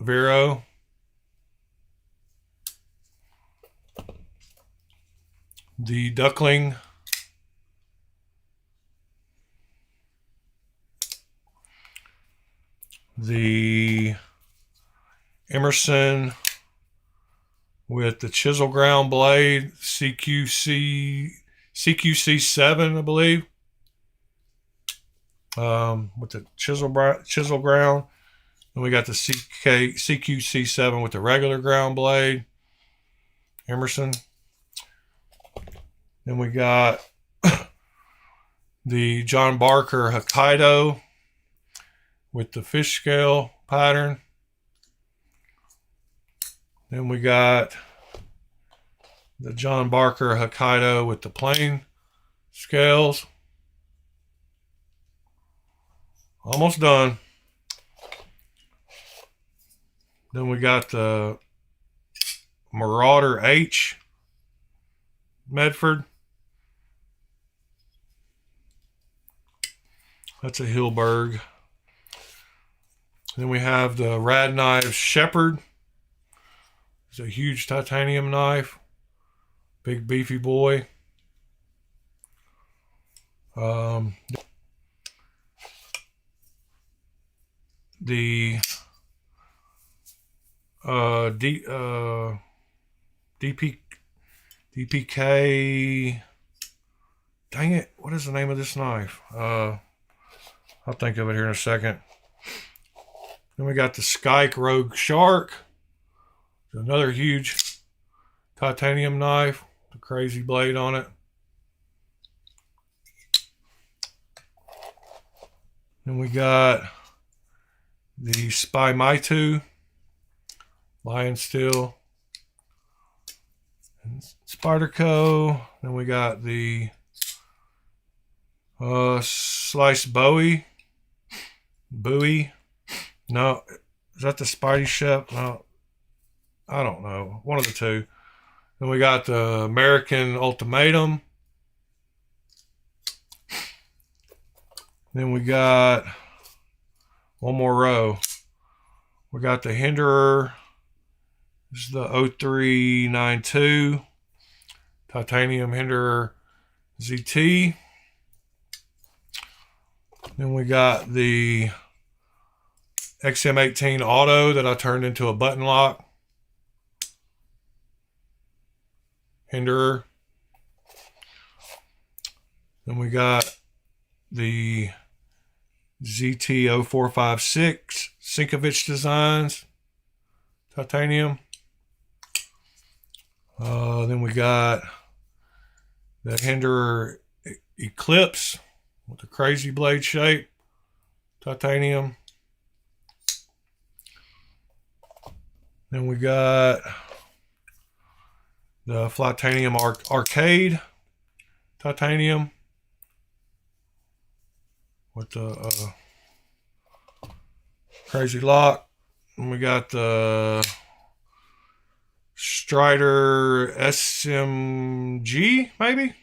Vero. The Duckling. The Emerson with the chisel ground blade, CQC7, I believe. With the chisel ground. And we got the CQC7 with the regular ground blade. Emerson. Then we got the John Barker Hokkaido with the fish scale pattern. Then we got the John Barker Hokkaido with the plain scales. Almost done. Then we got the Marauder H Medford. That's a Hilberg. Then we have the Rad Knives Shepherd. It's a huge titanium knife. Big beefy boy. The DPK. Dang it! What is the name of this knife? I'll think of it here in a second. Then we got the Skyke Rogue Shark. Another huge titanium knife. The crazy blade on it. Then we got the Spy Maitu. Lion Steel. And Spyderco. Then we got the Slice Bowie. No, is that the Spidey Shep? No, I don't know. One of the two. Then we got the American Ultimatum. Then we got one more row. We got the Hinderer. This is the 0392 Titanium Hinderer ZT. Then we got the XM18 Auto that I turned into a button lock. Hinderer. Then we got the ZT0456 Sinkovich Designs titanium. Then we got the Hinderer Eclipse with the crazy blade shape titanium. Then we got the Flatanium Arcade titanium with the crazy lock. And we got the Strider SMG, maybe?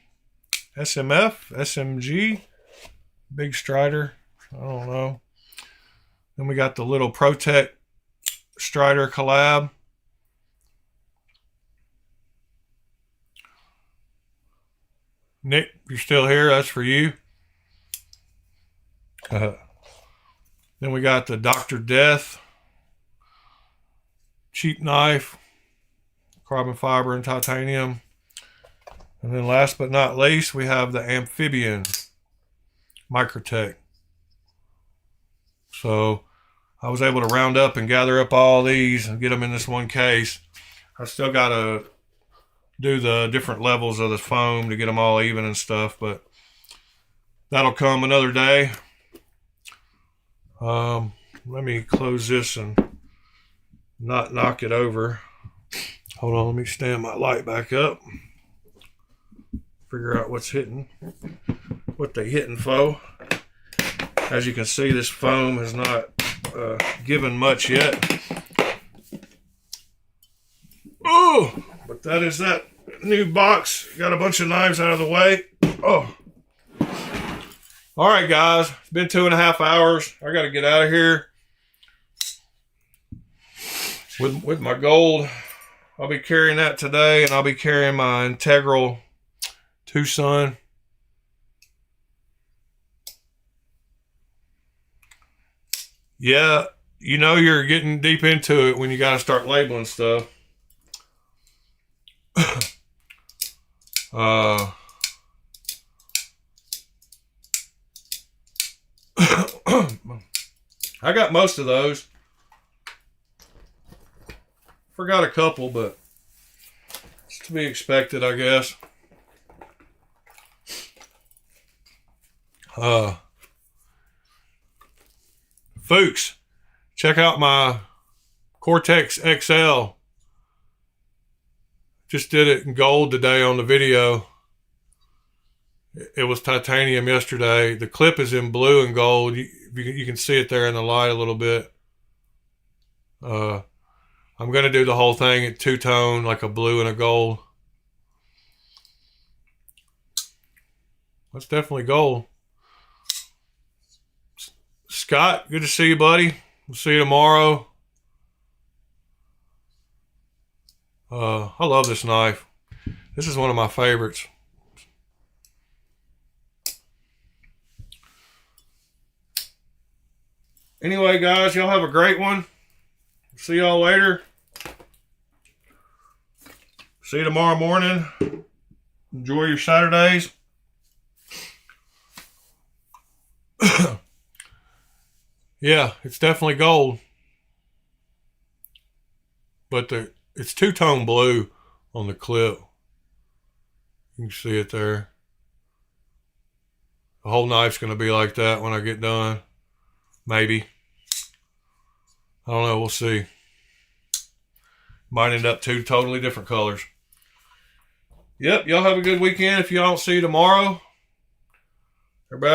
SMG. Big Strider. I don't know. Then we got the little Protect Strider collab. Nick, you're still here. That's for you. Then we got the Dr. Death cheap knife, carbon fiber and titanium. And then last but not least, we have the Amphibian Microtech. So I was able to round up and gather up all these and get them in this one case. I still got to do the different levels of the foam to get them all even and stuff, but that'll come another day. Let me close this and not knock it over. Hold on, let me stand my light back up. Figure out what's hitting. what they hitting for. As you can see, this foam has not given much yet. Oh, but that is that new box. Got a bunch of knives out of the way. Oh. All right, guys. It's been 2.5 hours. I got to get out of here with my gold. I'll be carrying that today, and I'll be carrying my integral Tucson. Yeah, you know you're getting deep into it when you got to start labeling stuff. I got most of those. Forgot a couple, but it's to be expected, I guess. Fuchs, check out my Cortex XL. Just did it in gold today on the video. It was titanium yesterday. The clip is in blue and gold. You can see it there in the light a little bit. I'm going to do the whole thing at two-tone, like a blue and a gold. That's definitely gold. Scott, good to see you, buddy. We'll see you tomorrow. I love this knife. This is one of my favorites. Anyway, guys, y'all have a great one. See y'all later. See you tomorrow morning. Enjoy your Saturdays. Yeah, it's definitely gold. But it's two-tone blue on the clip. You can see it there. The whole knife's going to be like that when I get done. Maybe. I don't know. We'll see. Might end up two totally different colors. Yep. Y'all have a good weekend. If y'all don't see you tomorrow, everybody have